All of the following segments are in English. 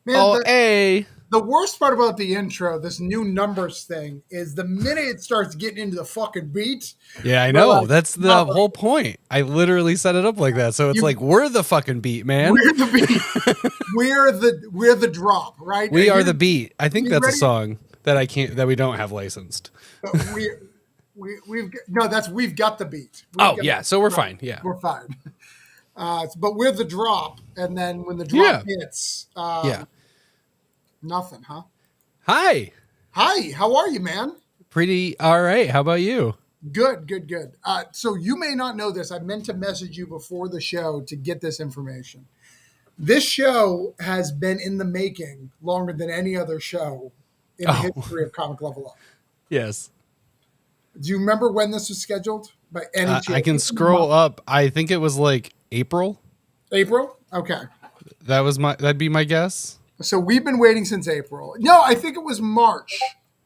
Man, Oh, hey. the worst part about the intro, this new numbers thing, is the minute it starts getting into the fucking beat, Yeah, I we're know. like, That's the not whole point. I literally set it up like that. So it's you. like, we're the fucking beat, man. We're the beat. We're the drop, right? We are the beat. I think You that's a ready? song that we don't have licensed. We we've no. That's we've got the beat. We've Oh, got yeah. So we're right, fine. Yeah. we're fine. But we're the drop, and then when the drop Yeah. hits, Yeah. nothing, huh? Hi. Hi, how are you, man? Pretty all right. How about you? Good, good, good. So you may not know this. I meant to message you before the show to get this information. This show has been in the making longer than any other show in the Oh, history of Comic Level Up. yes. Do you remember when this was scheduled? By any chance? I can scroll up. I think it was like April. April? Okay. That'd be my guess. So we've been waiting since April. No, I think it was March.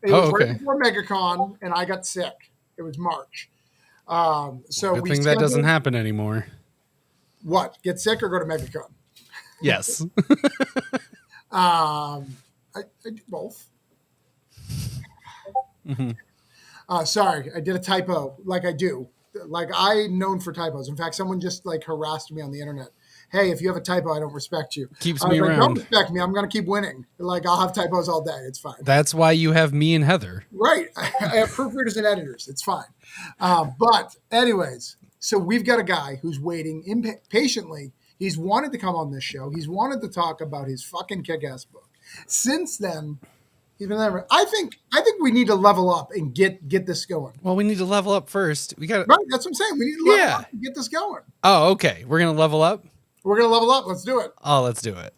It was right Okay. before MegaCon, and I got sick. It was March. So Good we thing that doesn't scheduled- happen anymore. What? Get sick or go to MegaCon? Yes. I do both. Sorry, I did a typo. Like I do. Like I'm known for typos. In fact, someone just like harassed me on the internet. Hey, if you have a typo, I don't respect you. Keeps I was me like, around. don't respect me. I'm gonna keep winning. Like I'll have typos all day. It's fine. That's why you have me and Heather. Right. I have proofreaders and editors. It's fine. But anyways, so we've got a guy who's waiting impatiently. He's wanted to come on this show. He's wanted to talk about his fucking kick-ass book. Since then, he's been there. I think we need to level up and get this going. Well, we need to level up first. We got. Right. That's what I'm saying. We need to level up and get this going. Oh, okay. We're gonna level up. We're gonna level up. Let's do it. Oh, let's do it.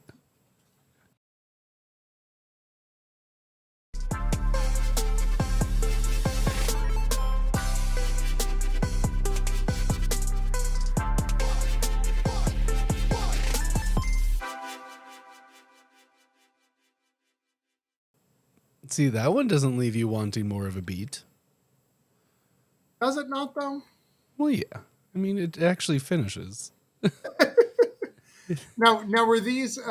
See, that one doesn't leave you wanting more of a beat. Does it not though? Well, yeah. I mean, it actually finishes. Now were these, again,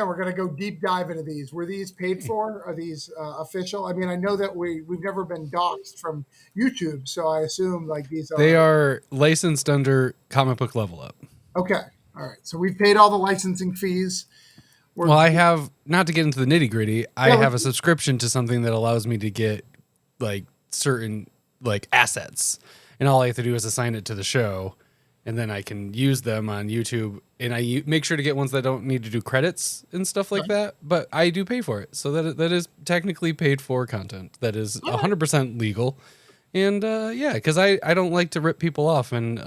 we're going to go deep dive into these. Were these paid for? Are these official? I mean, I know that we've never been doxxed from YouTube, so I assume like these are. They are licensed under Comic Book Level Up. Okay. All right. So we've paid all the licensing fees. Well, I have, not to get into the nitty gritty, I have a subscription to something that allows me to get like certain like assets. And all I have to do is assign it to the show. And then I can use them on YouTube, and I make sure to get ones that don't need to do credits and stuff like that. But I do pay for it, so that is technically paid for content that is 100% legal. And yeah, because I don't like to rip people off, and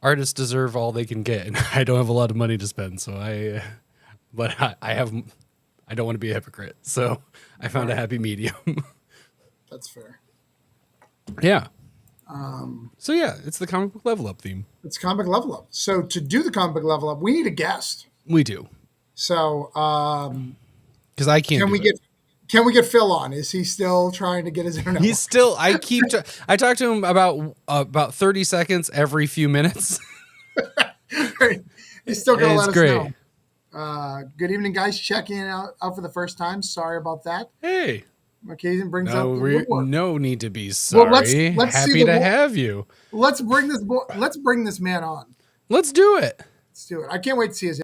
artists deserve all they can get, and I don't have a lot of money to spend, so I don't want to be a hypocrite, so I found a happy medium. That's fair. Yeah. So yeah, it's the Comic Book Level Up theme. It's Comic Level Up. So to do the Comic Book Level Up, we need a guest. We do. So because I can't. Can we get Phil on? Is he still trying to get his internet? He's still. I talk to him about 30 seconds every few minutes. He's still gonna let us great. know. Good evening, guys. Checking out for the first time. Sorry about that. Hey. Markisan brings up no need to be sorry. Well, let's happy to have you. Let's bring this man on. Let's do it. Let's do it. I can't wait to see his.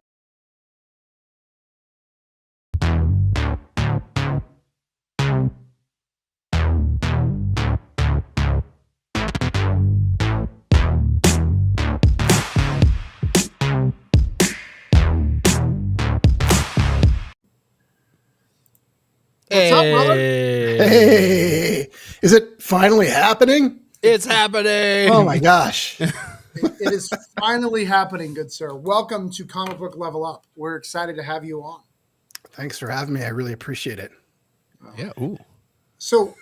What's up, brother? Hey, is it finally happening? It's happening. Oh my gosh. It is finally happening, good sir. Welcome to Comic Book Level Up. We're excited to have you on. Thanks for having me. I really appreciate it. Yeah. Ooh. So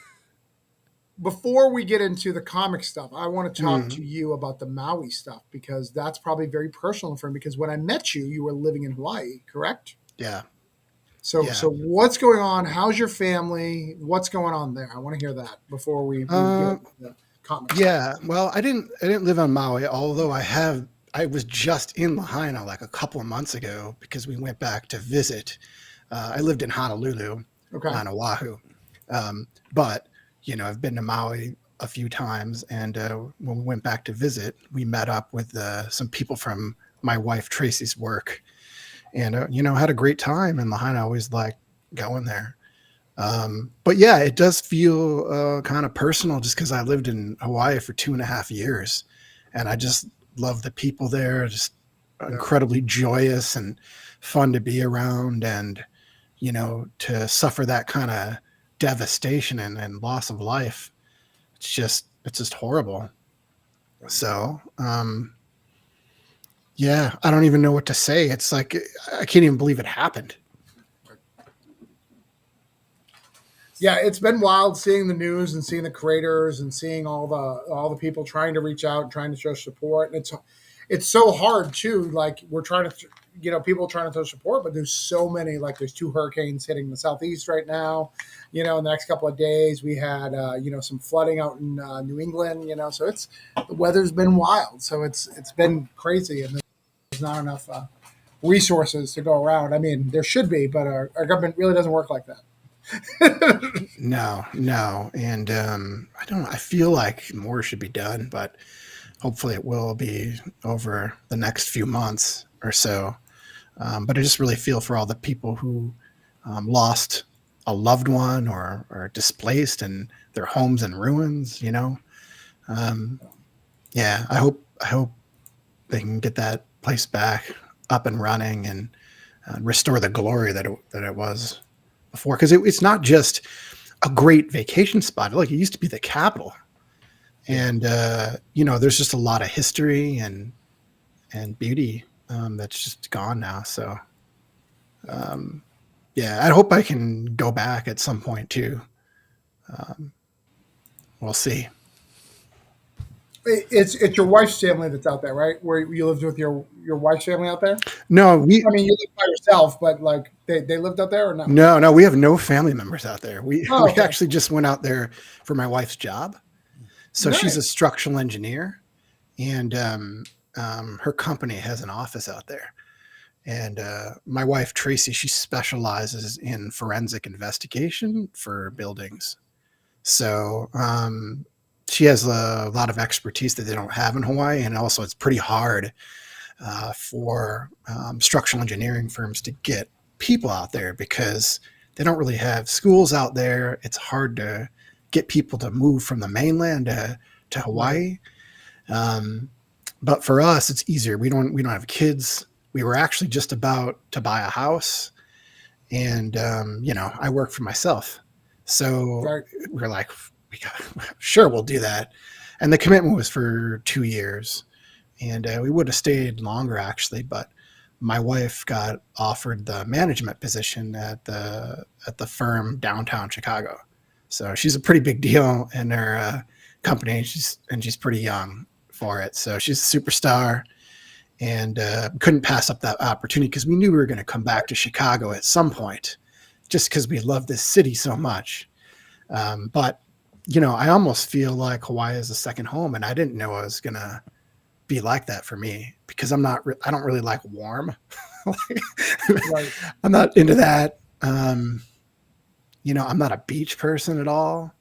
before we get into the comic stuff, I want to talk to you about the Maui stuff because that's probably very personal for me because when I met you, you were living in Hawaii, correct? Yeah. So what's going on? How's your family? What's going on there? I want to hear that before we get into the comics. Yeah. Well, I didn't live on Maui, although I I was just in Lahaina like a couple of months ago because we went back to visit. I lived in Honolulu Okay. on Oahu. But, I've been to Maui a few times. And when we went back to visit, we met up with some people from my wife Tracy's work. And, had a great time in Lahaina. I always like going there. But yeah, it does feel kind of personal just because I lived in Hawaii for 2.5 years. And I just love the people there, just incredibly joyous and fun to be around. And, to suffer that kind of devastation and loss of life, it's just horrible. So, yeah, I don't even know what to say. It's like, I can't even believe it happened. Yeah, it's been wild seeing the news and seeing the creators and seeing all the people trying to reach out and trying to show support. And it's so hard too. Like we're trying to, people trying to show support, but there's so many. Like there's 2 hurricanes hitting the southeast right now. In the next couple of days we had some flooding out in New England. So the weather's been wild. So it's been crazy, and there's not enough resources to go around. I mean, there should be, but our government really doesn't work like that. No. And I feel like more should be done, but hopefully it will be over the next few months or so. But I just really feel for all the people who lost a loved one or are displaced and their homes in ruins, Yeah, I hope they can get that place back up and running and restore the glory that it was before, because it's not just a great vacation spot. Like it used to be the capital, and there's just a lot of history and beauty that's just gone now. So yeah, I hope I can go back at some point too. We'll see. It's your wife's family that's out there, right? Where you lived with your wife's family out there? No, I mean, you live by yourself, but like they lived out there or no? No, we have no family members out there. We Okay. actually just went out there for my wife's job. So she's a Nice. structural engineer, and her company has an office out there. And my wife Tracy, she specializes in forensic investigation for buildings. So she has a lot of expertise that they don't have in Hawaii, and also it's pretty hard for structural engineering firms to get people out there because they don't really have schools out there. It's hard to get people to move from the mainland to Hawaii. But for us, it's easier. We don't have kids. We were actually just about to buy a house, and I work for myself, so Right. we're like, sure, we'll do that. And the commitment was for 2 years, and we would have stayed longer actually, but my wife got offered the management position at the firm downtown Chicago. So she's a pretty big deal in her company. She's pretty young for it. So she's a superstar, and couldn't pass up that opportunity because we knew we were going to come back to Chicago at some point, just because we love this city so much. But I almost feel like Hawaii is a second home, and I didn't know I was going to be like that for me because I don't really like warm. Right. I'm not into that. I'm not a beach person at all.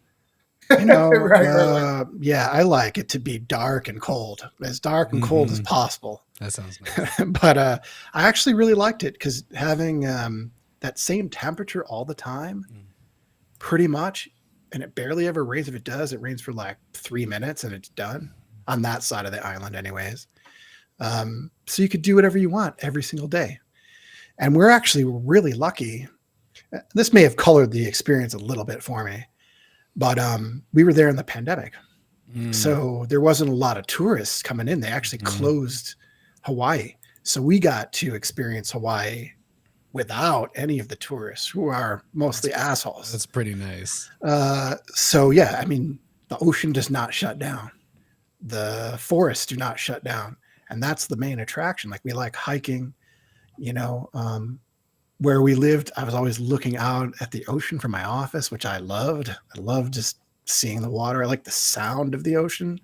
Right. Yeah, I like it to be dark and cold, as dark and cold as possible. That sounds nice. But I actually really liked it because having that same temperature all the time, pretty much, and it barely ever rains. If it does, it rains for like 3 minutes and it's done on that side of the island anyways. So you could do whatever you want every single day. And we're actually really lucky. This may have colored the experience a little bit for me, but we were there in the pandemic. So there wasn't a lot of tourists coming in. They actually closed Hawaii. So we got to experience Hawaii without any of the tourists, who are mostly assholes. That's pretty nice. So yeah, I mean, the ocean does not shut down. The forests do not shut down. And that's the main attraction. Like we like hiking, where we lived, I was always looking out at the ocean from my office, which I loved. I loved just seeing the water. I like the sound of the ocean.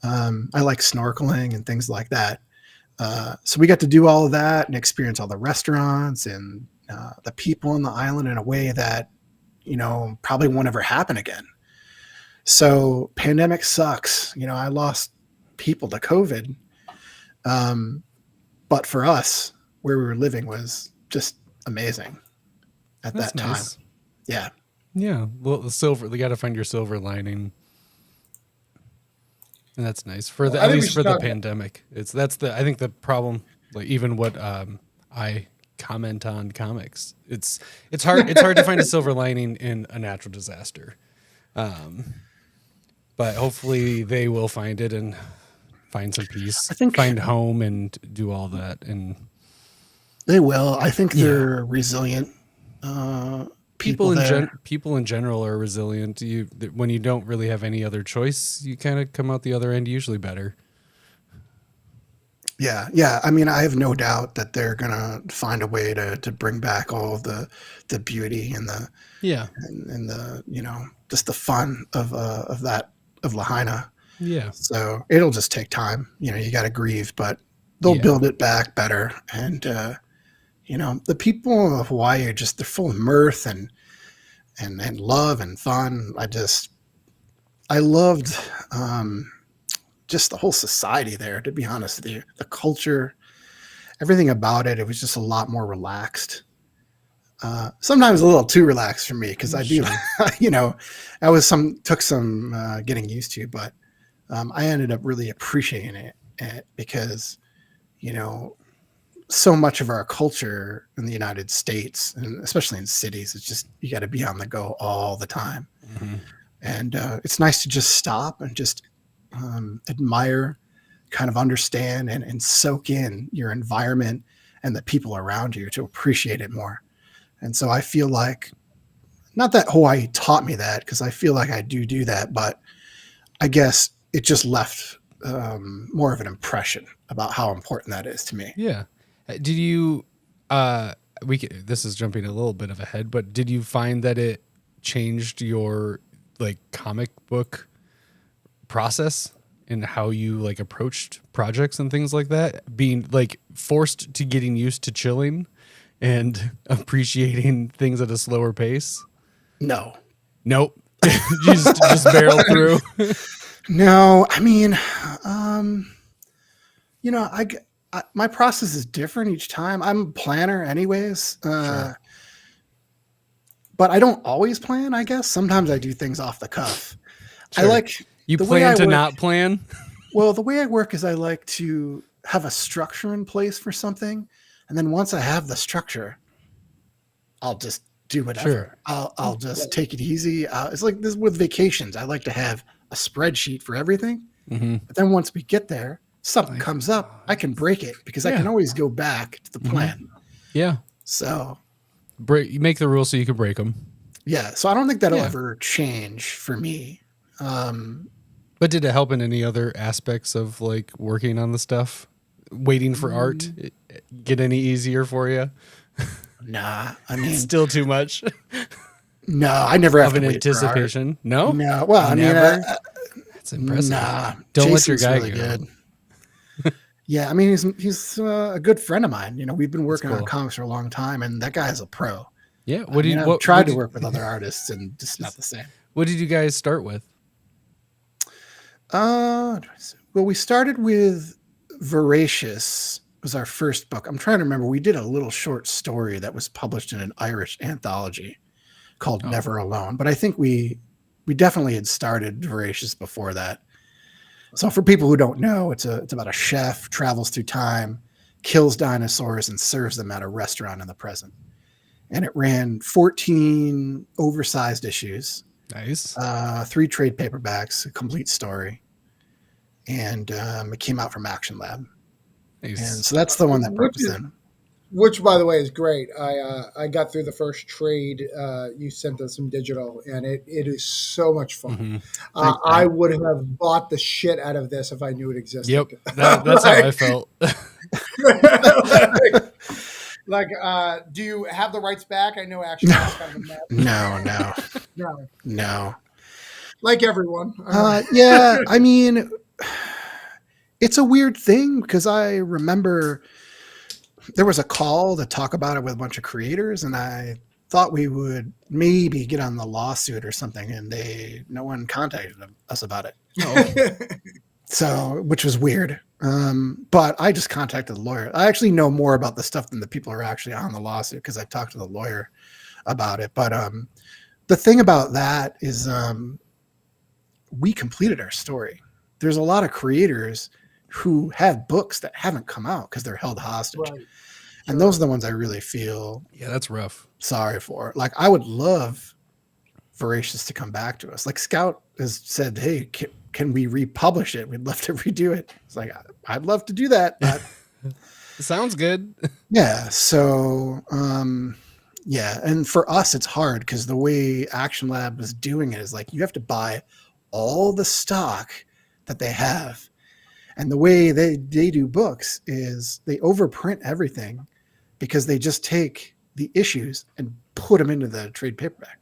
I like snorkeling and things like that. So we got to do all of that and experience all the restaurants and the people on the island in a way that, probably won't ever happen again. So pandemic sucks. I lost people to COVID. But for us, where we were living was just amazing at That's that time. nice. Yeah. Yeah. Well, you got to find your silver lining. And that's nice for at least for the pandemic. I think the problem, like even what I comment on comics, it's hard to find a silver lining in a natural disaster. But hopefully they will find it and find some peace. Find home and do all that, and they will. I think they're resilient. People in general are resilient. When you don't really have any other choice, you kind of come out the other end usually better. Yeah. I mean, I have no doubt that they're gonna find a way to bring back all the beauty and the and the just the fun of Lahaina. Yeah. So it'll just take time. You got to grieve, but they'll build it back better. And the people of Hawaii they're full of mirth and love and fun. I loved just the whole society there, to be honest with you. The culture, everything about it, it was just a lot more relaxed. Sometimes a little too relaxed for me because I do, took some getting used to, but I ended up really appreciating it because, so much of our culture in the United States, and especially in cities, it's just, you got to be on the go all the time. Mm-hmm. And it's nice to just stop and just admire, kind of understand and soak in your environment and the people around you to appreciate it more. And so I feel like, not that Hawaii taught me that, because I feel like I do that, but I guess it just left more of an impression about how important that is to me. Yeah. Did you, this is jumping a little bit of ahead, but did you find that it changed your comic book process and how you approached projects and things like that? Being forced to getting used to chilling and appreciating things at a slower pace? No. Nope. You just barrel through. No, I mean, my process is different each time. I'm a planner anyways. Sure. But I don't always plan, I guess. Sometimes I do things off the cuff. Sure. You plan to not plan? Well, the way I work is I like to have a structure in place for something. And then once I have the structure, I'll just do whatever. Sure. I'll just take it easy. It's like this with vacations. I like to have a spreadsheet for everything. Mm-hmm. But then once we get there, something comes up, I can break it because I can always go back to the plan. Mm-hmm. Yeah. So you make the rules so you can break them. Yeah. So I don't think that'll ever change for me. But did it help in any other aspects of working on the stuff? Waiting for art get any easier for you? Nah, I mean, still too much. No, I never have to wait anticipation. For art. No. Well, I mean, that's impressive. Nah, don't Jason's let your guy really go. Good. Yeah, I mean, he's a good friend of mine. We've been working on comics for a long time, and that guy is a pro. Yeah. I've tried to work with other artists, and just not the same. What did you guys start with? Well, we started with Voracious. Was our first book. I'm trying to remember. We did a little short story that was published in an Irish anthology called Never Alone. But I think we definitely had started Voracious before that. So for people who don't know, it's about a chef travels through time, kills dinosaurs, and serves them at a restaurant in the present. And it ran 14 oversized issues. Nice. 3 trade paperbacks, a complete story. And it came out from Action Lab. Nice. And so that's the one that brought us in. Which, by the way, is great. I got through the first trade. You sent us some digital, and it is so much fun. Mm-hmm. I would have bought the shit out of this if I knew it existed. Yep, that's how I felt. Do you have the rights back? I know Action Lab's kind of a mess. No. Like everyone. Yeah, I mean, it's a weird thing because I remember there was a call to talk about it with a bunch of creators, and I thought we would maybe get on the lawsuit or something, and no one contacted us about it. So, which was weird. But I just contacted the lawyer. I actually know more about the stuff than the people who are actually on the lawsuit because I talked to the lawyer about it. But the thing about that is we completed our story. There's a lot of creators who have books that haven't come out because they're held hostage. Right. And those are the ones I really feel that's rough. sorry for. Like, I would love Voracious to come back to us. Like, Scout has said, hey, can we republish it? We'd love to redo it. It's like, I'd love to do that. But Sounds good. yeah. So, yeah. And for us, it's hard because the way Action Lab is doing it is like, you have to buy all the stock that they have. And the way they do books is they overprint everything because they just take the issues and put them into the trade paperback.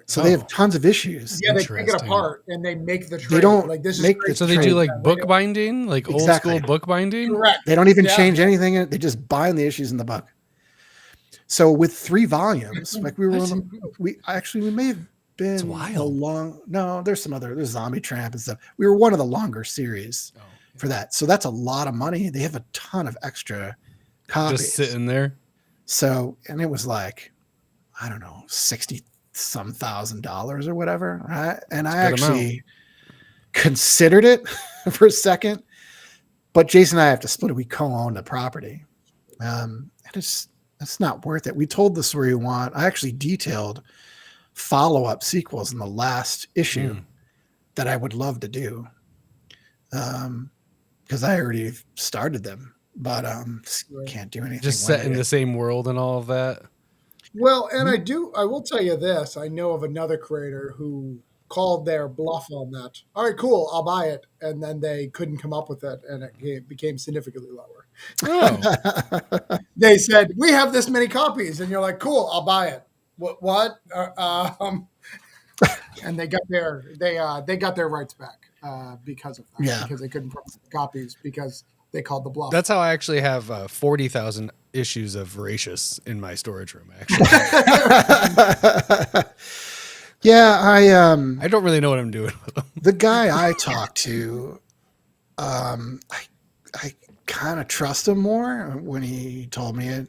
So they have tons of issues. Yeah, they take it apart and they make the trade. They don't like this make is So they do like bookbinding, like Exactly. old school bookbinding. correct. They don't even change anything in it. They just bind the issues in the book. So with 3 volumes, like we may have been there's Zombie Tramp and stuff. We were one of the longer series for that. So that's a lot of money. They have a ton of extra copies. Just sitting there. So, and it was like, I don't know, $60-some thousand or whatever. Right? And I actually considered it for a second, but Jason and I have to split it. We co-own the property. And it's not worth it. We told the story we want. I actually detailed follow-up sequels in the last issue that I would love to do. Because I already started them, but can't do anything. Just set in the same world and all of that. Well, and I will tell you this. I know of another creator who called their bluff on that. All right, cool, I'll buy it. And then they couldn't come up with it, and it became significantly lower. Oh. They said, we have this many copies. And you're like, cool, I'll buy it. What? And they got their rights back because of that. Yeah. Because they couldn't process the copies because they called the bluff. That's how I actually have 40,000 issues of Voracious in my storage room, actually. Yeah, I don't really know what I'm doing with them. the guy I talked to, I kind of trust him more when he told me it.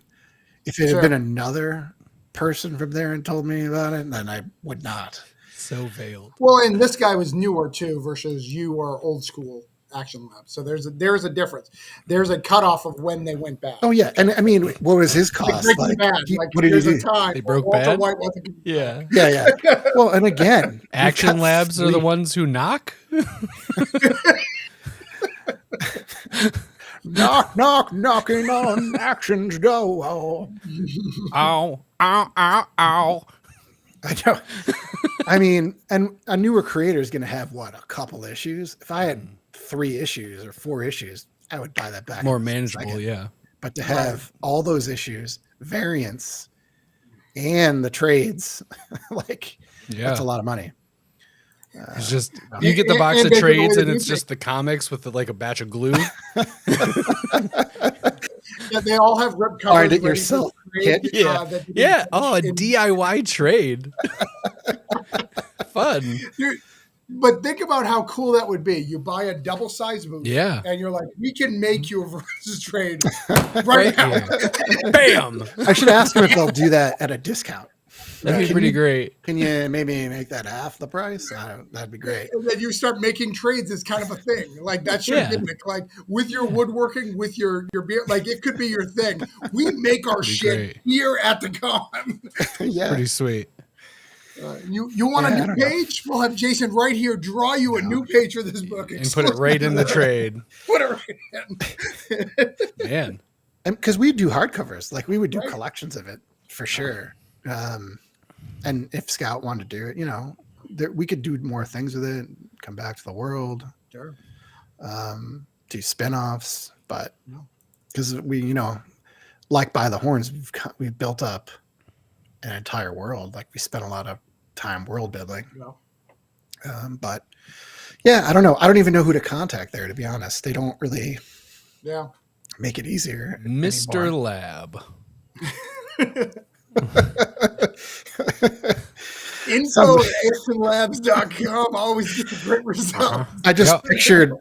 If it had been another person from there and told me about it, then I would not. So veiled. Well, and this guy was newer too versus you are old school Action Lab. So there's a difference. There's a cutoff of when they went bad. Oh yeah, and I mean, what was his cost? Like, What did he do? They broke bad? Yeah. Yeah. Well, and again, Action Labs are the ones who knock? knock, knock, knocking on Action's door. Ow, ow, ow, ow. I know. I mean, and a newer creator is going to have a couple issues. If I had 3 issues or 4 issues, I would buy that back. More manageable, yeah. But to have all those issues, variants, and the trades, that's a lot of money. It's just you get the box of trades and it's just the comics with a batch of glue. Yeah, they all have rib covers. Find it yourself. Yeah. Oh, a DIY trade. Fun. But think about how cool that would be. You buy a double size movie. Yeah. And you're like, we can make you a versus trade right now. Bam. I should ask them if they'll do that at a discount. That'd be pretty great. Can you maybe make that half the price? That'd be great. And then you start making trades as kind of a thing. Like that's your gimmick. Like with your woodworking, with your beer, like it could be your thing. We make our shit here at the con. Yeah. Pretty sweet. You want a new page? We'll have Jason right here draw you a new page for this book. And put it right in the trade. Put it right in. Man. And because we do hardcovers, we would do collections of it for sure. And if Scout wanted to do it, we could do more things with it, come back to the world, sure. Do spinoffs, but because we, like By the Horns, we've built up an entire world. We spent a lot of time world building. Yeah. But Yeah, I don't know. I don't even know who to contact there, to be honest. They don't really Yeah. make it easier. Mr. anymore. Lab. Info at actionlabs.com always gets a great result. I just pictured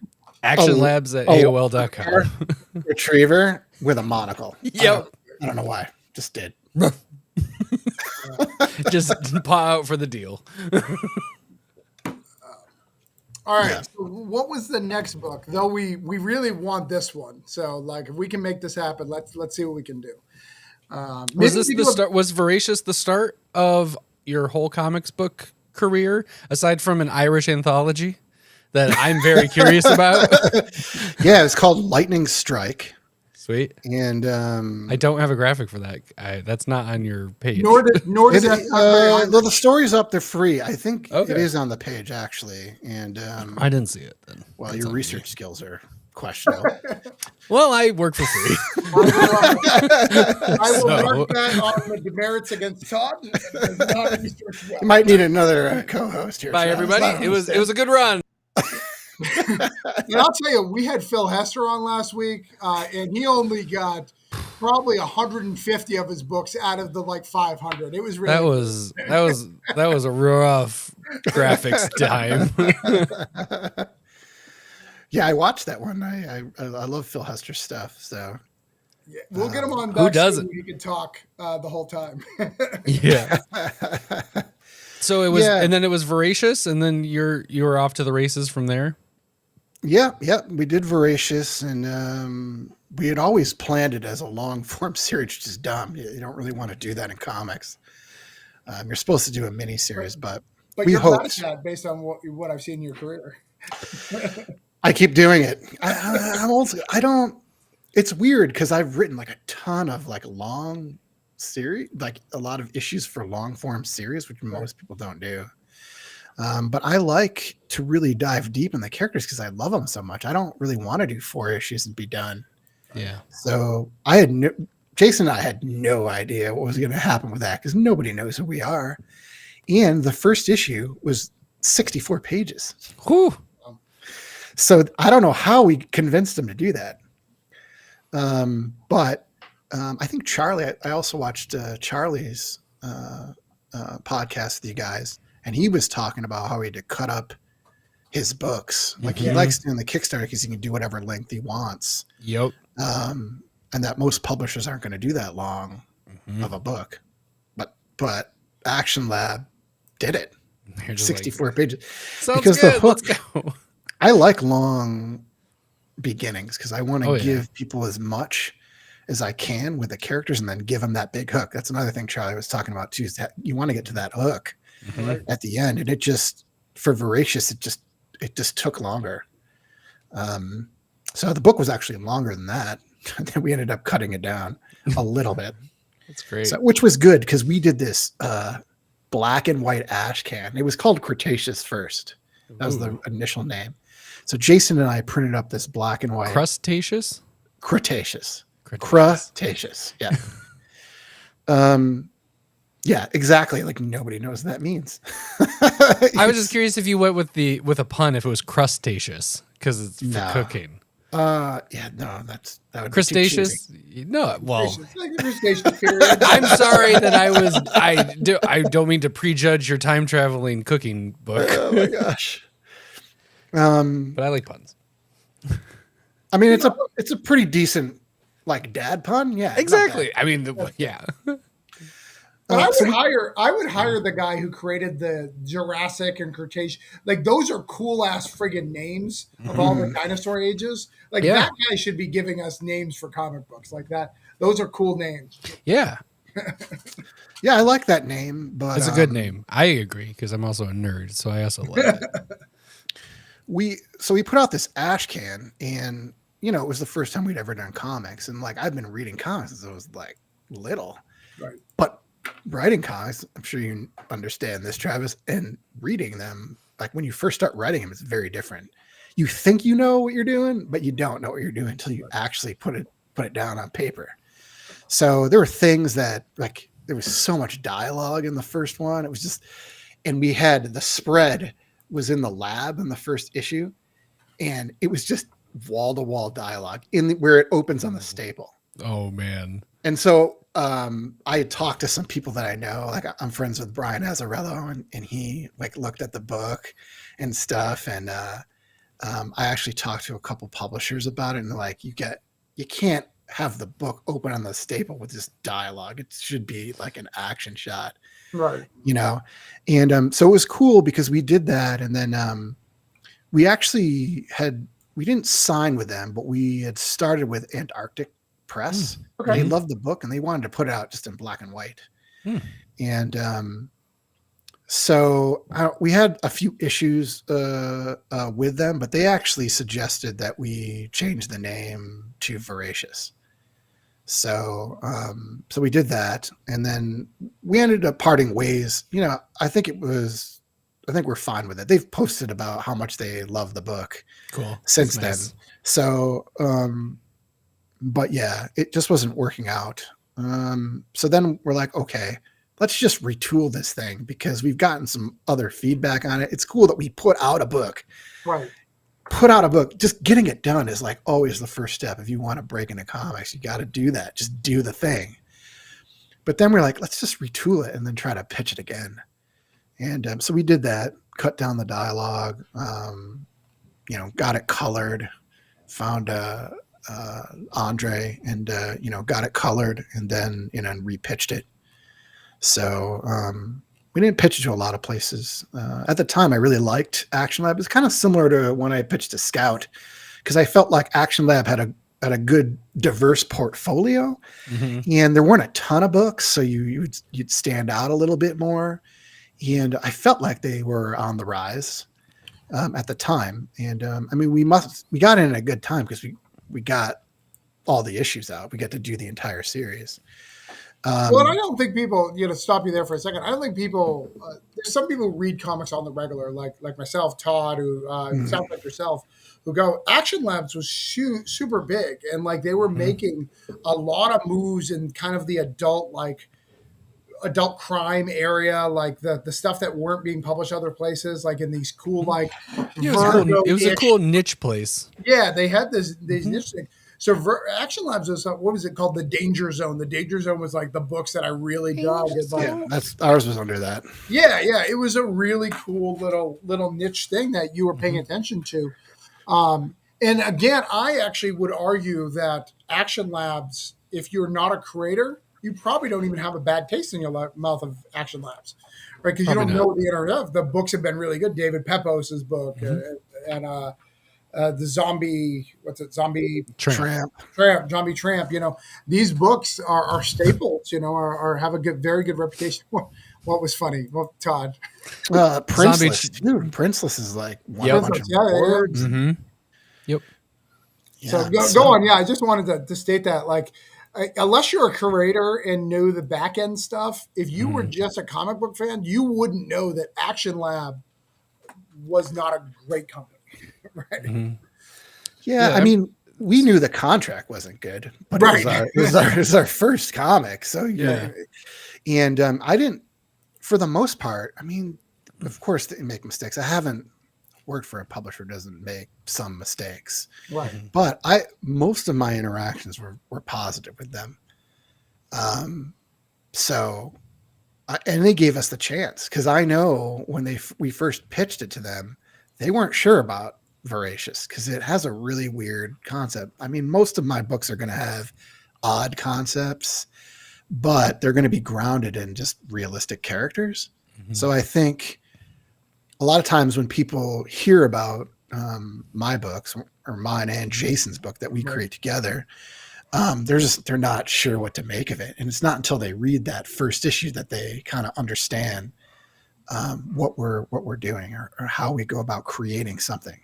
Actionlabs at AOL.com. retriever with a monocle. Yep. I don't know why. Just did. Just paw out for the deal. All right. Yeah. So what was the next book? Though we really want this one. So like if we can make this happen, let's see what we can do. Was this the start? Was Voracious the start of your whole comics book career, aside from an Irish anthology that I'm very curious about? Yeah, it's called Lightning Strike. Sweet. And I don't have a graphic for that. That's not on your page. Nor does that. the story's up. They're free. I think Okay. it is on the page actually. And I didn't see it then. well, That's your on research skills are questionable. Well, I work for free. I will So- mark that on the demerits against Todd. You might need another co-host here. Bye, Travis. everybody. It was a good run. And I'll tell you, we had Phil Hester on last week, and he only got probably 150 of his books out of the like 500. It was really That was a rough graphics time. Yeah, I watched that one. I love Phil Hester's stuff. So Yeah, we'll get him on. Who doesn't? He can talk the whole time. Yeah. So it was, Yeah. and then it was Voracious, and then you were off to the races from there. yeah, we did Voracious, and we had always planned it as a long form series, which is dumb. You don't really want to do that in comics. You're supposed to do a mini series, but But we you're bad hoped. at that based on what I've seen in your career. I keep doing it. I'm also. I don't. It's weird because I've written like a ton of like long series, like a lot of issues for long form series, which most people don't do. But I like to really dive deep in the characters because I love them so much. I don't really want to do 4 issues and be done. Yeah. So Jason and I had no idea what was going to happen with that because nobody knows who we are. And the first issue was 64 pages. Whew. So I don't know how we convinced them to do that. But I think Charlie, I also watched Charlie's podcast with you guys, and he was talking about how he had to cut up his books. Like he likes doing the Kickstarter because he can do whatever length he wants. Yep. And that most publishers aren't going to do that long of a book. But Action Lab did it. 64 pages. Sounds Because good. the hook- Let's go. I like long beginnings because I want to Oh, yeah. give people as much as I can with the characters and then give them that big hook. That's another thing Charlie was talking about too. Is that you want to get to that hook at the end, and it just for Voracious, it just took longer. So the book was actually longer than that. Then we ended up cutting it down a little bit, That's great. which was good because we did this black and white ash can. It was called Cretaceous first. That was the initial name. So Jason and I printed up this black and white Crustaceous? Cretaceous. Cretaceous. Cretaceous. Yeah. Yeah, exactly. Like nobody knows what that means. I was just curious if you went with a pun if it was crustaceous because it's for No. cooking. Yeah, no, that would be too Crustaceous? cheesy. No, well, Period. I'm sorry that I don't mean to prejudge your time traveling cooking book, Oh my gosh. but I like puns. I mean, it's a pretty decent like dad pun. Yeah, not Exactly. bad. I mean, yeah. But So I would hire the guy who created the Jurassic and Cretaceous. Like those are cool ass friggin' names of all the dinosaur ages. Like Yeah. that guy should be giving us names for comic books like that. Those are cool names. Yeah. Yeah, I like that name, but It's a good name. I agree because I'm also a nerd, so I also like it. we put out this ash can, and it was the first time we'd ever done comics, and like I've been reading comics since I was like little, Right. but writing comics, I'm sure you understand this, Travis, and reading them, like when you first start writing them, it's very different. You think you know what you're doing, but you don't know what you're doing until you actually put it down on paper. So there were things that like there was so much dialogue in the first one. It was just, and we had the spread was in the lab in the first issue, and it was just wall to wall dialogue where it opens on the staple. Oh man. And so I had talked to some people that I know, like I'm friends with Brian Azzarello, and he like looked at the book and stuff. And I actually talked to a couple publishers about it, and they're like, you can't have the book open on the staple with this dialogue. It should be like an action shot, Right. And so it was cool because we did that. And then we actually we didn't sign with them, but we had started with Antarctic Press. Okay. They loved the book and they wanted to put it out just in black and white. And so we had a few issues with them, but they actually suggested that we change the name to Voracious. So we did that, and then we ended up parting ways. I think we're fine with it. They've posted about how much they love the book since then. So, but yeah, it just wasn't working out. So then we're like, okay, let's just retool this thing because we've gotten some other feedback on it. It's cool that we put out a book. Right. Put out a book. Just getting it done is like always the first step. If you want to break into comics, you got to do that. Just do the thing. But then we're like, let's just retool it and then try to pitch it again. And so we did that, cut down the dialogue, got it colored, found Andre and, got it colored and then, repitched it. So we didn't pitch it to a lot of places. At the time, I really liked Action Lab. It's kind of similar to when I pitched to Scout because I felt like Action Lab had a good, diverse portfolio, and there weren't a ton of books, so you'd stand out a little bit more. And I felt like they were on the rise at the time. And we got in at a good time because we got all the issues out. We got to do the entire series. Well, and I don't think people, to stop you there for a second, I don't think people, there's some people who read comics on the regular, like myself, Todd, who sounds like yourself, who go, Action Labs was super big. And like they were making a lot of moves in kind of the adult adult crime area, like the stuff that weren't being published other places, like in these cool, like, it was a cool niche place. Yeah. They had these niche things. So Action Labs was, what was it called? The Danger Zone. The Danger Zone was like the books that I really dug. Ours was under that. Yeah. It was a really cool little niche thing that you were paying attention to. And again, I actually would argue that Action Labs, if you're not a creator, you probably don't even have a bad taste in your mouth of Action Labs, right? Because you don't know the internet of. The books have been really good. David Pepos' book and the zombie, zombie tramp, zombie tramp. These books are staples. Are have a very good reputation. What was funny? Well, Todd, Princeless. Dude, Princeless is like one bunch of words. Yep. So go on. Yeah, I just wanted to state that, like, unless you're a creator and know the back end stuff, if you were just a comic book fan, you wouldn't know that Action Lab was not a great company. Right. Yeah, we knew the contract wasn't good, but it was our first comic. So and I didn't, for the most part. Of course they make mistakes. I haven't worked for a publisher who doesn't make some mistakes, right? But most of my interactions were positive with them. And they gave us the chance because I know when we first pitched it to them, they weren't sure about Voracious because it has a really weird concept. Most of my books are going to have odd concepts, but they're going to be grounded in just realistic characters. So I think a lot of times when people hear about my books or mine and Jason's book that we create together, they're not sure what to make of it. And it's not until they read that first issue that they kind of understand what we're doing or how we go about creating something.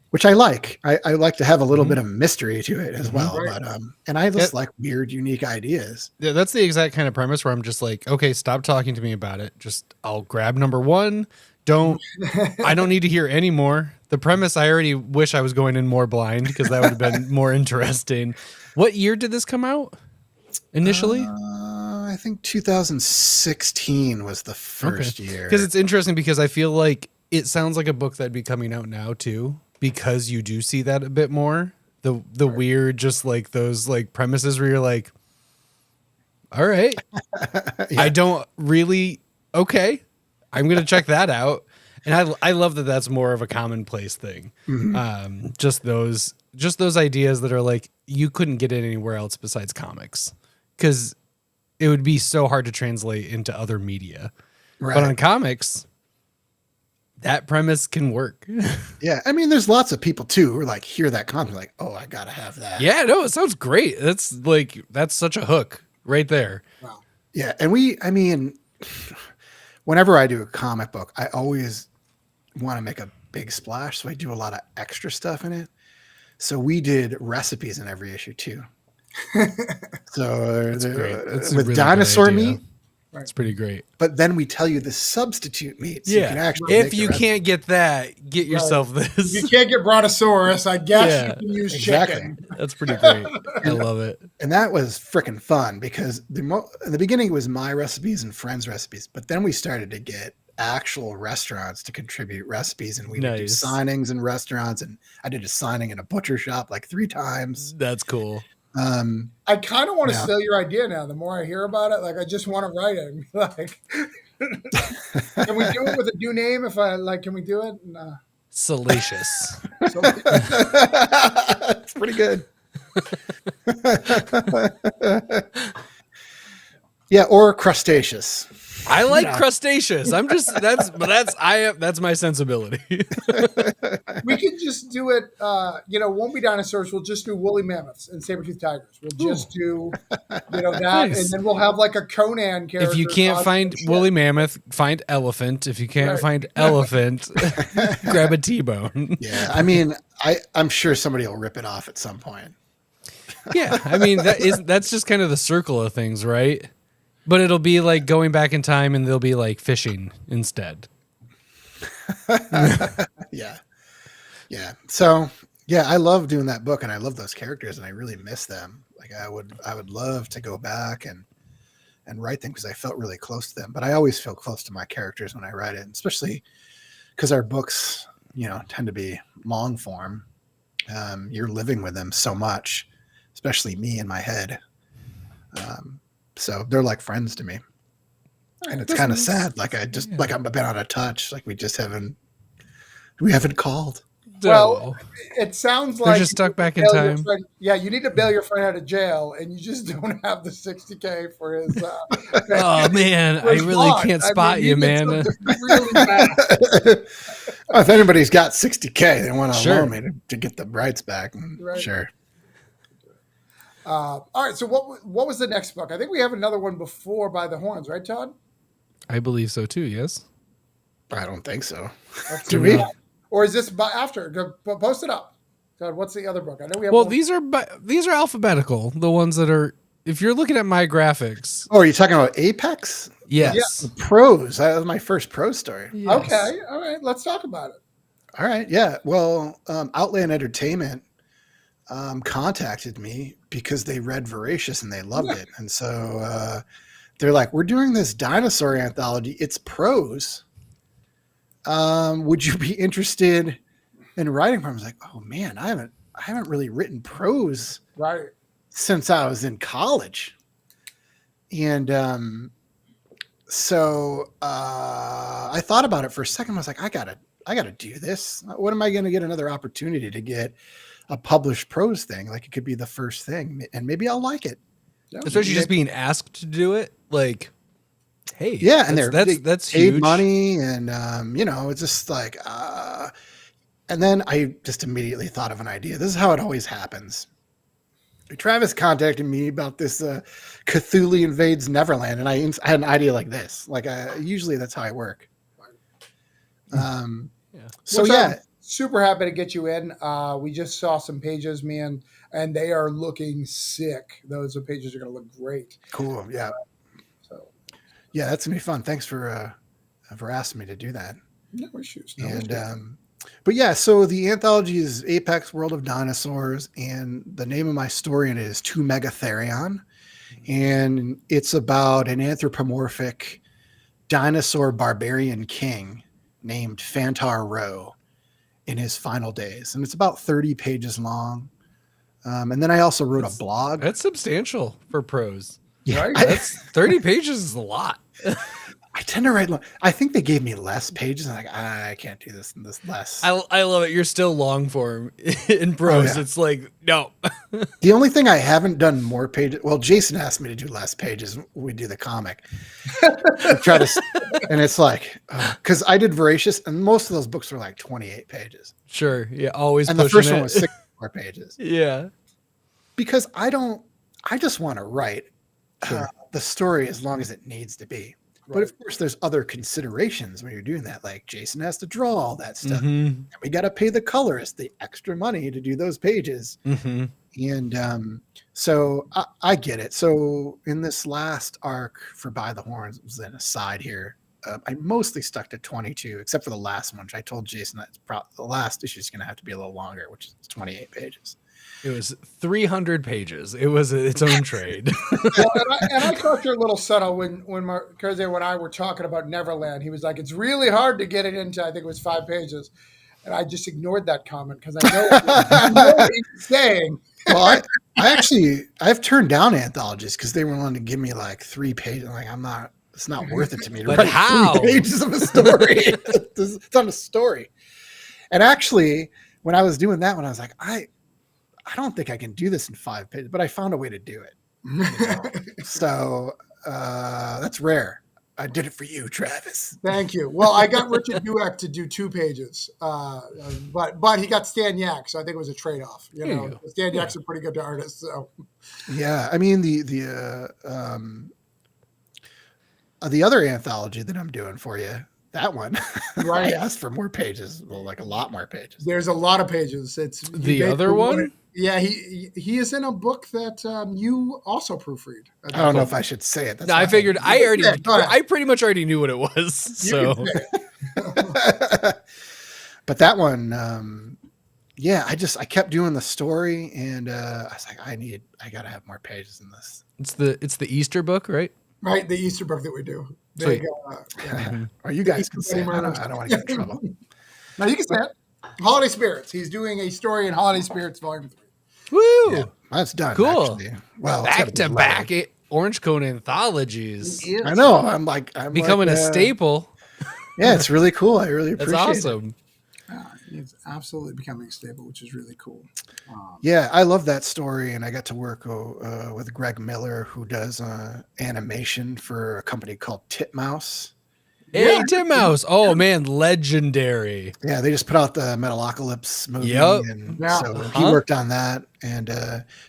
Which I like. I like to have a little bit of mystery to it as well. Right. But and I just like weird, unique ideas. Yeah, that's the exact kind of premise where I'm just like, okay, stop talking to me about it. Just I'll grab number one. I don't need to hear any more. The premise, I already wish I was going in more blind because that would have been more interesting. What year did this come out initially? I think 2016 was the first year. Because it's interesting because I feel like it sounds like a book that'd be coming out now too, because you do see that a bit more. The weird, just like those like premises where you're like, all right, Yeah. I don't really, okay, I'm going to check that out. And I love that that's more of a commonplace thing. Just those ideas that are like, you couldn't get it anywhere else besides comics, because it would be so hard to translate into other media. Right. But on comics, that premise can work. Yeah. I mean, there's lots of people too who are like, hear that comic, like, oh, I gotta have that. Yeah, no, it sounds great. That's such a hook right there. Wow. Yeah. And I mean, whenever I do a comic book, I always want to make a big splash. So I do a lot of extra stuff in it. So we did recipes in every issue too. So That's great. That's a with really dinosaur good idea. meat, It's pretty great. but then we tell you the substitute meat. So you can actually if make the you recipe. can't get that, get yourself If this. you can't get Brontosaurus, I guess Yeah, you can use exactly. chicken. That's pretty great. I love it. And that was freaking fun because in the beginning it was my recipes and friends' recipes, but then we started to get actual restaurants to contribute recipes, and we would do Nice. signings in restaurants, and I did a signing in a butcher shop like 3 times. That's cool. I kind of want to Yeah. steal your idea now. The more I hear about it, like I just want to write it and be like, can we do it with a new name? If I like, can we do it? And, Salacious. so, It's pretty good. Yeah, or crustaceous. I like Yeah. crustaceous. I'm just that's my sensibility. we could just do it. Won't be dinosaurs. We'll just do woolly mammoths and saber-toothed tigers. We'll just do, that, Nice. and then we'll have like a Conan character. If you can't find woolly mammoth, find elephant. If you can't find elephant, grab a T-bone. Yeah, I mean, I'm sure somebody will rip it off at some point. Yeah, I mean that's just kind of the circle of things, right? But it'll be like going back in time, and they'll be like fishing instead. Yeah. So yeah, I love doing that book, and I love those characters, and I really miss them. Like I would love to go back and write them because I felt really close to them. But I always feel close to my characters when I write it, especially because our books, tend to be long form. You're living with them so much, especially me in my head. So they're like friends to me. And it's kind of sad. Like like I'm a bit out of touch. Like we haven't called. Well, it sounds like they're just stuck back in bail your time. friend- Yeah, you need to bail your friend out of jail, and you just don't have the $60K for his. Oh man, I his really bond. can't I spot mean, you, did man. something really bad. If anybody's got 60K, they want to Sure. loan me to get the rights back. Right. Sure. All right. So what was the next book? I think we have another one before By the Horns, right, Todd? I believe so too. Yes. I don't think so. Let's Do see. we? Or is this after? Post it up. Todd, what's the other book? I know we have. Well, one. these are alphabetical. The ones that are. If you're looking at my graphics, Oh, are you talking about Apex? yes. Prose. That was my first prose story. Yes. Okay. All right. Let's talk about it. All right. Yeah. Well, Outland Entertainment contacted me because they read Voracious and they loved it. And so they're like, we're doing this dinosaur anthology. It's prose. Would you be interested in writing for him? I was like, oh man, I haven't really written prose Right. since I was in college. And so I thought about it for a second. I was like, I gotta do this. What am I going to get another opportunity to get a published prose thing? Like it could be the first thing, and maybe I'll like it. Especially just being asked to do it. Like, hey, Yeah, and that's paid huge. money, and it's just like. And then I just immediately thought of an idea. This is how it always happens. Travis contacted me about this Cthulhu Invades Neverland, and I had an idea like this. Like usually that's how I work. So Which yeah, I'm super happy to get you in. We just saw some pages, man, and they are looking sick. Those pages are going to look great. cool. Yeah, So yeah, that's gonna be fun. Thanks for asking me to do that. no issues. And but yeah, so the anthology is Apex World of Dinosaurs, and the name of my story in it is To Megatherion, and it's about an anthropomorphic dinosaur barbarian king named Fantar Row in his final days. And it's about 30 pages long. And then I also wrote a blog. That's substantial for prose. Yeah, Right? That's 30 pages is a lot. I tend to write long. I think they gave me less pages. I'm like, I can't do this and this less. I love it. You're still long form in prose. yeah. It's like, no. The only thing I haven't done more pages. Well, Jason asked me to do less pages when we do the comic. And it's like, because I did Voracious, and most of those books were like 28 pages. Sure. Yeah. Always And the pushing first it. one was 64 pages. Yeah. Because I just want to write the story as long as it needs to be. But of course, there's other considerations when you're doing that. Like Jason has to draw all that stuff. Mm-hmm. And we got to pay the colorist the extra money to do those pages. Mm-hmm. And so I get it. So in this last arc for By the Horns, it was an aside here. I mostly stuck to 22, except for the last one, which I told Jason that the last issue is going to have to be a little longer, which is 28 pages. It was 300 pages. It was its own trade. Well, and I thought you're a little subtle when Kersey and I were talking about Neverland. He was like, it's really hard to get it into, I think it was 5 pages. And I just ignored that comment because I know what he's saying. Well, I've turned down anthologies because they were willing to give me like 3 pages. Like, it's not worth it to me to But write how? 3 pages of a story. It's not a story. And actually, when I was doing that one, I was like, I don't think I can do this in 5 pages, but I found a way to do it. You know? So that's rare. I did it for you, Travis. Thank you. Well, I got Richard Dueck to do 2 pages, but he got Stan Yak, so I think it was a trade-off. You know, Stan Yak's a pretty good artist. So Yeah, I mean the other anthology that I'm doing for you, that one, Right. I asked for more pages, well, like a lot more pages. there's a lot of pages. It's The other one? Yeah, he is in a book that you also proofread. I don't know if I should say it. That's No, I not- figured Yeah, go ahead. I pretty much already knew what it was. You So can say it. But that one, yeah, I kept doing the story, and I was like, I gotta have more pages in this. it's the Easter book, right? Right, the Easter book that we do. Sweet. Yeah. Or you guys can say it. I don't want to get in trouble. Now you can say it. Holiday Spirits. He's doing a story in Holiday Spirits Volume 3. Woo! Yeah, that's done. Cool. Actually. Well, it's gotta Back be to back Orange Cone anthologies. I know. I'm Becoming like, a staple. Yeah, it's really cool. I really That's appreciate it. awesome. It's absolutely becoming stable, which is really cool. Yeah, I love that story, and I got to work with Greg Miller, who does animation for a company called Titmouse. Hey, Tim Mouse. Oh man, legendary. Yeah, they just put out the Metalocalypse movie, Yep. and Yeah. so he worked on that, and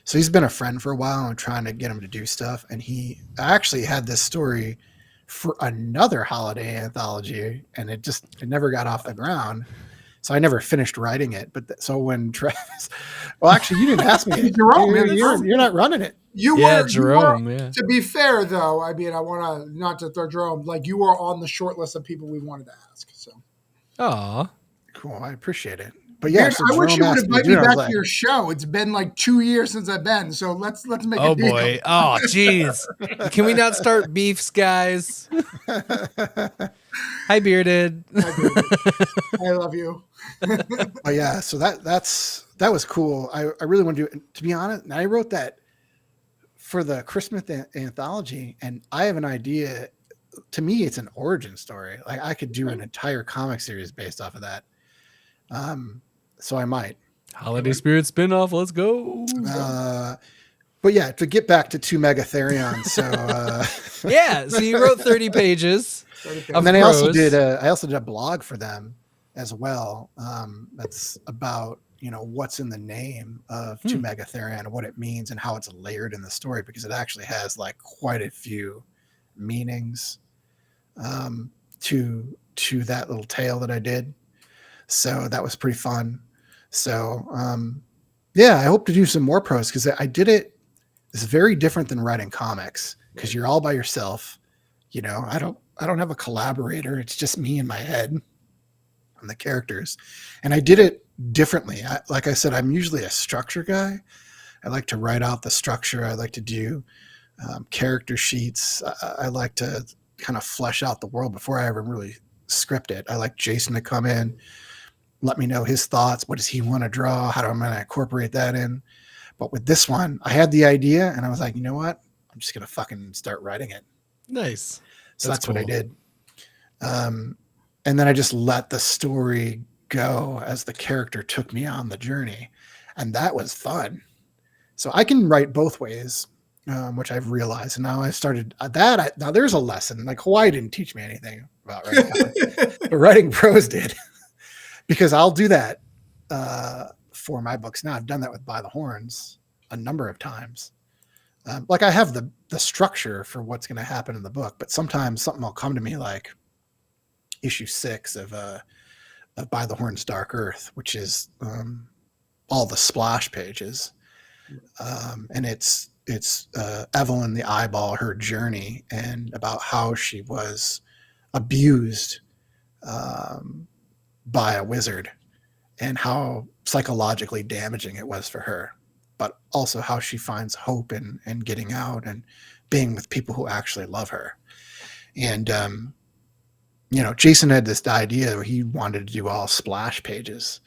so he's been a friend for a while. I'm trying to get him to do stuff, and I actually had this story for another holiday anthology, and it never got off the ground. So I never finished writing it. But so when Travis, well, actually, you didn't ask me. Jerome, You're not running it. Jerome. Yeah. To be fair, though, I mean, I want to not to throw Jerome. Like you were on the short list of people we wanted to ask. So Aw. Cool, I appreciate it. But yeah, Dude, so I wish Jerome you would asked invite do me it. I was back like, to your show. It's been like 2 years since I've been. So let's make Oh a deal. boy. Oh jeez. Can we not start beefs, guys? Hi, Bearded. I love you. Oh yeah, so that was cool. I really want to do it. To be honest, and I wrote that for the Christmas anthology, and I have an idea. To me, it's an origin story. Like I could do an entire comic series based off of that. So I might. Holiday Spirit spinoff. Let's go. But yeah, to get back to 2 Megatherions. So Yeah. So you wrote 30 pages. and then I also did a blog for them as well. That's about what's in the name of 2 Megatherion and what it means and how it's layered in the story, because it actually has like quite a few meanings to that little tale that I did. So that was pretty fun. So yeah, I hope to do some more prose, because I did it. It's very different than writing comics, because you're all by yourself. I don't have a collaborator. It's just me in my head and the characters. And I did it differently. Like I said, I'm usually a structure guy. I like to write out the structure. I like to do character sheets. I like to kind of flesh out the world before I ever really script it. I like Jason to come in, let me know his thoughts. What does he want to draw? How do I going to incorporate that in? But with this one, I had the idea and I was like, you know what? I'm just going to fucking start writing it. Nice. So that's cool. What I did. And then I just let the story go as the character took me on the journey. And that was fun. So I can write both ways, which I've realized. And now I've started now there's a lesson. Like Hawaii didn't teach me anything about writing comics, but writing prose did. Because I'll do that for my books now. I've done that with By the Horns a number of times. Like I have the structure for what's going to happen in the book, but sometimes something will come to me like issue 6 of By the Horns Dark Earth, which is all the splash pages. And it's Evelyn the Eyeball, her journey, and about how she was abused by a wizard and how psychologically damaging it was for her, but also how she finds hope in getting out and being with people who actually love her. And, Jason had this idea where he wanted to do all splash pages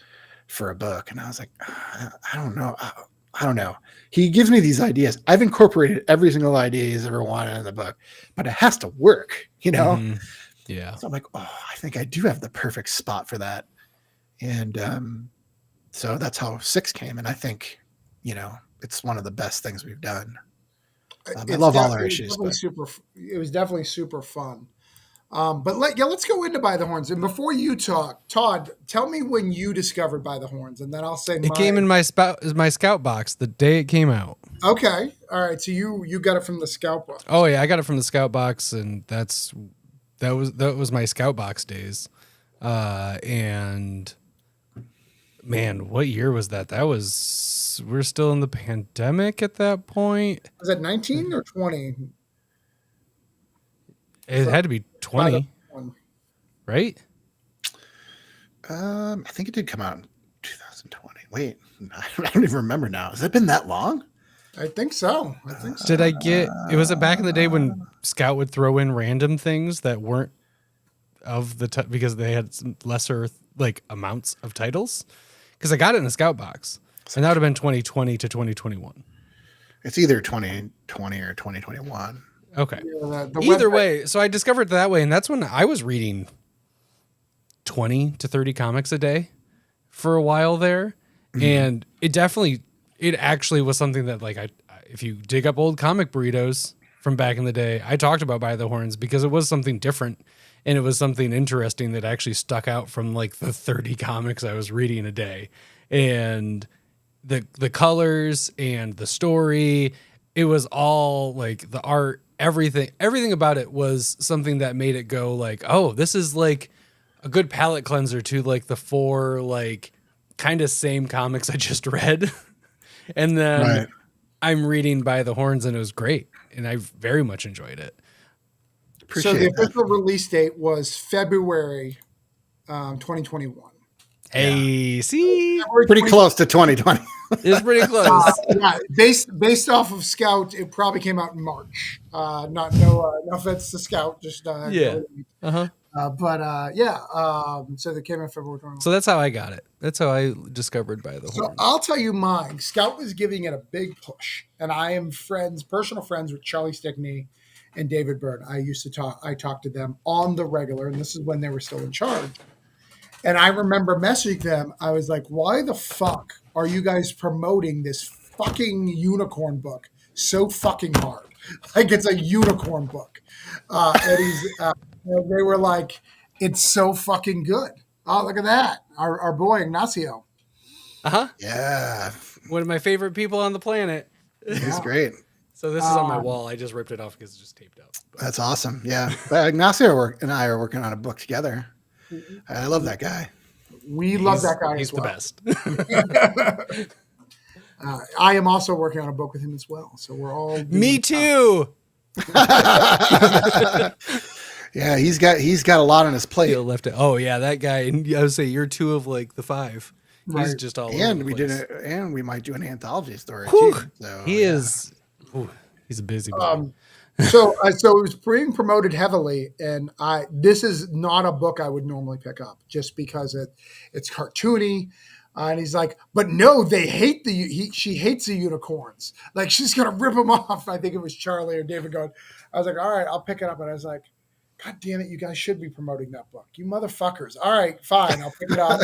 for a book. And I was like, I don't know. I don't know. He gives me these ideas. I've incorporated every single idea he's ever wanted in the book, but it has to work, Mm-hmm. Yeah. So I'm like, I think I do have the perfect spot for that. And so that's how 6 came. And I think, it's one of the best things we've done. I love all our issues. It was definitely super fun. But let's go into By the Horns. And before you talk, Todd, tell me when you discovered By the Horns, and then I'll say it came in my scout box the day it came out. Okay, all right. So you got it from the scout box. Oh yeah, I got it from the scout box, and that was my scout box days. And man, what year was that? We're still in the pandemic at that point. Was that 19 or 20? It had to be 20, right? I think it did come out in 2020. Wait, I don't even remember now. Has it been that long? I think so. Did I get? Was it back in the day when Scout would throw in random things that weren't of the because they had some lesser amounts of titles? Because I got it in a Scout box, and that would have been 2020 to 2021. It's either 2020 or 2021. Okay. Yeah, Either way, so I discovered it that way, and that's when I was reading 20 to 30 comics a day for a while there. Mm-hmm. And it actually was something that if you dig up old comic burritos from back in the day, I talked about By the Horns because it was something different and it was something interesting that actually stuck out from the 30 comics I was reading a day. And the colors and the story, it was all the art, everything about it was something that made it go oh, this is a good palate cleanser to the 4 kind of same comics I just read. And then I'm reading By the Horns, and it was great, and I very much enjoyed it. So the official release date was February 2021. Hey, see, pretty close to 2020. It's pretty close. Yeah, based off of Scout, it probably came out in March. No offense to Scout, just yeah. So they came out February 21. So that's how I got it. That's how I discovered By the Horns. So I'll tell you mine. Scout was giving it a big push, and I am personal friends with Charlie Stickney and David Byrne. I talked to them on the regular, and this is when they were still in charge. And I remember messaging them. I was like, why the fuck are you guys promoting this fucking unicorn book so fucking hard? It's a unicorn book. They were like, it's so fucking good. Oh, look at that. Our boy Ignacio. Uh-huh. Yeah. One of my favorite people on the planet. He's great. So this is on my wall. I just ripped it off because it's just taped up. That's awesome. Yeah. But Ignacio and I are working on a book together. I love that guy. We love that guy. He's as well. The best. I am also working on a book with him as well. So we're all. Me too. Yeah, he's got a lot on his plate. Left it. Oh yeah, that guy. And I would say you're 2 of the 5. He's just all. And we might do an anthology story too. So, he is. Ooh, he's a busy boy. So it was being promoted heavily, and this is not a book I would normally pick up just because it's cartoony. And he's like, but no, they hate she hates the unicorns. Like she's gonna rip them off. I think it was Charlie or David going. I was like, all right, I'll pick it up. And I was like, God damn it, you guys should be promoting that book, you motherfuckers. All right, fine, I'll pick it up.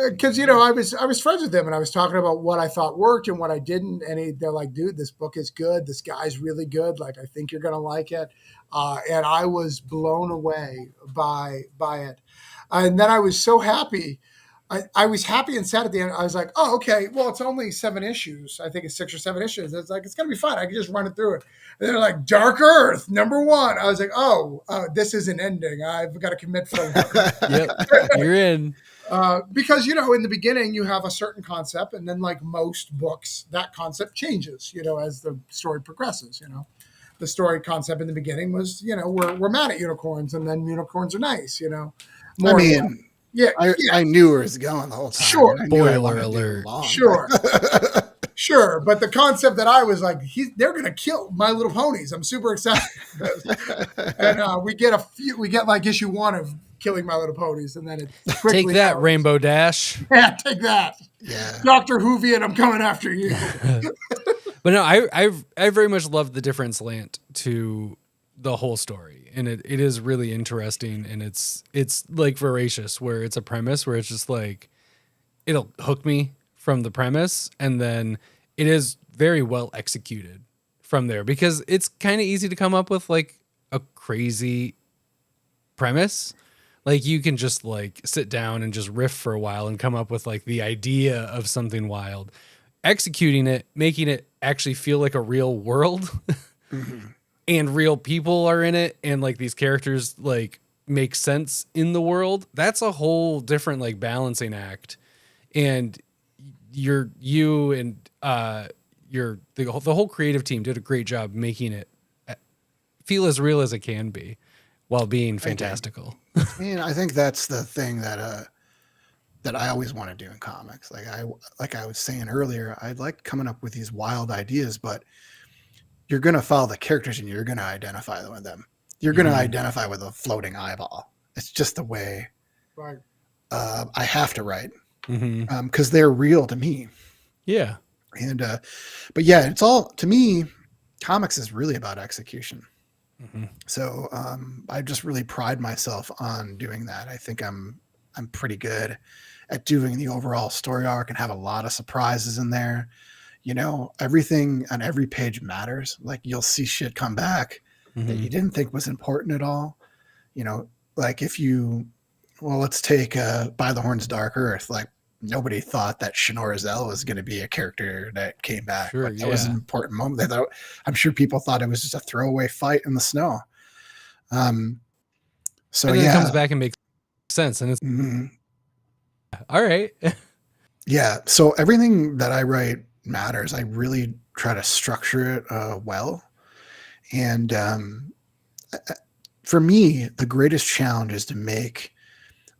Because I was friends with them, and I was talking about what I thought worked and what I didn't, and they're like, "Dude, this book is good. This guy's really good. Like, I think you're gonna like it." And I was blown away by it, and then I was so happy. I was happy and sad at the end. I was like, "Oh, okay. Well, it's only 7 issues. I think it's 6 or 7 issues. It's like it's gonna be fun. I can just run it through it." And they're like, "Dark Earth #1." I was like, "Oh, this isn't ending. I've got to commit for Yep, you're in. because in the beginning you have a certain concept, and then like most books, that concept changes. As the story progresses. The story concept in the beginning was we're mad at unicorns, and then unicorns are nice. I mean, yeah, I knew where it was going the whole time. Sure. Spoiler alert. Sure. Sure, but the concept that I was like, they're gonna kill My Little Ponies. I'm super excited, and we get like issue 1 of killing My Little Ponies, and then it Take that, Rainbow Dash. Yeah, take that. Yeah, Dr. Hoovian, I'm coming after you. But no, I very much loved the different slant to the whole story, and it is really interesting, and it's like voracious, where it's a premise where it's just like it'll hook me from the premise, and then it is very well executed from there, because it's kind of easy to come up with like a crazy premise. Like you can just like sit down and just riff for a while and come up with like the idea of something wild. Executing it, making it actually feel like a real world and real people are in it, and like these characters like make sense in the world. That's a whole different like balancing act. And you and the whole creative team did a great job making it feel as real as it can be while being fantastical. I mean, I think that's the thing that I always want to do in comics. Like I was saying earlier, I like coming up with these wild ideas, but you're gonna follow the characters and you're gonna identify with them. You're gonna identify with a floating eyeball. It's just the way Right. I have to write. Because they're real to me. Yeah. And but yeah, it's all, to me, comics is really about execution. So I just really pride myself on doing that. I think I'm pretty good at doing the overall story arc and have a lot of surprises in there. Everything on every page matters. Like you'll see shit come back that you didn't think was important at all. Like let's take By the Horns Dark Earth. Like nobody thought that Shinora Zell was going to be a character that came back. Sure, That was an important moment. I'm sure people thought it was just a throwaway fight in the snow. So and then it comes back and makes sense, and it's all right. Yeah. So everything that I write matters. I really try to structure it well. And for me, the greatest challenge is to make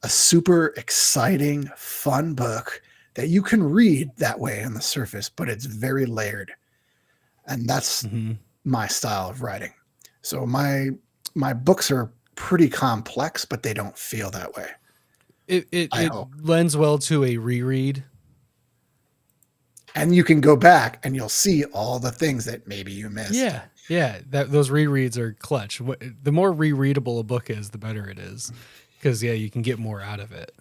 a super exciting, fun book that you can read that way on the surface, but it's very layered. And that's my style of writing. So my books are pretty complex, but they don't feel that way. It lends well to a reread. And you can go back and you'll see all the things that maybe you missed. Yeah. Those rereads are clutch. The more rereadable a book is, the better it is. Because, you can get more out of it.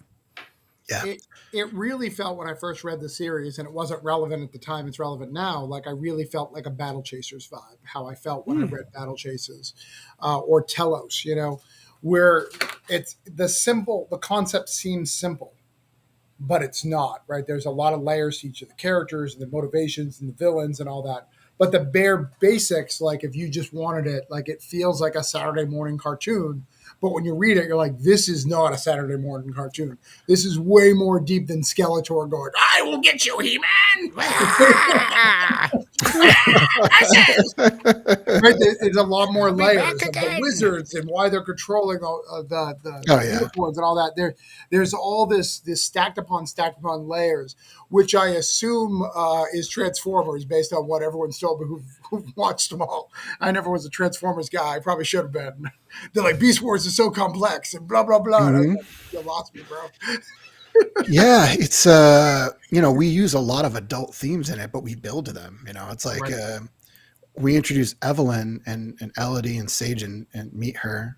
Yeah. It really felt when I first read the series, and it wasn't relevant at the time, it's relevant now, like I really felt like a Battle Chasers vibe, how I felt when I read Battle Chasers or Telos, where it's the concept seems simple, but it's not, right? There's a lot of layers to each of the characters and the motivations and the villains and all that. But the bare basics, like if you just wanted it, like it feels like a Saturday morning cartoon. But when you read it, you're like, this is not a Saturday morning cartoon. This is way more deep than Skeletor going, I will get you, He-Man! Right? There's a lot more layers of the wizards and why they're controlling the unicorns and all that. There's all this stacked upon layers, which I assume is Transformers based on what everyone's told me watched them all. I never was a Transformers guy. I probably should have been. They're like, Beast Wars is so complex and blah, blah, blah. And I was like, you lost me, bro. Yeah, it's we use a lot of adult themes in it, but we build to them. It's like we introduce Evelyn and Elodie and Sage and meet her.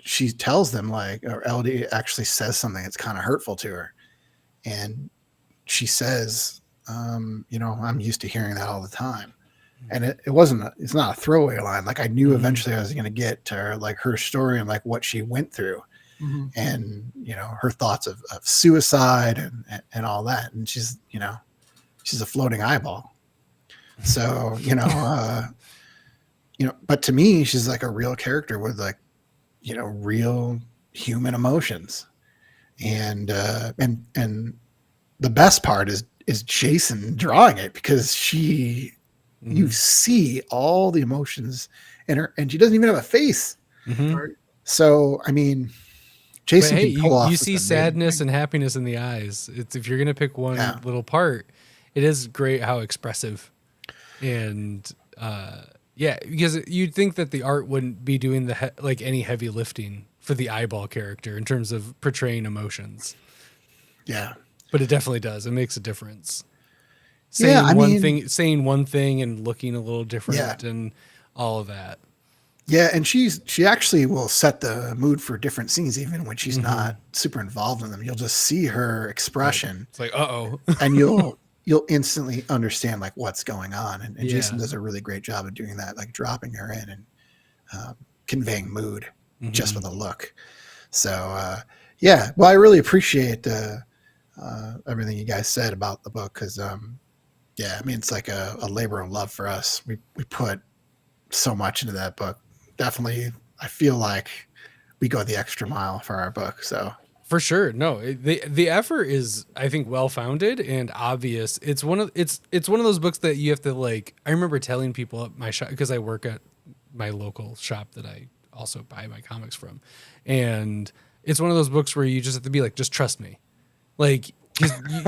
She tells them or Elodie actually says something that's kind of hurtful to her, and she says, I'm used to hearing that all the time. And it's not a throwaway line. Like I knew eventually I was going to get to her, like her story and like what she went through and, her thoughts of suicide and all that. And she's a floating eyeball. So, but to me, she's like a real character with like, real human emotions. And the best part is Jason drawing it because you see all the emotions in her and she doesn't even have a face. So, I mean, Jason, hey, you see sadness and happiness in the eyes. If you're going to pick one little part, it is great how expressive and, because you'd think that the art wouldn't be doing any heavy lifting for the eyeball character in terms of portraying emotions. Yeah. But it definitely does. It makes a difference. Saying one thing and looking a little different and all of that. Yeah, and she actually will set the mood for different scenes even when she's not super involved in them. You'll just see her expression. Right. It's like, uh-oh. And you'll instantly understand like what's going on. And Jason does a really great job of doing that, like dropping her in and conveying mood just with a look. So, well, I really appreciate everything you guys said about the book because, it's like a labor of love for us. We put so much into that book. Definitely, I feel like we go the extra mile for our book. So for sure, no, the effort is, I think, well founded and obvious. It's one of those books that you have to like. I remember telling people at my shop because I work at my local shop that I also buy my comics from, and it's one of those books where you just have to be like, just trust me, like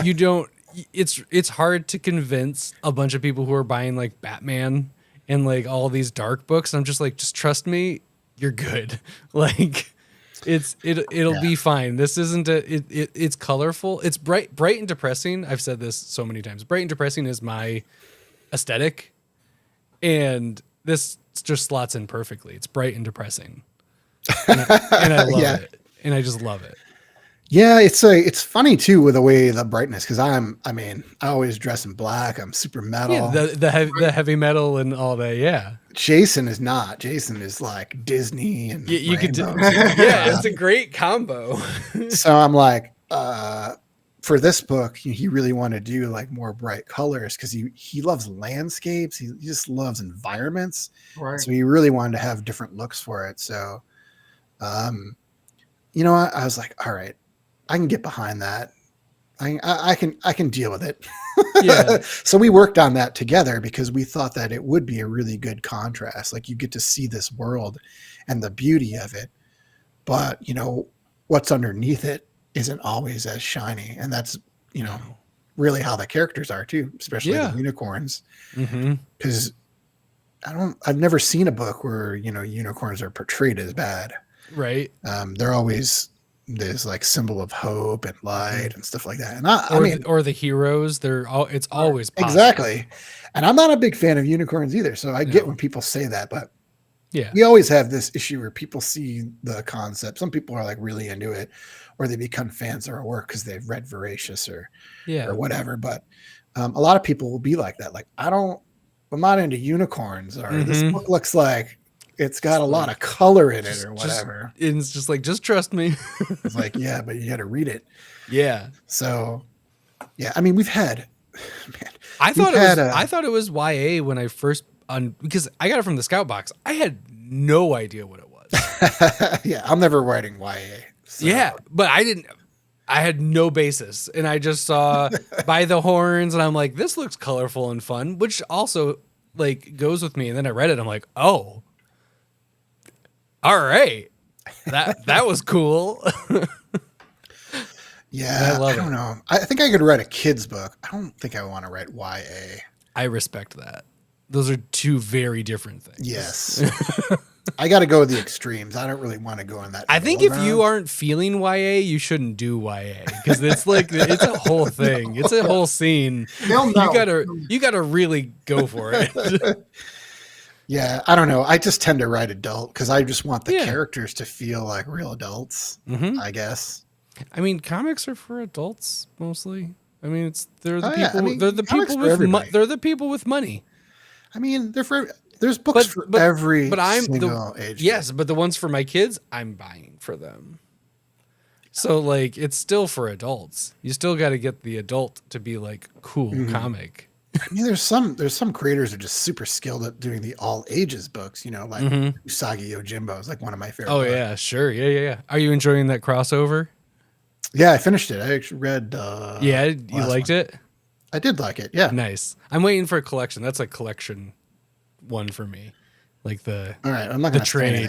you don't. It's hard to convince a bunch of people who are buying like Batman and like all these dark books. I'm just like, just trust me, you're good. Like it'll be fine. This isn't it's colorful. It's bright and depressing. I've said this so many times. Bright and depressing is my aesthetic. And this just slots in perfectly. It's bright and depressing. And I love it. And I just love it. Yeah, it's funny too with the way the brightness because I always dress in black. I'm super metal. Yeah, the heavy metal and all that. Yeah. Jason is not. Jason is like Disney and you could it's a great combo. So I'm like, for this book, he really wanted to do like more bright colors because he loves landscapes. He just loves environments. Right. So he really wanted to have different looks for it. So, I was like, all right. I can get behind that. I can deal with it. Yeah. So we worked on that together because we thought that it would be a really good contrast. Like you get to see this world and the beauty of it, but what's underneath it isn't always as shiny. And that's, really how the characters are too, especially the unicorns. Because I've never seen a book where, unicorns are portrayed as bad. Right. They're always this like symbol of hope and light and stuff like that. And or the heroes, it's always positive. Exactly. And I'm not a big fan of unicorns either. So I get when people say that, but yeah, we always have this issue where people see the concept. Some people are like really into it or they become fans of our work because they've read Voracious or whatever. But a lot of people will be like that. Like, I'm not into unicorns or this book looks like it's got a lot of color in it or whatever. It's just like, just trust me. It's like, yeah, but you got to read it. Yeah. So, yeah, I mean, we've had, man, I thought it was YA when I first, because I got it from the Scout box. I had no idea what it was. Yeah. I'm never writing YA. So. Yeah. But I had no basis and I just saw By the Horns and I'm like, this looks colorful and fun, which also like goes with me. And then I read it. I'm like, oh, all right. That was cool. Yeah. I don't know. I think I could write a kid's book. I don't think I want to write YA. I respect that. Those are two very different things. Yes. I got to go with the extremes. I don't really want to go in that. I think if you aren't feeling YA, you shouldn't do YA because it's like it's a whole thing. It's a whole scene. They'll know. You gotta really go for it. Yeah, I don't know. I just tend to write adult because I just want the characters to feel like real adults. I guess. I mean, comics are for adults mostly. I mean, they're the people with money. I mean, there's books for every single age. Yes, but the ones for my kids, I'm buying for them. So like, it's still for adults. You still got to get the adult to be like cool comic. I mean, there's some creators who are just super skilled at doing the all ages books. You know, like Usagi Yojimbo is like one of my favorite. Oh books. Yeah, sure, yeah. Are you enjoying that crossover? Yeah, I finished it. I actually read. You liked it? I did like it. Yeah, nice. I'm waiting for a collection. That's a collection one for me. Like all right, I'm not going to trade.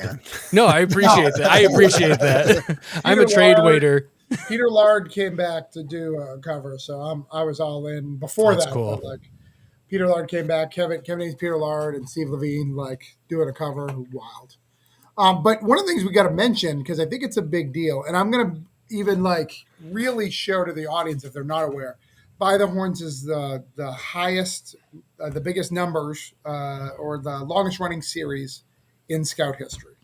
No, I appreciate that. I appreciate that. I'm a trade waiter. Peter Lard came back to do a cover, so I was all in before that. Cool. But like Peter Lard came back, Kevin Haynes, Peter Lard, and Steve Levine like doing a cover. Wild. But one of the things we got to mention because I think it's a big deal, and I'm going to even like really show to the audience if they're not aware. By the Horns is the highest, the biggest numbers, or the longest running series in Scout history.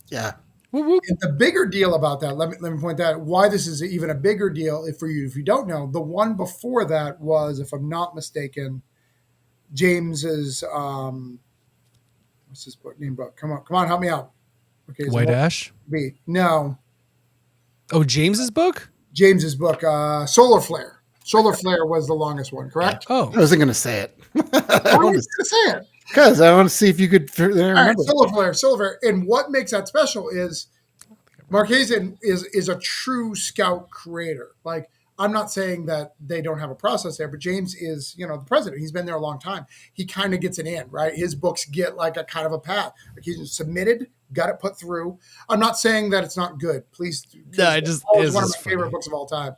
Yeah. And the bigger deal about that, let me point that out, why this is even a bigger deal if you don't know, the one before that was, if I'm not mistaken, James's what's his name book? Come on, help me out. Okay, White Ash? No. Oh, James's book? James's book, Solar Flare. Solar Flare was the longest one, correct? Oh, I wasn't going to say it. I was going to say it. Because I want to see if you could remember. All right, Solar Flare. And what makes that special is Markisan is a true Scout creator. Like, I'm not saying that they don't have a process there, but James is, the president. He's been there a long time. He kind of gets it in, right? His books get like a kind of a path. Like he's submitted, got it put through. I'm not saying that it's not good. Please. No, it's one of my favorite books of all time.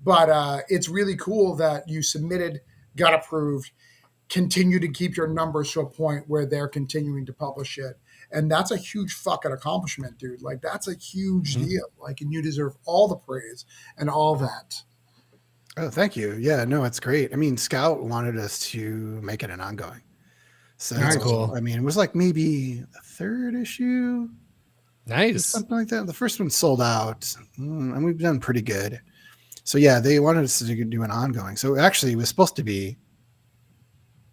But it's really cool that you submitted, got approved, continue to keep your numbers to a point where they're continuing to publish it. And that's a huge fucking accomplishment, dude. Like, that's a huge deal. Like, and you deserve all the praise and all that. Oh, thank you. Yeah, no, it's great. I mean, Scout wanted us to make it an ongoing. So that's cool. I mean, it was like maybe the third issue. Nice. Something like that. The first one sold out, and we've done pretty good. So, yeah, they wanted us to do an ongoing. So, actually, it was supposed to be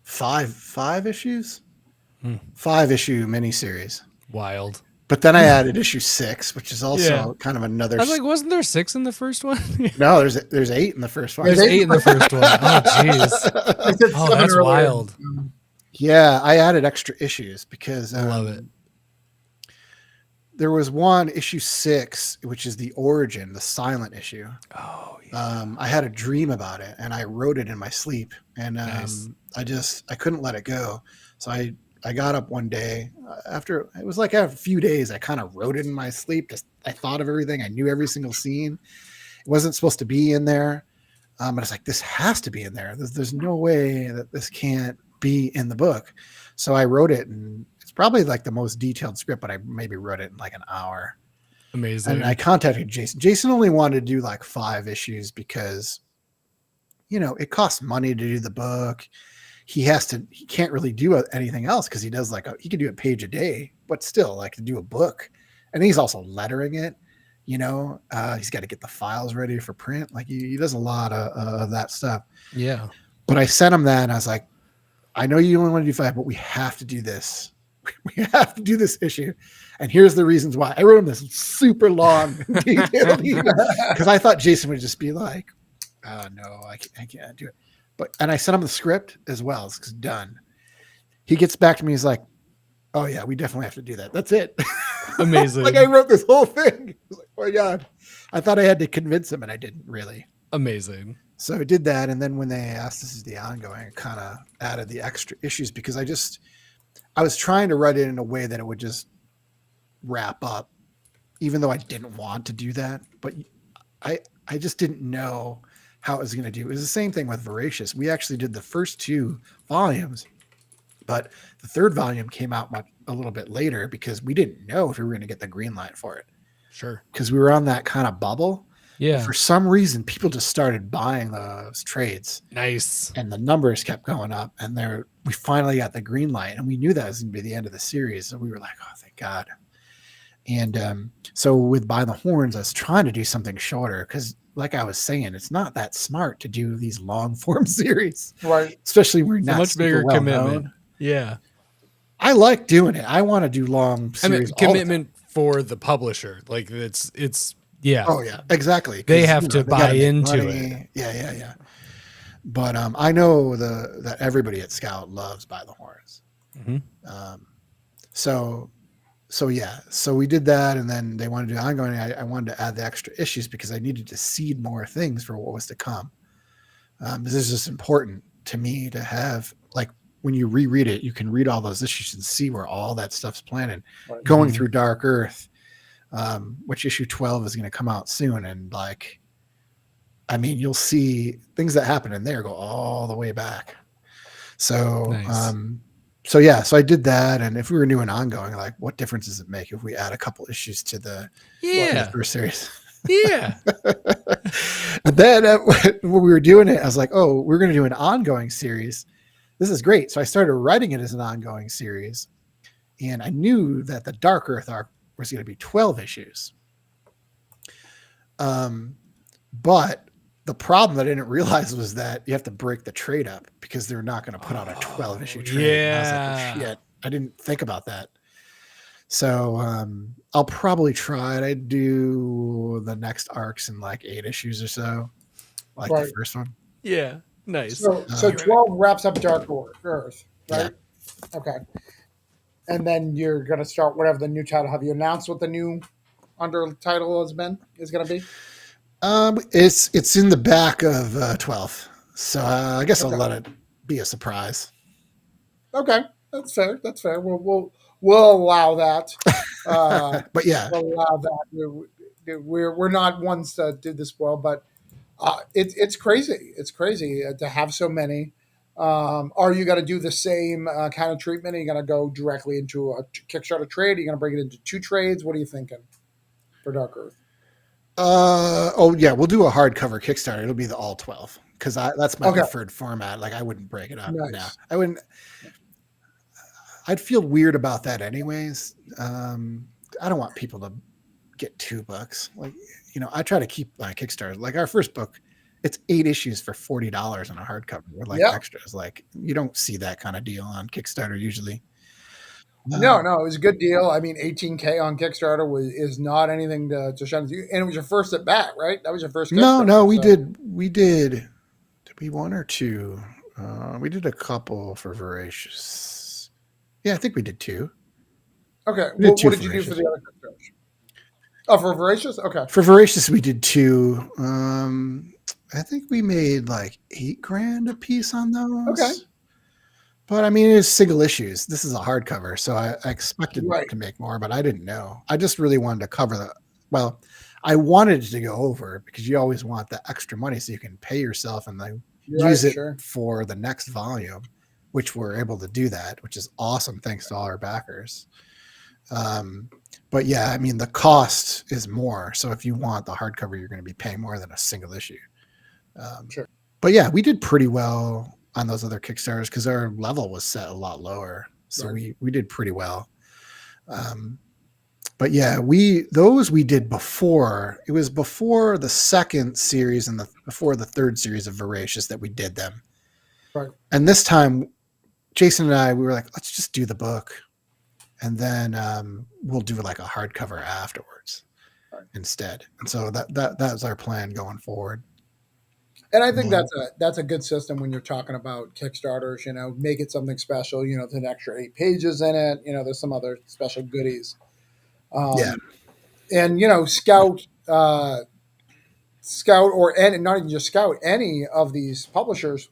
five issues. 5-issue miniseries. Wild. But then I added issue 6, which is also kind of another. I was like, wasn't there 6 in the first one? No, there's 8 in the first one. There's 8 in the first one. Oh, jeez. Oh, that's wild. Yeah, I added extra issues because I love it. There was one issue 6, which is the origin, the silent issue. Oh, yeah. I had a dream about it, and I wrote it in my sleep, and nice. I couldn't let it go. So I got up one day after a few days. I kind of wrote it in my sleep. Just I thought of everything. I knew every single scene. It wasn't supposed to be in there, but it's like this has to be in there. There's no way that this can't be in the book. So I wrote it, and it's probably like the most detailed script, but I maybe wrote it in like an hour. Amazing. And I contacted Jason. Jason only wanted to do like 5 issues because, it costs money to do the book. He can't really do anything else because he does he can do a page a day, but still like to do a book. And he's also lettering it, he's got to get the files ready for print. Like he does a lot of that stuff. Yeah. But I sent him that and I was like, I know you only want to do 5, but we have to do this. We have to do this issue. And here's the reasons why. I wrote him this super long, detailed email because I thought Jason would just be like, oh no, I can't do it. And I sent him the script as well. It's done. He gets back to me. He's like, oh yeah, we definitely have to do that. That's it. Amazing. Like I wrote this whole thing. I was like, oh my God. I thought I had to convince him and I didn't really. Amazing. So I did that. And then when they asked this is the ongoing, I kind of added the extra issues because I was trying to write it in a way that it would just wrap up, even though I didn't want to do that. But I just didn't know how it was going to do. It was the same thing with Voracious. We actually did the first 2 volumes, but the 3rd volume came out a little bit later because we didn't know if we were going to get the green light for it. Sure. Because we were on that kind of bubble. Yeah. But for some reason, people just started buying those trades. Nice. And the numbers kept going up. And we finally got the green light. And we knew that was going to be the end of the series. So we were like, oh, thank God. And so with By the Horns, I was trying to do something shorter because, like I was saying, it's not that smart to do these long form series. Right. Especially when you're It's not a much bigger well commitment. known. Yeah. I like doing it. I want to do long series. Commitment for the publisher. Like it's yeah. Oh yeah, exactly. They have to buy into it. Yeah. But I know that everybody at Scout loves By the Horns. Mm-hmm. So yeah. So we did that, and then they wanted to do ongoing. I wanted to add the extra issues because I needed to seed more things for what was to come. This is just important to me to have, like, when you reread it, you can read all those issues and see where all that stuff's planted. Right. Going through Dark Earth, which issue 12 is going to come out soon. And like, I mean, you'll see things that happen in there go all the way back. So, nice. So I did that. And if we were doing ongoing, like, what difference does it make if we add a couple issues to the first series? Yeah. And then when we were doing it, I was like, oh, we're going to do an ongoing series. This is great. So I started writing it as an ongoing series. And I knew that the Dark Earth arc was going to be 12 issues. But the problem that I didn't realize was that you have to break the trade up because they're not going to put out a 12 issue trade. Yeah. I was like, oh, shit. I didn't think about that. So I'll probably try to do the next arcs in like 8 issues or so, like the first one. Yeah. Nice. So 12 wraps up Dark Earth, right? Yeah. Okay. And then you're going to start whatever the new title. Have you announced what the new under title is going to be? It's in the back of 12. So I guess I'll let it be a surprise. Okay. That's fair. We'll allow that. But yeah, we'll allow that. We're not ones that did this well, but it's crazy. It's crazy to have so many. Are you going to do the same kind of treatment? Are you going to go directly into a Kickstarter trade? Are you going to bring it into 2 trades? What are you thinking for Dark Earth? Oh yeah, we'll do a hardcover Kickstarter. It'll be the all 12 because that's my preferred format. Like, I wouldn't break it up. Nice. No, I wouldn't. I'd feel weird about that anyways. I don't want people to get $2. Like, I try to keep my Kickstarter. Like, our first book, it's 8 issues for $40 on a hardcover with like extras. Like, you don't see that kind of deal on Kickstarter usually. No, it was a good deal. I mean, $18K on Kickstarter is not anything to shine. And it was your first at bat, right? That was your first Kickstarter. No, we did. Did we 1 or 2? We did a couple for Voracious. Yeah, I think we did 2. Okay. What did you do for the other Kickstarters? Oh, for Voracious? Okay. For Voracious, we did 2. I think we made like $8,000 a piece on those. Okay. But I mean, it's single issues. This is a hardcover, so I expected to make more, but I didn't know. I just really wanted to cover I wanted to go over because you always want the extra money so you can pay yourself and then use it for the next volume, which we're able to do that, which is awesome. Thanks to all our backers. But yeah, I mean, the cost is more. So if you want the hardcover, you're going to be paying more than a single issue. But yeah, we did pretty well on those other Kickstarters because our level was set a lot lower. So we did pretty well. But yeah, we did before. It was before the second series and before the third series of Voracious that we did them. Right. And this time, Jason and I, we were like, let's just do the book. And then we'll do like a hardcover afterwards instead. And so that's our plan going forward. And I think that's a good system when you're talking about Kickstarters. Make it something special. There's an extra 8 pages in it. There's some other special goodies. And Scout or not even just Scout, any of these publishers,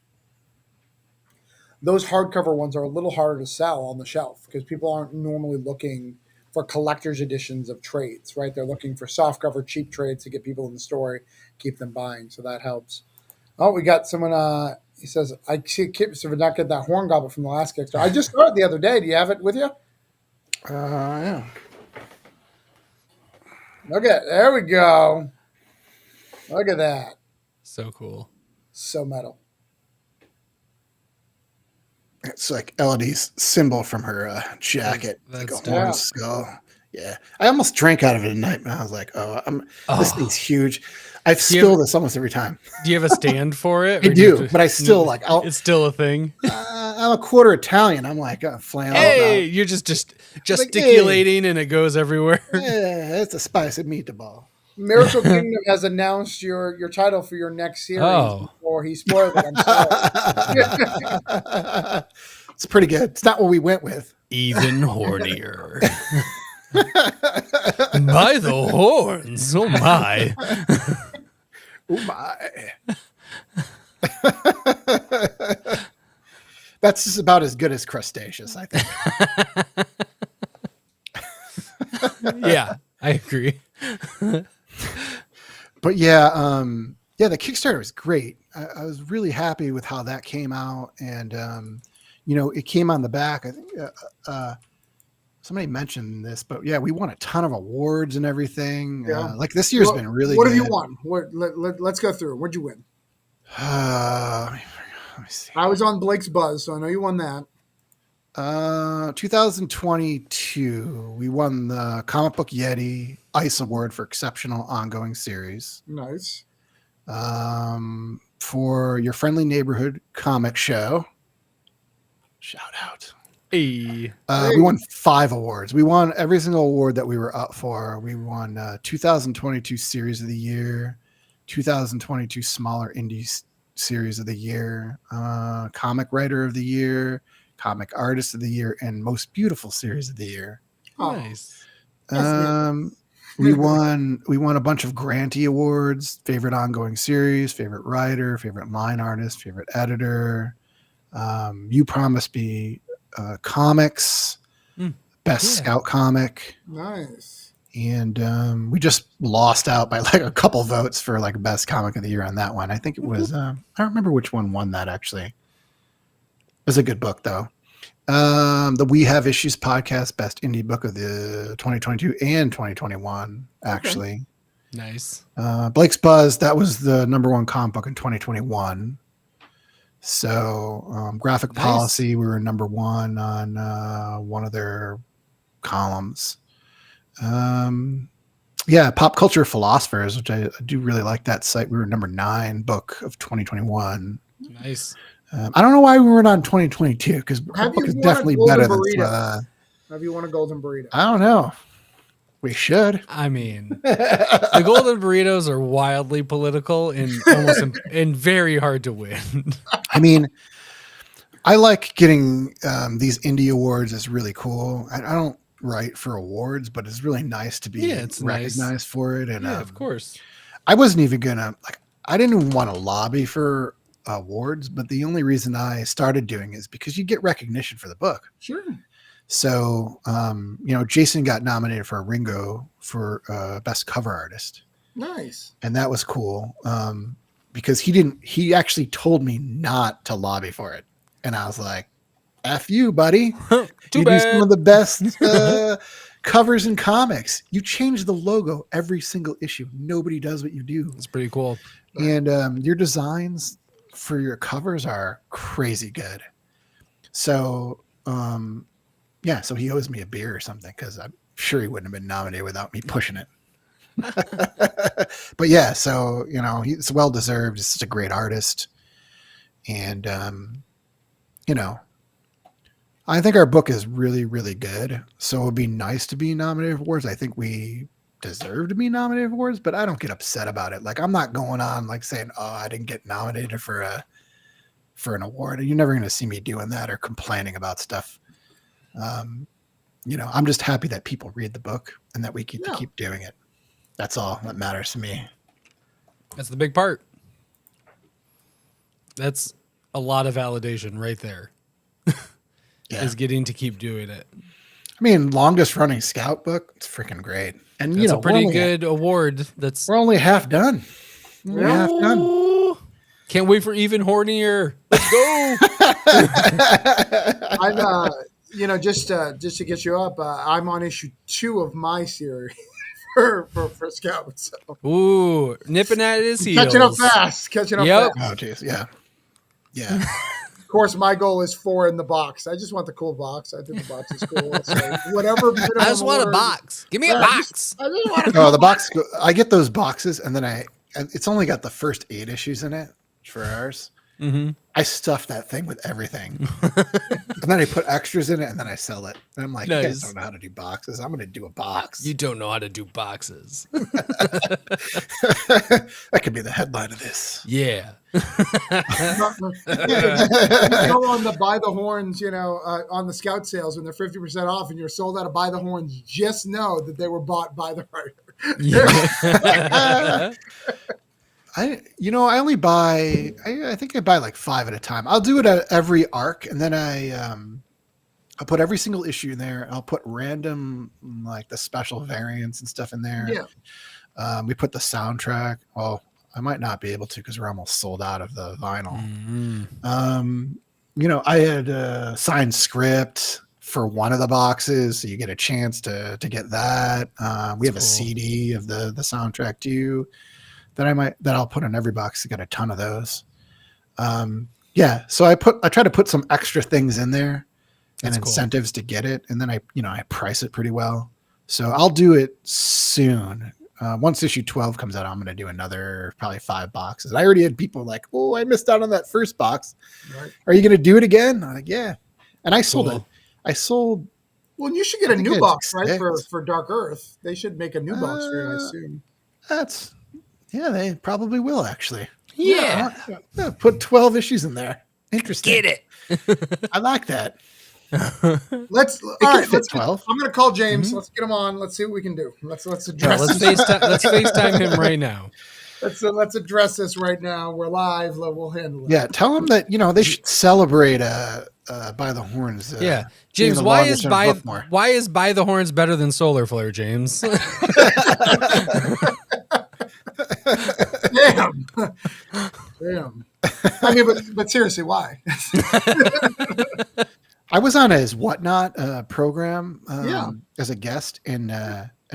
those hardcover ones are a little harder to sell on the shelf because people aren't normally looking for collector's editions of trades, right? They're looking for softcover cheap trades to get people in the store, keep them buying. So that helps. Oh, we got someone. He says, I see Kip did not get that horn goblet from the last Kickstarter. I just saw it the other day. Do you have it with you? Yeah. Look at there we go. Look at that. So cool. So metal. It's like Elodie's symbol from her jacket. That's like a dope. horn skull. Yeah. I almost drank out of it at night, and I was like, this thing's huge. I've spilled this almost every time. Do you have a stand for it? I do, but I still like. It's still a thing. I'm a quarter Italian. I'm like flailing. Hey, you're just gesticulating, and it goes everywhere. Yeah, it's a spicy meatball. Miracle Kingdom has announced your title for your next series before he spoiled it. I'm sorry. It's pretty good. It's not what we went with. Even hornier. By the horns. Oh my. Oh my. That's just about as good as Crustaceous, I think. Yeah, I agree. But yeah, the Kickstarter was great. I was really happy with how that came out, and it came on the back. I think somebody mentioned this, but yeah, we won a ton of awards and everything. Yeah. Like this year's been really What good. have you won? Let's go through. What'd you win? Let me see. I was on Blake's Buzz, so I know you won that. 2022, we won the Comic Book Yeti Ice Award for Exceptional Ongoing Series. Nice. For Your Friendly Neighborhood Comic Show. Shout out. Hey. We won 5 awards. We won every single award that we were up for. We won 2022 Series of the Year, 2022 Smaller Indie Series of the Year, Comic Writer of the Year, Comic Artist of the Year, and Most Beautiful Series of the Year. Oh. Nice. We won a bunch of Grantee awards: favorite ongoing series, favorite writer, favorite line artist, favorite editor. You Promised Me comics, best scout comic. Nice. And we just lost out by like a couple votes for like best comic of the year on that one. I think it was I don't remember which one won that actually. It was a good book though. The We Have Issues podcast, best indie book of the 2022 and 2021 actually. Okay. Nice. Blake's Buzz, that was the #1 comic book in 2021. So Graphic Policy, we were #1 on one of their columns. Pop Culture Philosophers, which I do really like that site. We were #9 book of 2021. Nice. I don't know why we weren't on 2022 because our book is definitely better than. Have you won a golden burrito? I don't know. We should. I mean, the golden burritos are wildly political and very hard to win. I mean, I like getting these indie awards. It's really cool. I don't write for awards, but it's really nice to be recognized for it. And of course, I wasn't even gonna I didn't even want to lobby for awards, but the only reason I started doing it is because you get recognition for the book. Sure. So, Jason got nominated for a Ringo for best cover artist. Nice. And that was cool. Because he actually told me not to lobby for it. And I was like, F you, buddy. You do some of the best covers in comics. You change the logo every single issue. Nobody does what you do. It's pretty cool. And your designs for your covers are crazy good. So, so he owes me a beer or something because I'm sure he wouldn't have been nominated without me pushing it. But yeah, so he's well deserved. He's such a great artist, and I think our book is really, really good. So it would be nice to be nominated for awards. I think we deserve to be nominated for awards, but I don't get upset about it. Like I'm not going on like saying, "Oh, I didn't get nominated for an award." You're never going to see me doing that or complaining about stuff. I'm just happy that people read the book and that we get to keep doing it. That's all that matters to me. That's the big part. That's a lot of validation right there. Is getting to keep doing it. I mean, longest running scout book. It's freaking great. And that's a pretty good award. We're only half done. Half done. Can't wait for even hornier. Let's go. I'm, just to get you up, I'm on issue 2 of my series for Scout. So. Ooh, nipping at his heels. Catching up fast. Catching up Yep. fast. Oh, jeez. Yeah. Yeah. Of course, my goal is 4 in the box. I just want the cool box. I think the box is cool. So whatever. I just want a box. Give me a box. I just want a No, the box. I get those boxes, and then it's only got the first 8 issues in it for ours. Mm-hmm. I stuff that thing with everything, and then I put extras in it, and then I sell it. And I'm like, you guys don't know how to do boxes. I'm going to do a box. You don't know how to do boxes. That could be the headline of this. Yeah. Go on the Buy the Horns, on the Scout sales when they're 50% off and you're sold out of Buy the Horns, just know that they were bought by the writer. Yeah. I only buy, I think I buy like 5 at a time. I'll do it at every arc, and then I'll put every single issue in there. I'll put random, like the special variants and stuff in there. Yeah. We put the soundtrack. Well, I might not be able to because we're almost sold out of the vinyl. Mm-hmm. I had a signed script for one of the boxes, so you get a chance to get that. We have a CD of the soundtrack too that I'll put in every box. I got a ton of those. So I try to put some extra things in there and incentives to get it, and then I price it pretty well. So I'll do it soon. Once issue 12 comes out, I'm going to do another probably 5 boxes. I already had people like, "Oh, I missed out on that first box. Right. Are you going to do it again?" I'm like, "Yeah." And I sold it. Well, you should get a new box, right? For Dark Earth. They should make a new box for you, I assume. They probably will actually. Yeah. Put 12 issues in there. Interesting. Get it. I like that. Let's 12. I'm going to call James. Let's get him on. Let's see what we can do. Let's address Let's FaceTime him right now. Let's address this right now. We're live. We'll handle it. Yeah, tell them that they should celebrate By the Horns. James, why is By the Horns better than Solar Flare, James? Damn. I mean, but seriously, why? I was on his Whatnot program as a guest, and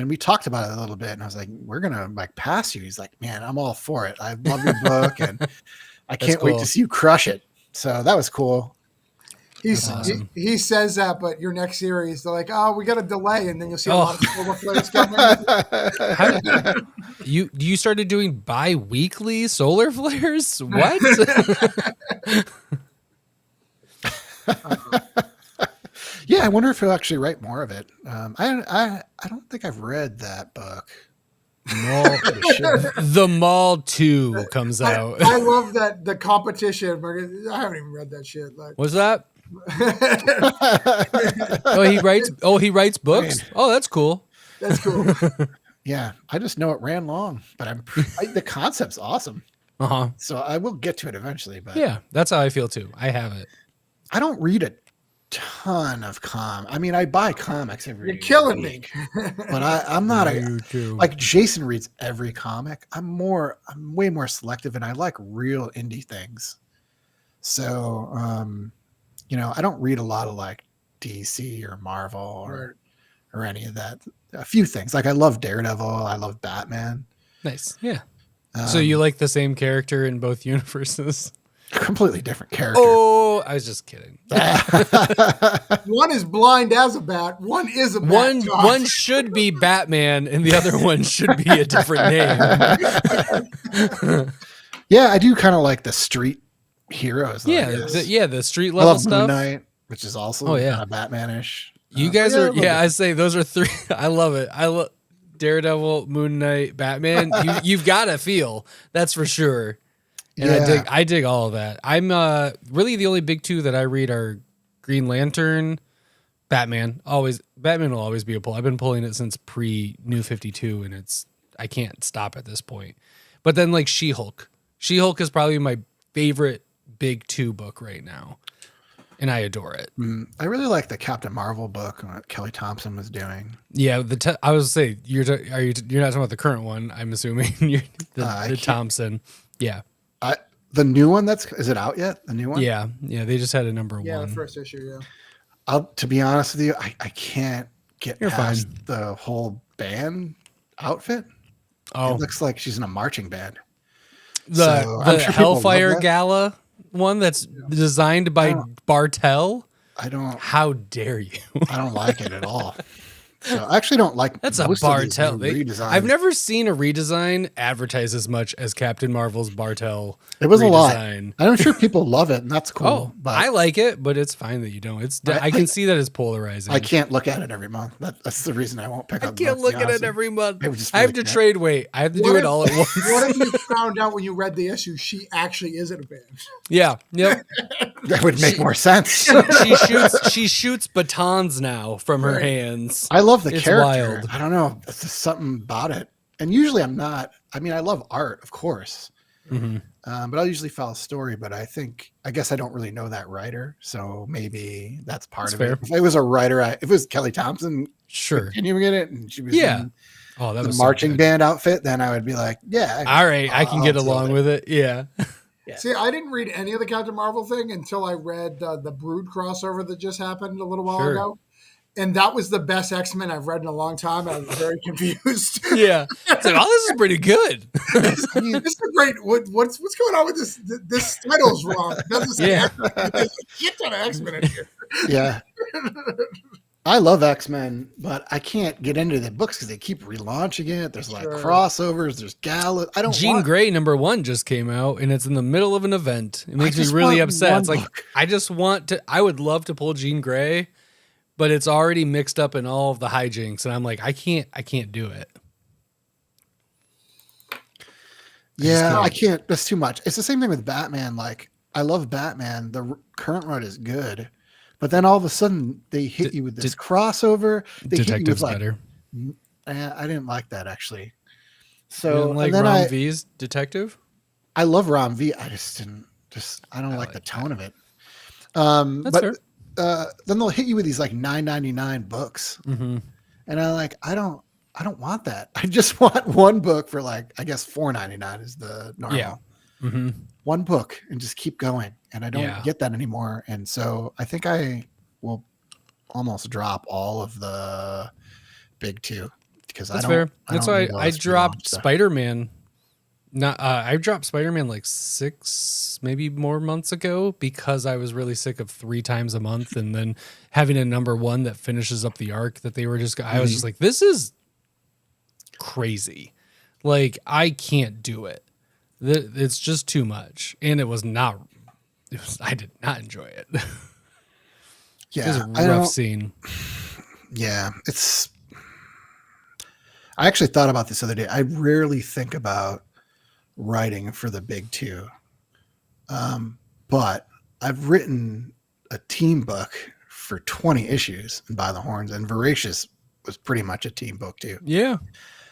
we talked about it a little bit, and I was like, we're gonna pass you. He's like, man, I'm all for it. I love your book, and I can't wait to see you crush it. So that was cool. He says that, but your next series, they're like, oh, we got a delay, and then you'll see a lot of Solar Flares coming. You started doing bi-weekly Solar Flares? What? Yeah, I wonder if he'll actually write more of it. I don't think I've read that book. The Mall 2 comes out. I love that the competition. I haven't even read that shit. What's that? He writes books. Man. Oh, that's cool. That's cool. Yeah, I just know it ran long, but the concept's awesome. So I will get to it eventually. But yeah, that's how I feel too. I have it. I don't read a ton of I mean, I buy comics every You're killing week, but I'm not like Jason reads every comic. I'm way more selective, and I like real indie things. So, I don't read a lot of like DC or Marvel or any of that. A few things. Like I love Daredevil. I love Batman. Nice. Yeah. So you like the same character in both universes? Completely different character. Oh, I was just kidding. One is blind as a bat. One is a bat. One should be Batman, and the other one should be a different name. Yeah, I do kind of like the street heroes. The street level stuff. Moon Knight, which is also kind of Batman-ish. You guys are, I say those are 3. I love it. I love Daredevil, Moon Knight, Batman. You've got to feel, that's for sure. And I dig all of that. I'm really the only big 2 that I read are Green Lantern, Batman. Batman will always be a pull. I've been pulling it since pre-New 52, and I can't stop at this point. But then like She-Hulk. She-Hulk is probably my favorite big 2 book right now, and I adore it. I really like the Captain Marvel book that Kelly Thompson was doing. Yeah, I was say you're not talking about the current one. I'm assuming the Thompson. Yeah. The new one is it out yet? The new one? Yeah, they just had a number Yeah, one. the first issue. Yeah. To be honest with you, I can't get You're past fine. the whole band outfit. Oh, It looks like she's in a marching band. the So, I'm sure people love Hellfire that. Gala one that's designed by Bartel. I don't How dare you? like it at all. So I actually don't like That's a most of these Bartel. new redesigns. I've never seen a redesign advertised as much as Captain Marvel's Bartel. It was redesign. a lot. I'm sure people love it, and that's cool. Oh, but I like it, but it's fine that you don't. I can see that it's polarizing. I can't look at it every month. That's the reason I won't pick I up. can't books, look to be at honest it every month. just I have really to can't. trade weight. I have to do What it if- all at once. What if you found out when you read the issue she actually is in a band? Yeah. Yep. That would make more sense. She shoots batons now from her hands. I love the It's character. wild. I don't know. It's just something about it. And usually I'm not. I mean, I love art, of course. Mm-hmm. But I'll usually follow story. But I guess I don't really know that writer. So maybe that's part of fair. it. If it was a writer, if it was Kelly Thompson Sure. continuing it and she was in Oh, that the was marching so good. band outfit, then I would be like, yeah. All right, I can get I'll along do with it. Yeah. See, I didn't read any of the Captain Marvel thing until I read the Brood crossover that just happened a little while Sure. ago. And that was the best X-Men I've read in a long time. I was very confused. Yeah. It's like, oh, this is pretty good. I mean, This is great. What's going on with this? This title's wrong. It doesn't say Yeah. X-Men. There's a shit ton of X-Men in here. yeah. I love X-Men, but I can't get into the books because they keep relaunching it. There's like Sure. crossovers. There's galas. I don't Jean want Grey #1 just came out, and it's in the middle of an event. It makes me just really want upset. one It's like book. I would love to pull Jean Grey, but it's already mixed up in all of the hijinks, and I'm like, I can't do it. Yeah, can't. I can't. That's too much. It's the same thing with Batman. Like, I love Batman. The current run is good, but then all of a sudden they hit you with this crossover. They hit you with Detective's like, better. I didn't like that actually. You So didn't like and then Rom V's Detective? I love Rom V. I just didn't. I don't like the tone of it. That's but fair. then they'll hit you with these like $9.99 books, Mm-hmm. and I don't want that. I just want one book for like, I guess $4.99 is the normal. Yeah. Mm-hmm. One book and just keep going. And I don't Yeah. get that anymore. And so I think I will almost drop all of the big two because That's I don't. fair. I That's don't why need all I this dropped relaunch stuff. Spider-Man. I dropped Spider-Man like 6, maybe more months ago because I was really sick of 3 times a month, and then having a #1 that finishes up the arc that they were just. I was just like, this is crazy. Like, I can't do it. It's just too much, and it was not. I did not enjoy it. It was Yeah. a rough scene. Yeah. I actually thought about this the other day. I rarely think about writing for the big two. But I've written a team book for 20 issues and By the Horns, and Voracious was pretty much a team book too. Yeah.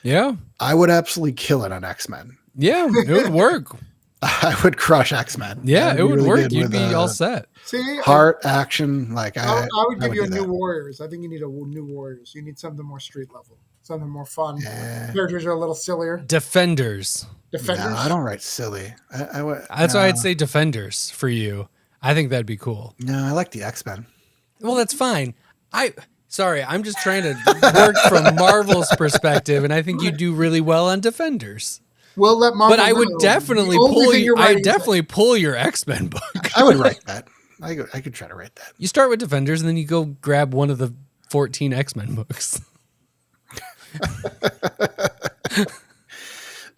Yeah. I would absolutely kill it on X-Men. Yeah. It would work. I would crush X-Men. Yeah, That'd it be would really work. good You'd with, be all set. See, heart action. Like I would give you a do new that. Warriors. I think you need a new Warriors. You need something more street level, something more fun. Yeah. Characters are a little sillier. Defenders. Defenders. No, I don't write silly. That's why I'd say Defenders for you. I think that'd be cool. No, I like the X-Men. Well, that's fine. I'm just trying to work from Marvel's perspective, and I think you do really well on Defenders. We'll let Marvel. But I would know. definitely The only pull thing you. you're I writing is definitely pull your X-Men book. I would write that. I could try to write that. You start with Defenders, and then you go grab one of the 14 X-Men books.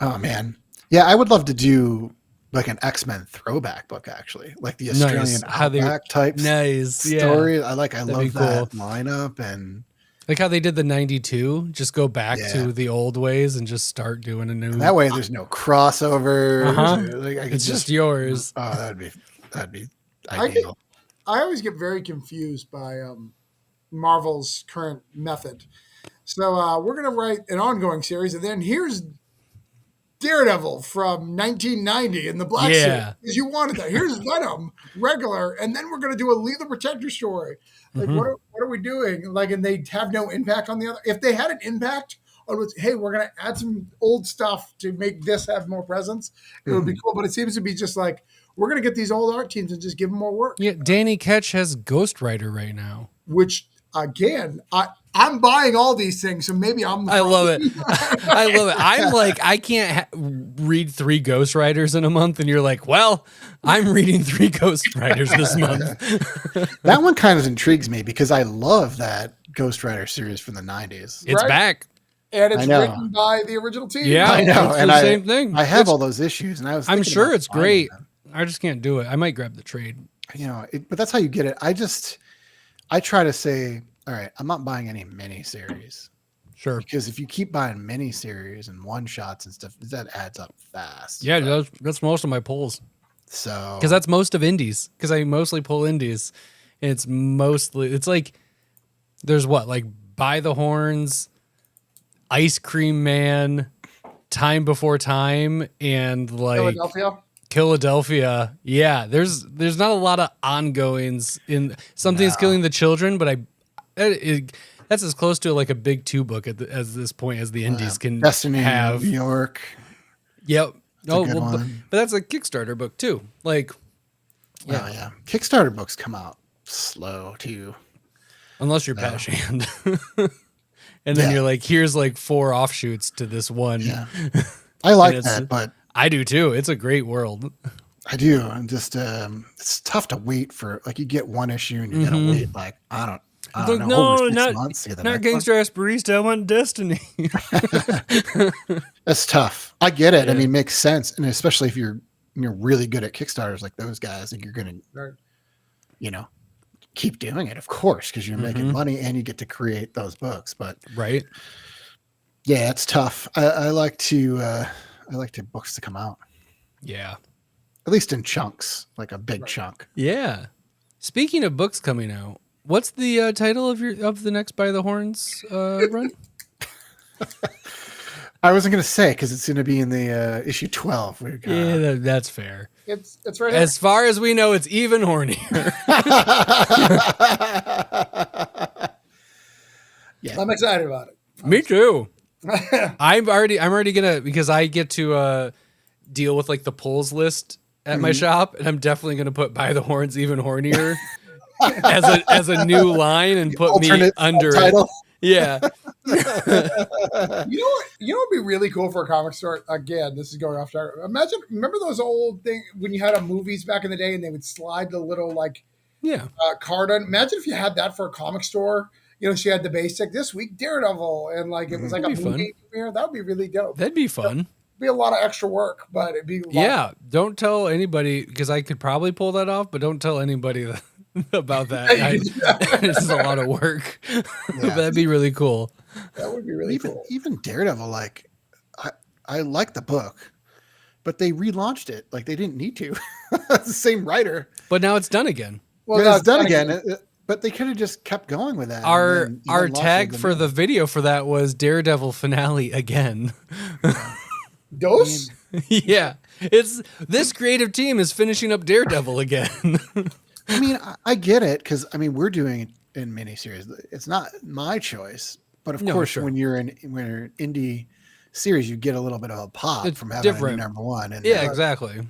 Oh man, yeah, I would love to do like an X-Men throwback book, actually, like the Australian Nice. How they- Outback type Nice. Yeah. story. I That'd be love that cool. lineup, and Like how they did the 92. Just go back Yeah. to the old ways and just start doing a new. that way there's no crossover. Uh-huh. Like, I could It's just yours. Oh, that'd be I ideal. I always get very confused by Marvel's current method. So we're going to write an ongoing series, and then here's Daredevil from 1990 in the black Yeah. suit, because you wanted that. Here's Venom, regular, and then we're going to do a Lee the Protector story. Like, Mhm. what are we doing? Like, and they have no impact on the other. If they had an impact hey, we're gonna add some old stuff to make this have more presence. It would be cool, but it seems to be just like we're gonna get these old art teams and just give them more work. Yeah, Danny Ketch has Ghost Rider right now. Which again, I'm buying all these things, so maybe I'm. I love it. I love it. I'm like, I can't read 3 Ghost Riders in a month, and you're like, well, I'm reading 3 Ghost Riders this month. That one kind of intrigues me because I love that Ghost Rider series from the 90s. It's back. And it's written by the original team. Yeah, I know. It's And the same thing. I have all those issues, and I'm sure it's great. I just can't do it. I might grab the trade. But that's how you get it. I try to say, all right, I'm not buying any miniseries. Sure. Because if you keep buying miniseries and one shots and stuff, that adds up fast. Yeah, that's most of my pulls. So because that's most of indies. Because I mostly pull indies. And it's like there's like By the Horns, Ice Cream Man, Time Before Time, and like Philadelphia. Yeah, there's not a lot of ongoings in Something's Killing the Children, but that's as close to like a big 2 book as this point as the indies can Destiny have. New York. Yep. But that's a Kickstarter book too. Like, yeah. Kickstarter books come out slow too, unless you're Pat Shand. And then you're like, here's like 4 offshoots to this one. Yeah. I like that, but I do too. It's a great world. I do. I'm just it's tough to wait for, like, you get one issue and you gotta wait like I don't know, over 6 months to get the not next Gangster Ass Barista. I want Destiny. That's tough. I get it. I mean, it makes sense, and especially if you're really good at Kickstarters like those guys, and you're gonna, keep doing it, of course, because you're making money and you get to create those books. But right, yeah, it's tough. I like books to come out. Yeah, at least in chunks, like a big chunk. Yeah. Speaking of books coming out, what's the title of the next By the Horns run? I wasn't going to say because it's going to be in the issue 12. Yeah, that's fair. It's right as far as we know, it's even hornier. Yeah, I'm excited about it. Me too. I'm already gonna, because I get to deal with like the pulls list at my shop, and I'm definitely gonna put By the Horns even hornier as a new line and put me under it. Yeah. You know what would be really cool for a comic store? Again, this is going off track. Remember those old things when you had movies back in the day and they would slide the little card on? Imagine if you had that for a comic store. She had the basic this week Daredevil, and like it was like a movie premiere. That would be really dope. That'd be fun. It'd be a lot of extra work, but it'd be Don't tell anybody, because I could probably pull that off, but don't tell anybody about that. It's a lot of work. Yeah. That'd be really cool. That would be really cool. Even Daredevil, like I like the book, but they relaunched it. Like they didn't need to. It's the same writer, but now it's done again. Well, it's done again. But they could have just kept going with that. Our tag for the video for that was Daredevil finale again. Dose? Yeah. It's this creative team is finishing up Daredevil again. I mean, I get it, because I mean we're doing it in miniseries. It's not my choice, but of course, when you're in indie series, you get a little bit of a pop from having a number one. And exactly.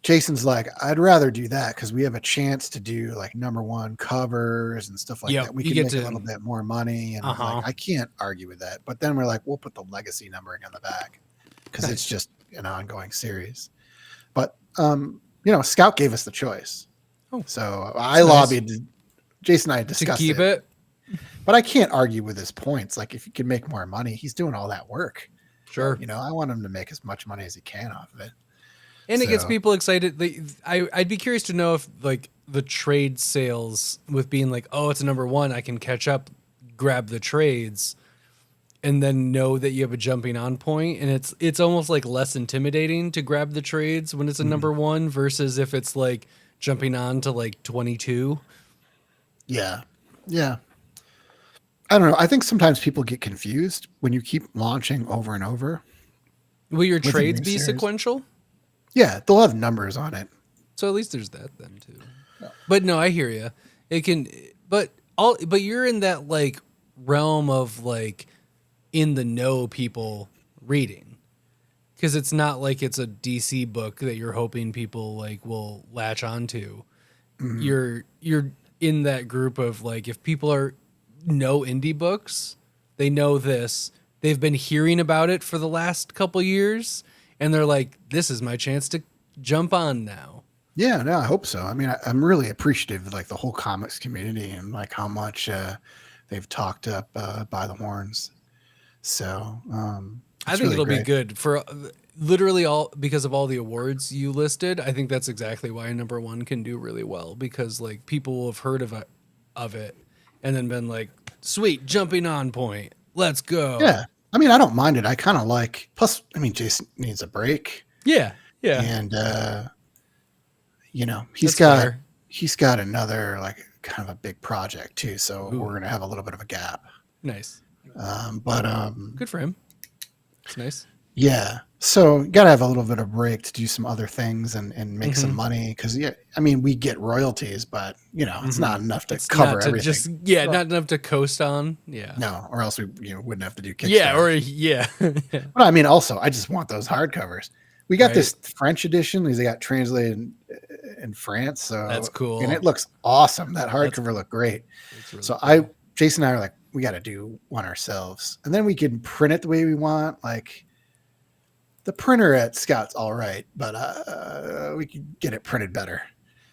Jason's like, I'd rather do that because we have a chance to do like number one covers and stuff like that. We can make a little bit more money, and like, I can't argue with that. But then we're like, we'll put the legacy numbering on the back because it's just an ongoing series. But Scout gave us the choice. So I lobbied. Jason and I discussed to keep it. But I can't argue with his points. Like, if he can make more money, he's doing all that work. Sure. I want him to make as much money as he can off of it. And it gets people excited. I'd be curious to know if like the trade sales with being like, oh, it's a number one, I can catch up, grab the trades, and then know that you have a jumping on point. And it's almost like less intimidating to grab the trades when it's a number one versus if it's like jumping on to like 22. Yeah. Yeah. I don't know. I think sometimes people get confused when you keep launching over and over. Will your trades be sequential? Yeah, they'll have numbers on it. So at least there's that then too. No. But no, I hear you. It can, but you're in that like realm of like in the know people reading. Because it's not like it's a DC book that you're hoping people like will latch onto. You're in that group of like, if people know indie books, they know this. They've been hearing about it for the last couple years, and they're like, "This is my chance to jump on now." Yeah, no, I hope so. I mean, I'm really appreciative of like the whole comics community and like how much they've talked up by the horns. So I it's think really it'll be great. good for literally all because of all the awards you listed. I think that's exactly why number one can do really well, because like people will have heard of it and then been like, "Sweet, jumping on point. Let's go." Yeah, I mean, I don't mind it. I kind of like. Plus, I mean, Jason needs a break, Yeah. Yeah. and That's fair. he's got another like kind of a big project too. So Ooh. we're gonna have a little bit of a gap. Nice. But Good for him. It's nice. yeah, so you gotta have a little bit of break to do some other things and make some Mhm. money because yeah, I mean we get royalties, but it's not enough to It's cover not to everything. just not enough to coast on. Yeah. No, or else we wouldn't have to do Kickstarter. Yeah, or yeah. But I mean, also I just want those hardcovers. We got Right. this French edition because they got translated in France, so That's cool. and it looks awesome. That That's hardcover looked great. It's really So cool. Jason and I are like, we got to do one ourselves, and then we can print it the way we want. Like the printer at Scout's all right, but we could get it printed better.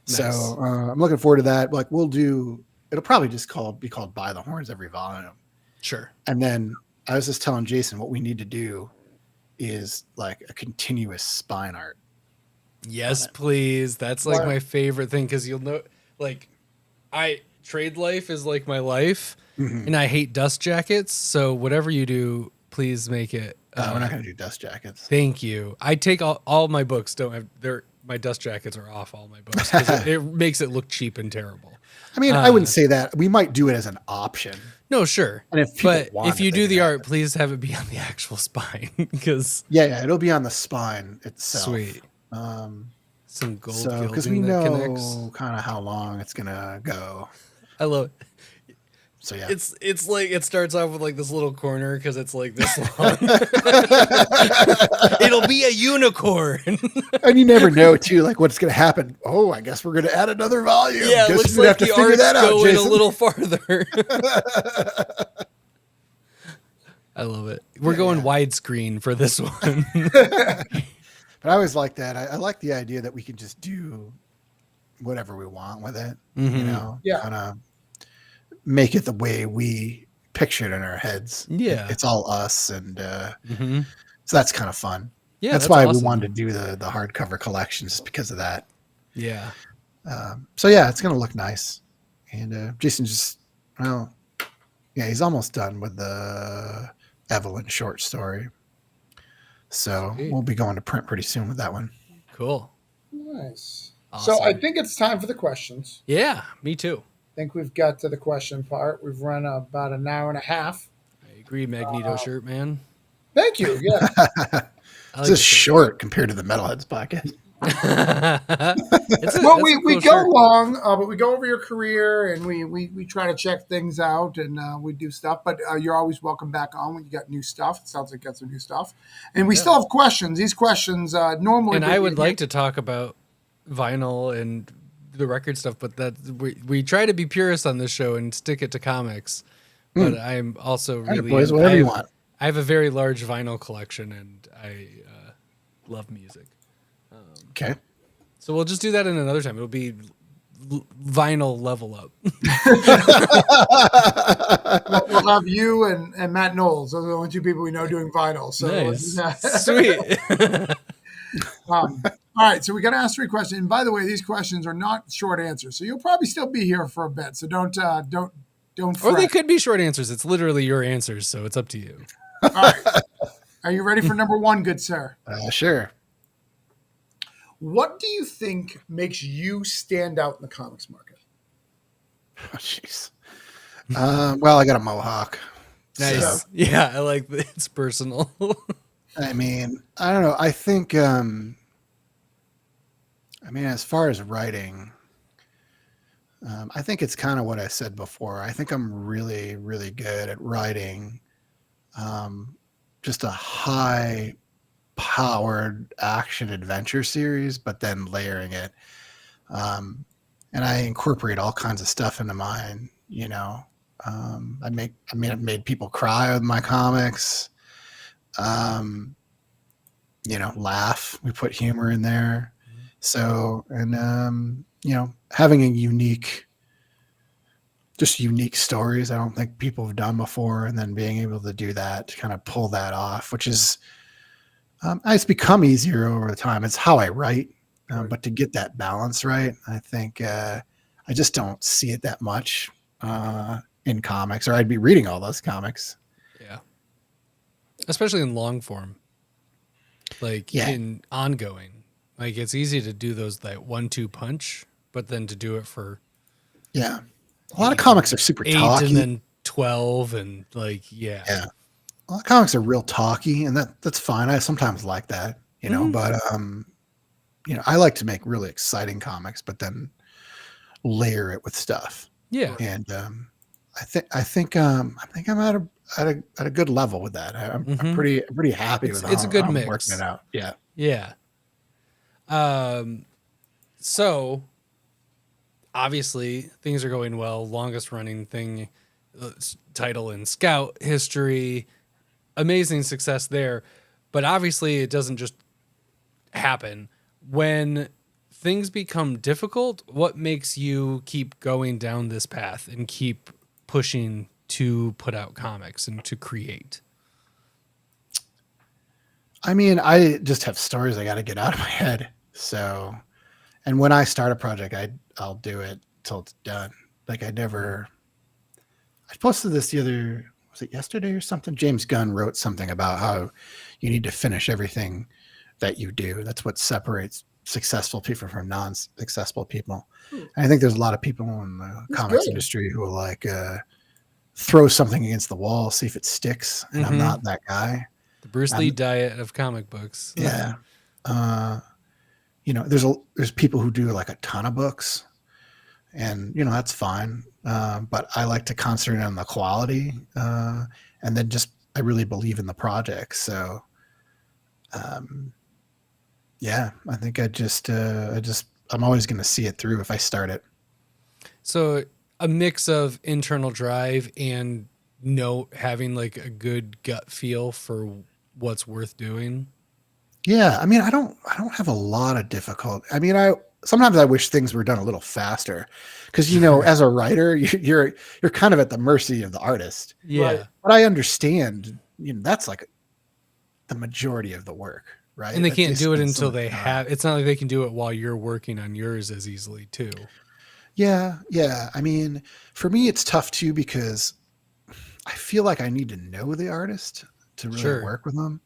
Nice. So I'm looking forward to that. Like it'll probably just be called By the Horns every volume. Sure. And then I was just telling Jason what we need to do is like a continuous spine art. Yes, please. That's like my favorite thing, because you'll know, like, trade life is like my life, and I hate dust jackets. So whatever you do, please make it. We're not going to do dust jackets. Thank you. I take all my books. Don't have my dust jackets are off all my books, 'cause it makes it look cheap and terrible. I mean, I wouldn't say that. We might do it as an option. No, sure. And if people but want if it, you they do can the have art, please have it be on the actual spine, because Yeah, it'll be on the spine itself. sweet. Some gold gilding because we that know connects. kind of how long it's gonna go. I love it. So yeah, It's like it starts off with like this little corner because it's like this long. It'll be a unicorn. and you never know too, like what's gonna happen. Oh, I guess we're gonna add another volume. Yeah, it Guess looks we're gonna like the art's going a little farther. I love it. We're going widescreen for this one. But I always like that. I like the idea that we can just do whatever we want with it. Yeah. Kind of make it the way we picture it in our heads. Yeah. It's all us, and Mm-hmm. so that's kind of fun. Yeah, that's why awesome. we wanted to do the hardcover collections because of that. Yeah. So yeah, it's gonna look nice. And Jason he's almost done with the Evelyn short story. So Sweet. we'll be going to print pretty soon with that one. Cool. Nice. Awesome. So I think it's time for the questions. Yeah, me too. I think we've got to the question part. We've run about an hour and a half. I agree, Magneto shirt man. Thank you. Yeah. I It's just short compared to the Metalheads podcast. Well, we go long, but we go over your career and we try to check things out and we do stuff. But you're always welcome back on when you got new stuff. It sounds like you got some new stuff, and we still have questions. These questions normally. And I would like to talk about vinyl and the record stuff, but we try to be purists on this show and stick it to comics. But I'm also really boys, whatever you want. I have a very large vinyl collection, and I love music. Okay. So we'll just do that in another time. It'll be vinyl level up. We'll have you and Matt Knowles. Those are the only two people we know doing vinyl. So Nice. Sweet. all right, so we got to ask 3 questions. And by the way, these questions are not short answers, so you'll probably still be here for a bit. So don't Or fret. they could be short answers. It's literally your answers, so it's up to you. All right, are you ready for number 1, good sir? Sure. What do you think makes you stand out in the comics market? Oh, jeez. Well, I got a mohawk. Nice. So, Yeah, I like that. It's personal. I mean, I don't know. I think, as far as writing, I think it's kind of what I said before. I think I'm really, really good at writing just a high powered action adventure series, but then layering it. And I incorporate all kinds of stuff into mine, you know. I've made people cry with my comics. You know, laugh. We put humor in there. So, and you know, having unique stories I don't think people have done before, and then being able to do that, to kind of pull that off, which is it's become easier over the time. It's how I write, but to get that balance right, I think I just don't see it that much in comics, or I'd be reading all those comics. Yeah, especially in long form, like in ongoing. Like it's easy to do those like 1-2 punch, but then to do it for a lot of comics are super 8 talky, and then 12, and like a lot of comics are real talky, and that's fine. I sometimes like that, you know, but you know, I like to make really exciting comics, but then layer it with stuff. Yeah, And I think I'm at a good level with that. I'm pretty happy with it's how a good I'm mix. working it out. Yeah. Yeah. So obviously things are going well. Longest running thing, title in Scout history, amazing success there. But obviously it doesn't just happen. When things become difficult, what makes you keep going down this path and keep pushing to put out comics and to create? I mean, I just have stories I got to get out of my head. So, and when I start a project, I'll do it till it's done. Like I posted this was it yesterday or something? James Gunn wrote something about how you need to finish everything that you do. That's what separates successful people from non-successful people. And I think there's a lot of people in the comics industry who will like throw something against the wall, see if it sticks. And I'm not that guy. The Bruce Lee diet of comic books. Yeah. You know, there's people who do like a ton of books, and you know, that's fine. But I like to concentrate on the quality. And then I really believe in the project. So, yeah, I think I'm always going to see it through if I start it. So a mix of internal drive and having like a good gut feel for what's worth doing. Yeah. I mean, I don't have a lot of difficulty. I mean, sometimes I wish things were done a little faster, because, you know, as a writer, you're kind of at the mercy of the artist. Yeah. But I understand, you know, that's like the majority of the work. Right. And they can't do it until they have, it's not like they can do it while you're working on yours as easily too. Yeah. Yeah. I mean, for me, it's tough too, because I feel like I need to know the artist to really work with them.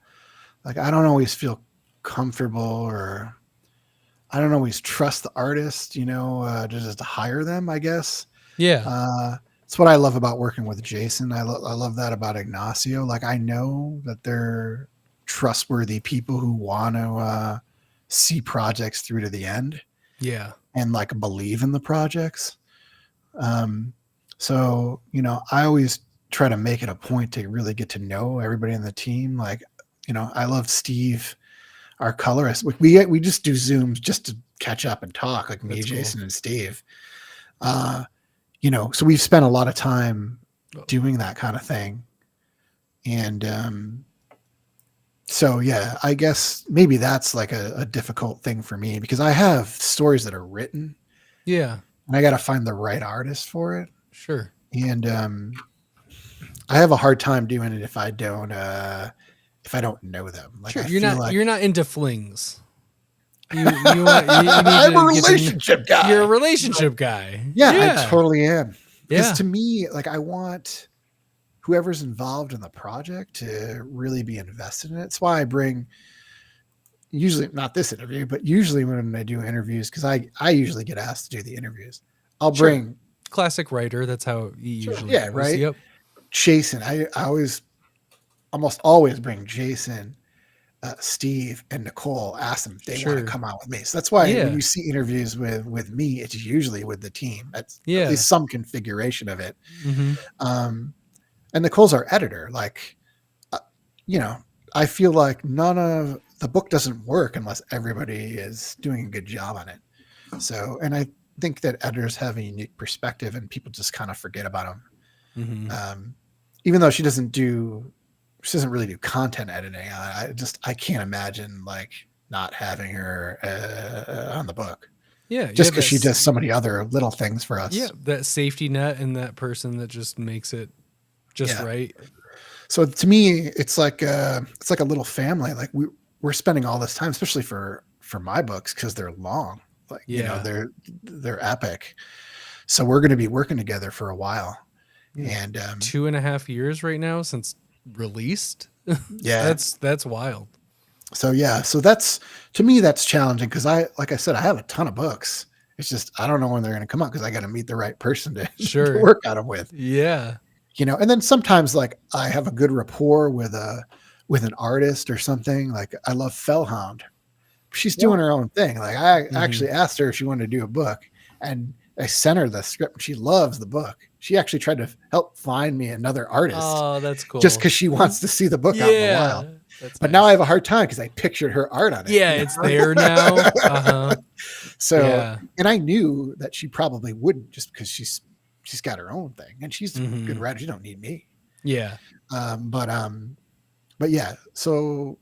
Like, I don't always feel comfortable, or I don't always trust the artist, you know, just to hire them, I guess. Yeah. It's what I love about working with Jason. I love that about Ignacio. Like, I know that they're trustworthy people who want to see projects through to the end. Yeah. And like believe in the projects. So, you know, I always try to make it a point to really get to know everybody in the team. Like, you know, I love Steve, our colorist. We just do Zooms just to catch up and talk, like me, Jason, and Steve. You know, so we've spent a lot of time doing that kind of thing. And so, yeah, I guess maybe that's like a difficult thing for me, because I have stories that are written. Yeah. And I got to find the right artist for it. Sure. And I have a hard time doing it if I don't know them. Like, sure. You're not into flings. I'm a relationship guy. You're a relationship guy. Yeah, I totally am. Because Yeah. to me, like, I want whoever's involved in the project to really be invested in it. It's why I bring, usually not this interview, but usually when I do interviews, because I usually get asked to do the interviews, I'll bring classic writer. That's how he usually goes. Right. Yep. Jason, I almost always bring Jason, Steve, and Nicole. Ask them if they want to come out with me. So that's why when you see interviews with me, it's usually with the team. That's at least some configuration of it. Mm-hmm. And Nicole's our editor. Like, you know, I feel like none of the book doesn't work unless everybody is doing a good job on it. So, and I think that editors have a unique perspective, and people just kind of forget about them. Even though she doesn't really do content editing. I can't imagine like not having her on the book. Yeah, just because she does so many other little things for us. Yeah, that safety net and that person that just makes it just right. So to me, it's like a little family. Like we're spending all this time, especially for my books, because they're long. Like you know, they're epic. So we're going to be working together for a while. And 2.5 years right now since released. Yeah, that's wild. So that's, to me, that's challenging because like I said, I have a ton of books. It's just I don't know when they're going to come out because I got to meet the right person to work on them with. Yeah, you know. And then sometimes like I have a good rapport with an artist or something. Like I love Fellhound. She's doing her own thing. Like I actually asked her if she wanted to do a book, and I sent her the script. And she loves the book. She actually tried to help find me another artist. Oh, that's cool. Just because she wants to see the book out in a while. But now I have a hard time because I pictured her art on it. Yeah, it's there now. So, and I knew that she probably wouldn't, just because she's got her own thing and she's a good writer. She don't need me. Yeah. But yeah. So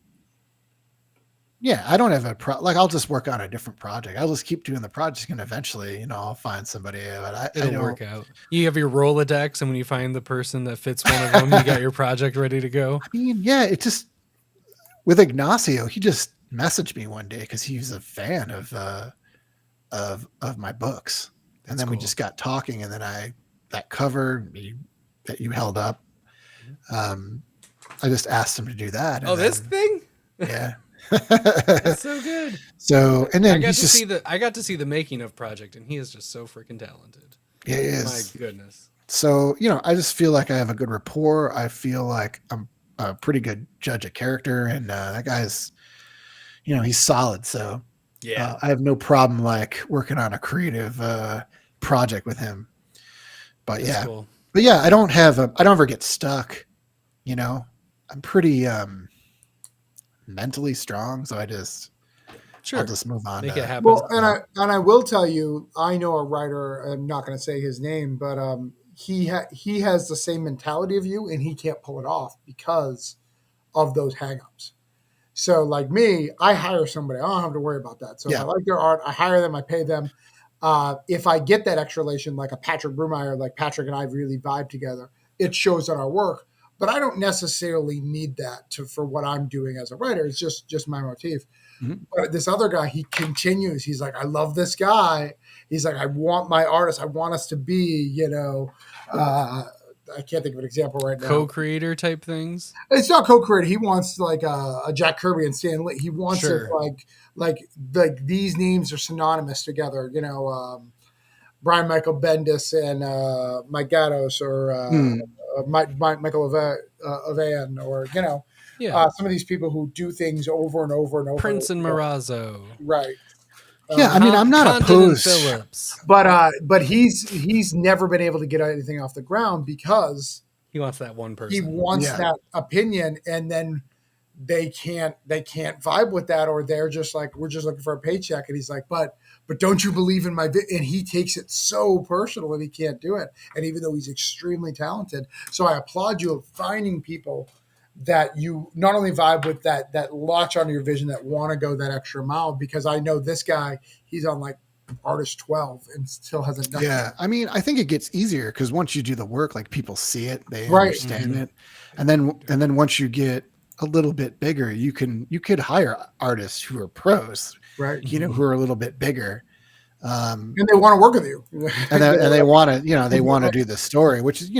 yeah, I don't have like I'll just work on a different project. I'll just keep doing the project, and eventually, I'll find somebody. But it'll work out. You have your Rolodex, and when you find the person that fits one of them, you got your project ready to go. I mean, yeah, it just, with Ignacio, he just messaged me one day because he's a fan of my books. And then we just got talking, and then that cover that you held up, I just asked him to do that. This thing? Yeah. That's so good. So, and then I got to see the making of Project, and he is just so freaking talented. Yeah, he is. My goodness. So, I just feel like I have a good rapport. I feel like I'm a pretty good judge of character, and that guy's, he's solid. So yeah, I have no problem like working on a creative project with him. But that's cool. But yeah, I don't ever get stuck. I'm pretty mentally strong, so I'll just move on. Make it happen. Well, and I will tell you, I know a writer. I'm not going to say his name, but he has the same mentality of you, and he can't pull it off because of those hangups. So, like me, I hire somebody. I don't have to worry about that. So if I like their art, I hire them. I pay them. If I get that extra relation, like a Patrick Brumeyer, like Patrick and I really vibe together, it shows on our work. But I don't necessarily need that for what I'm doing as a writer. It's just my motif. Mm-hmm. But this other guy, he continues. He's like, I love this guy. He's like, I want my artist. I want us to be, I can't think of an example right now. Co-creator type things. It's not co-creator. He wants like a Jack Kirby and Stan Lee. He wants it like these names are synonymous together. Brian Michael Bendis and Mike Gattos or Michael Avan or some of these people who do things over and over and over. Prince and Marazzo, right? Yeah, I mean, I'm not opposed. Phillips. But he's never been able to get anything off the ground because he wants that one person. He wants that opinion, and then they can't vibe with that, or they're just like, we're just looking for a paycheck. And he's like, but don't you believe in my and he takes it so personal and he can't do it. And even though he's extremely talented, so I applaud you of finding people that you not only vibe with that latch onto your vision, that want to go that extra mile, because I know this guy, he's on like artist 12 and still hasn't done it. I mean, I think it gets easier because once you do the work, like people see it, they understand it. And then once you get a little bit bigger, you could hire artists who are pros, right? Who are a little bit bigger. And they want to work with you. and they want to, they want to do the story, which is,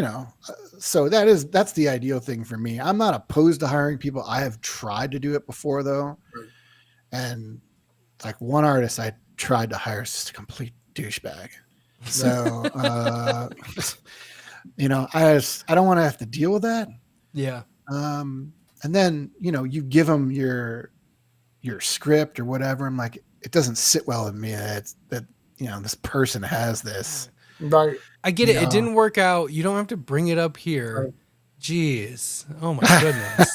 so that's the ideal thing for me. I'm not opposed to hiring people. I have tried to do it before though. Right. And like one artist I tried to hire is just a complete douchebag. So, I don't want to have to deal with that. Yeah. And then, you give them your script or whatever. I'm like, it doesn't sit well with me that this person has this. Right. I get it. It didn't work out. You don't have to bring it up here. Right. Jeez. Oh my goodness.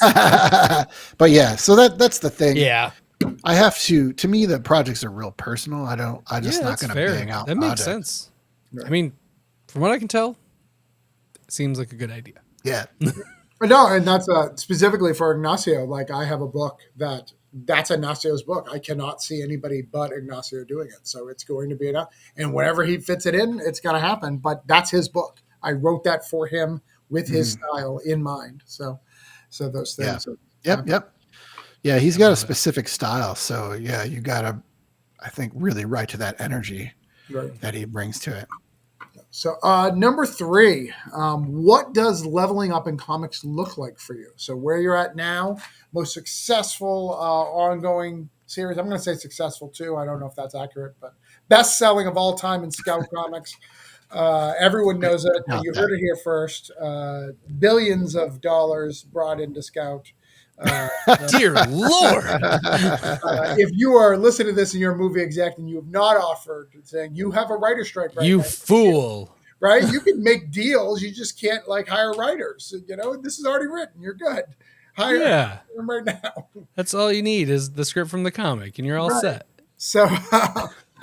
But yeah, so that's the thing. Yeah. I have to me, the projects are real personal. I'm just not That's going to fair. bang out That makes projects. sense. Right. I mean, from what I can tell, it seems like a good idea. Yeah. No, and that's specifically for Ignacio. Like I have a book that's Ignacio's book. I cannot see anybody but Ignacio doing it. So it's going to be enough. And whenever he fits it in, it's going to happen. But that's his book. I wrote that for him with his style in mind. So those things. Yep. Yeah, he's got a specific style. So yeah, you got to, I think, really write to that energy Right. that he brings to it. So number 3, what does leveling up in comics look like for you? So where you're at now, most successful ongoing series. I'm going to say successful too. I don't know if that's accurate, but best selling of all time in Scout Comics. Everyone knows it. You heard it here first. Billions of dollars brought into Scout. Dear Lord. If you are listening to this and you're a movie exec and you have not offered, saying you have a writer strike right You now, fool. right? You can make deals. You just can't like hire writers. You know, this is already written. You're good. Hire them right now. That's all you need is the script from the comic and you're all set. So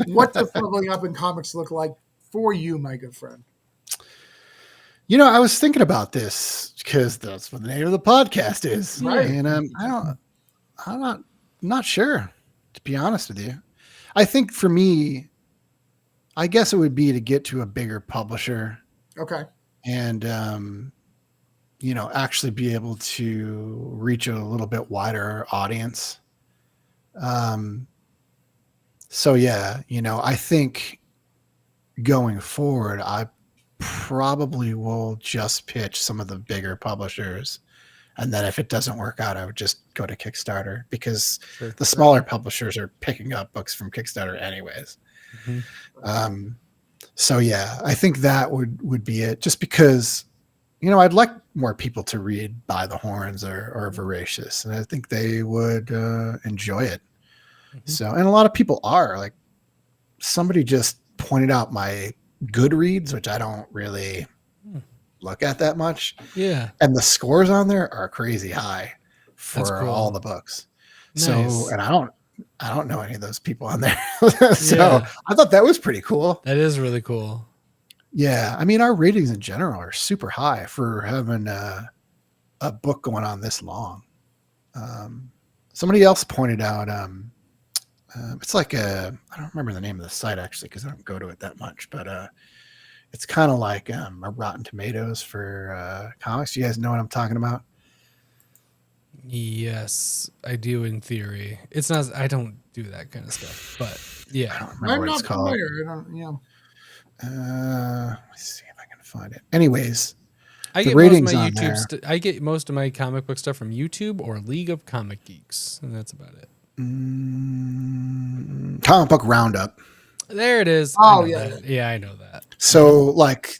what does leveling up in comics look like for you, my good friend? You know, I was thinking about this because that's what the name of the podcast is. Right. And I'm not sure, to be honest with you. I think for me, I guess it would be to get to a bigger publisher Okay. and, actually be able to reach a little bit wider audience. So yeah, I think going forward, I probably will just pitch some of the bigger publishers. And then if it doesn't work out, I would just go to Kickstarter because the smaller publishers are picking up books from Kickstarter anyways. Mm-hmm. So yeah, I think that would be it, just because, I'd like more people to read By the Horns or Voracious, and I think they would enjoy it. Mm-hmm. So, and a lot of people are. Like, somebody just pointed out my Goodreads, which I don't really look at that much. Yeah. And the scores on there are crazy high for cool. all the books. Nice. So, and I don't know any of those people on there. So I thought that was pretty cool. That is really cool. Yeah. I mean, our ratings in general are super high for having a book going on this long. Somebody else pointed out, it's like I don't remember the name of the site actually, because I don't go to it that much, but it's kind of like a Rotten Tomatoes for comics. You guys know what I'm talking about? Yes, I do in theory. It's not, I don't do that kind of stuff, but yeah. I don't remember what it's called. Let's see if I can find it. Anyways, I get most of my YouTube I get most of my comic book stuff from YouTube or League of Comic Geeks, and that's about it. Comic Book Roundup. There it is. Oh, yeah. Yeah, I know that. So, like,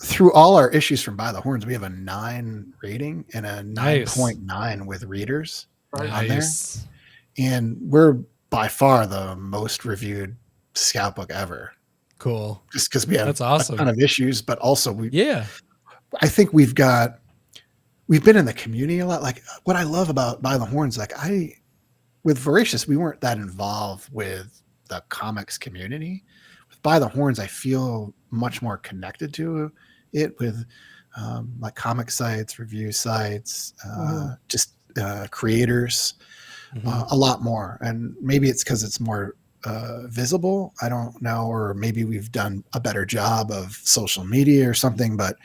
through all our issues from By the Horns, we have a 9 rating and a 9.9 with readers on there. And we're by far the most reviewed scout book ever. Cool. Just because we have That's awesome. a ton of issues, but also I think we've been in the community a lot. Like, what I love about By the Horns, with Voracious, we weren't that involved with the comics community. With By the Horns, I feel much more connected to it with like comic sites, review sites, just creators, a lot more. And maybe it's because it's more visible. I don't know, or maybe we've done a better job of social media or something. But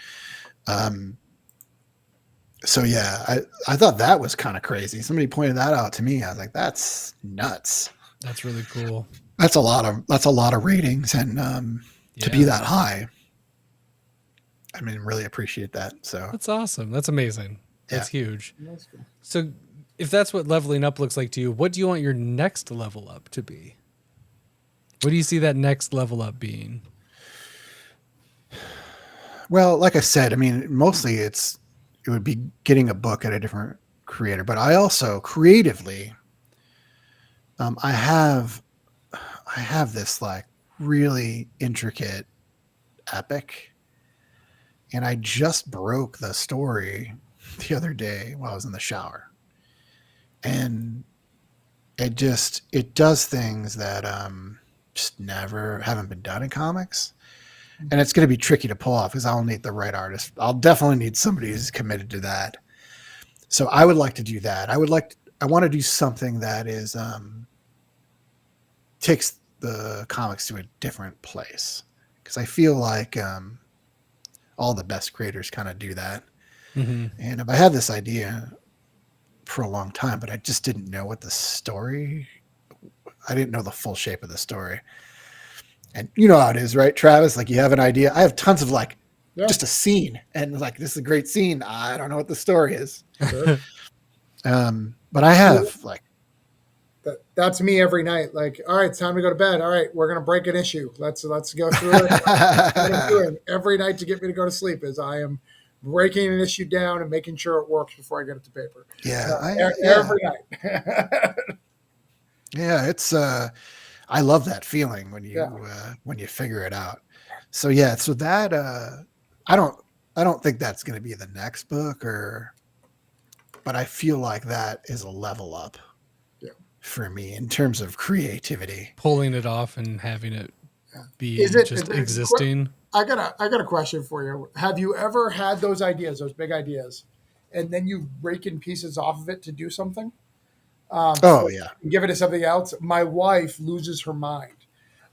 so yeah, I thought that was kind of crazy. Somebody pointed that out to me. I was like, that's nuts. That's really cool. That's a lot of ratings, and to be that high, I mean, really appreciate that. So that's awesome. That's amazing. That's huge. That's cool. So if that's what leveling up looks like to you, what do you want your next level up to be? What do you see that next level up being? Well, like I said, I mean, mostly it would be getting a book at a different creator, but I also creatively, I have this like really intricate epic, And I just broke the story the other day while I was in the shower. And it does things that just never haven't been done in comics. And it's going to be tricky to pull off because I'll need the right artist. I'll definitely need somebody who's committed to that. So I would like to do that. I want to do something that is takes the comics to a different place, because I feel like all the best creators kind of do that. Mm-hmm. And if I had this idea for a long time, but I just didn't know what the story. I didn't know the full shape of the story. And you know how it is, right, Travis? Like, you have an idea. I have tons of just a scene, and like, this is a great scene. I don't know what the story is. Sure. But I have that's me every night. Like, all right, it's time to go to bed. All right, we're gonna break an issue. Let's go through it. What I'm doing every night to get me to go to sleep is I am breaking an issue down and making sure it works before I get it to paper. Every night. Yeah, it's I love that feeling when you figure it out. So that I don't think that's going to be the next book, but I feel like that is a level up for me in terms of creativity. Pulling it off and having it be existing. I got a question for you. Have you ever had those ideas, those big ideas, and then you rake in pieces off of it to do something? Give it to something else. My wife loses her mind.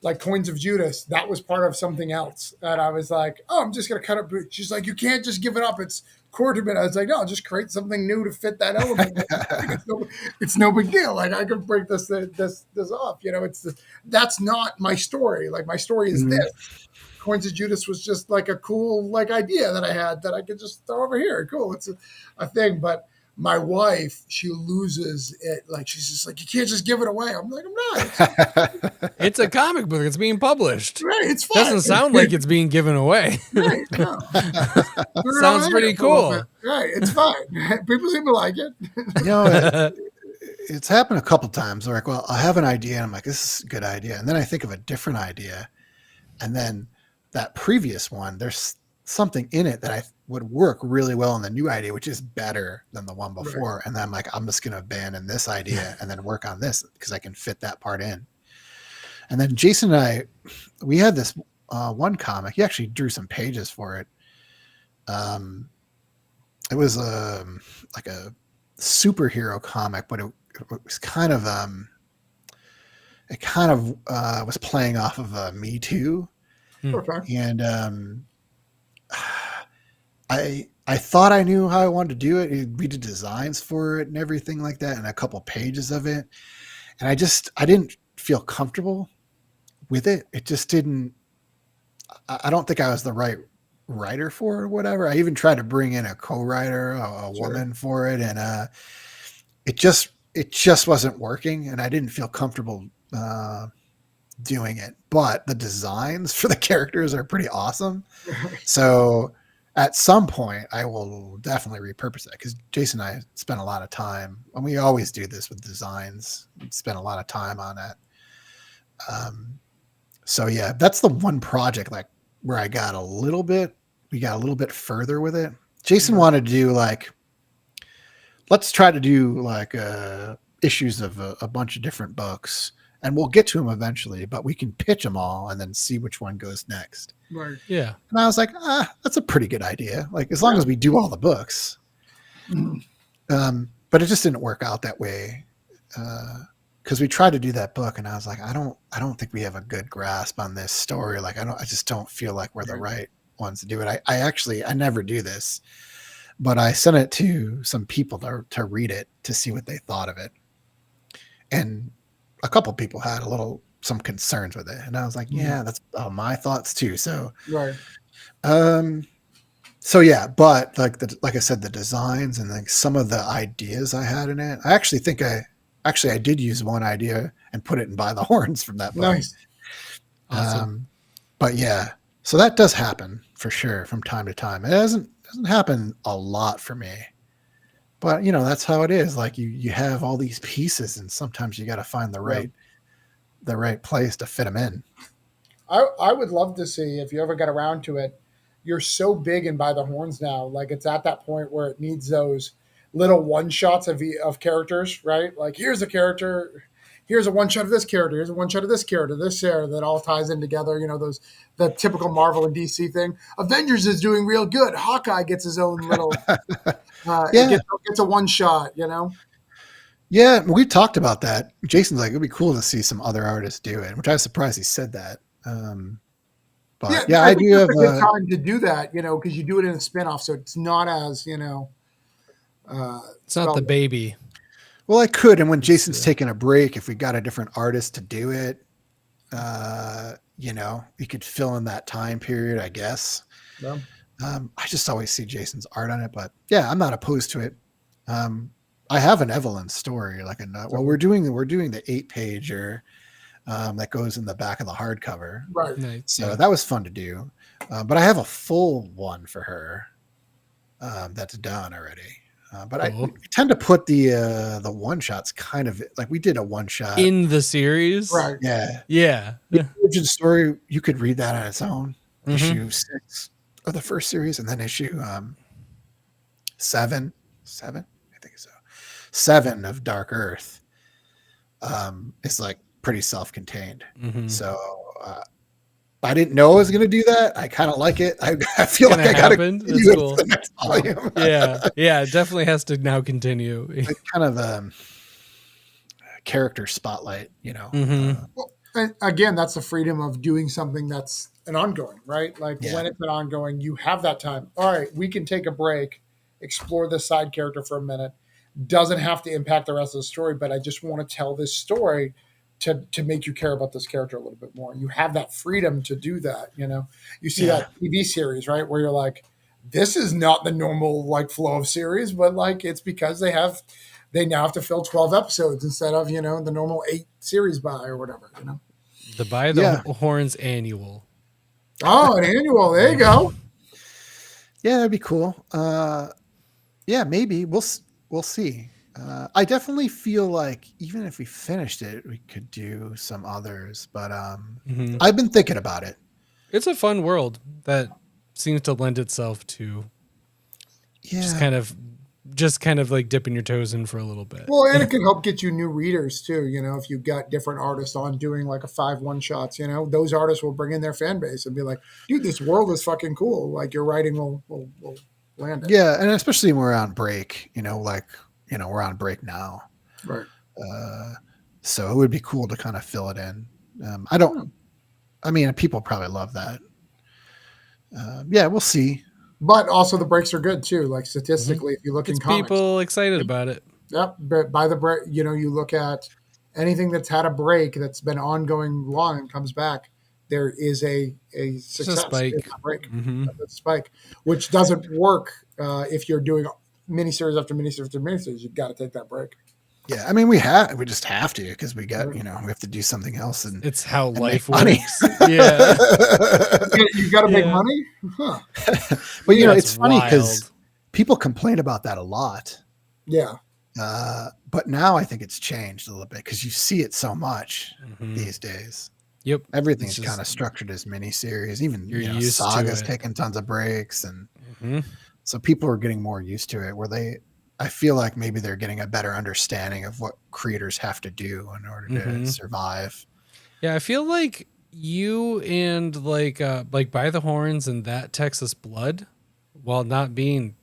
Like Coins of Judas, that was part of something else. And I was like, oh, I'm just going to cut it. She's like, you can't just give it up. It's core to it. I was like, no, I'll just create something new to fit that element. It's no big deal. Like, I could break this off. You know, that's not my story. Like, my story is this. Coins of Judas was just like a cool idea that I had that I could just throw over here. Cool. It's a thing. But my wife, she loses it. Like, she's just like, you can't just give it away. I'm like, I'm not. It's a comic book. It's being published. Right. It's fine. Doesn't sound like it's being given away. Right. No. Sounds pretty cool. Right. It's fine. People seem to like it. You know, it's happened a couple times. Like, well, I have an idea, and I'm like, this is a good idea. And then I think of a different idea. And then that previous one, there's something in it that I would work really well in the new idea, which is better than the one before. Right. And then I'm like, I'm just going to abandon this idea and then work on this because I can fit that part in. And then Jason and I, we had this one comic. He actually drew some pages for it. It was like a superhero comic, but it was kind of was playing off of Me Too. Okay. And I thought I knew how I wanted to do it. We did designs for it and everything like that, and a couple pages of it. And I didn't feel comfortable with it. It just didn't. I don't think I was the right writer for it or whatever. I even tried to bring in a co-writer, a woman for it, and it just wasn't working, and I didn't feel comfortable doing it. But the designs for the characters are pretty awesome. So at some point I will definitely repurpose that, because Jason and I spent a lot of time, and we always do this with designs. We spend a lot of time on that. So yeah, that's the one project like where we got a little bit further with it. Jason wanted to do let's try to do issues of a bunch of different books, and we'll get to them eventually, but we can pitch them all and then see which one goes next. Right. Yeah. And I was like, that's a pretty good idea. Like, as long as we do all the books. But it just didn't work out that way. Because we tried to do that book, and I was like, I don't think we have a good grasp on this story. Like, I just don't feel like we're the right ones to do it. I never do this, but I sent it to some people to read it to see what they thought of it. And a couple people had some concerns with it, and I was like, yeah, that's my thoughts too. So, right. So yeah, but like I said, the designs and like some of the ideas I had in it, I actually think I did use one idea and put it in By the Horns from that book. Nice. Awesome. But yeah, so that does happen for sure from time to time. It doesn't happen a lot for me, but that's how it is. Like you have all these pieces, and sometimes you got to find the right place to fit them in. I would love to see, if you ever get around to it, you're so big and by the horns now. Like it's at that point where it needs those little one shots of characters, right? Like here's a character, here's a one shot of this character, here's a one shot of this character, this character that all ties in together. You know, those the typical Marvel and DC thing. Avengers is doing real good. Hawkeye gets his own little gets a one shot. You know. Yeah, we talked about that. Jason's like, it'd be cool to see some other artists do it, which I was surprised he said that. But yeah, I do have a good time to do that, you know, because you do it in a spinoff, so it's not as, you know, it's not the baby. Well, I could, and when Jason's taking a break, if we got a different artist to do it, you know, he could fill in that time period, I guess. Yeah. I just always see Jason's art on it, but yeah, I'm not opposed to it. I have an Evelyn story, like we're doing the 8-pager that goes in the back of the hardcover, right? Nice. So that was fun to do, but I have a full one for her that's done already. But I tend to put the one shots kind of like we did a one shot in the series, right? Yeah. The origin story, you could read that on its own. Issue 6 of the first series, and then issue 7, I think so. 7 of Dark Earth is like pretty self-contained. So I didn't know I was going to do that. I kind of like it. I feel like I got to continue it for the next volume. Yeah, it definitely has to now continue. It's kind of a character spotlight, you know. Well, and again, that's the freedom of doing something that's an ongoing, right? Like when it's an ongoing, you have that time. All right, we can take a break, explore this side character for a minute. Doesn't have to impact the rest of the story, but I just want to tell this story to make you care about this character a little bit more. You have that freedom to do that, you know. You see that TV series, right, where you're like, this is not the normal like flow of series, but like it's because they now have to fill 12 episodes instead of, you know, the normal 8 series by or whatever, you know. The By the Horns annual. Oh, an annual. There you go. Yeah, that'd be cool. Yeah, maybe we'll see. I definitely feel like even if we finished it, we could do some others. But I've been thinking about it. It's a fun world that seems to lend itself to just kind of like dipping your toes in for a little bit. Well, and it can help get you new readers too. You know, if you've got different artists on doing like a 5 one-shots, you know, those artists will bring in their fan base and be like, dude, this world is fucking cool. Like your writing will land it. Yeah, and especially when we're on break, you know, like, you know, we're on break now. Right. So it would be cool to kind of fill it in. I mean, people probably love that. Yeah, we'll see. But also the breaks are good too. Like statistically, if you look in comics, people excited about it. Yep. But by the break, you know, you look at anything that's had a break that's been ongoing long and comes back, there is a success. It's a spike. It's a break. A spike, which doesn't work if you're doing miniseries after miniseries after miniseries. You've got to take that break. Yeah, I mean, we just have to because we got, you know, we have to do something else, and it's how life works. Yeah, you got to make money. Huh. But you know, it's funny because people complain about that a lot. Yeah. But now I think it's changed a little bit because you see it so much these days. Yep, everything's kind of structured as miniseries. Even Saga's taking tons of breaks, and so people are getting more used to it. I feel like maybe they're getting a better understanding of what creators have to do in order to survive. Yeah, I feel like you and like By the Horns and that Texas Blood, while not being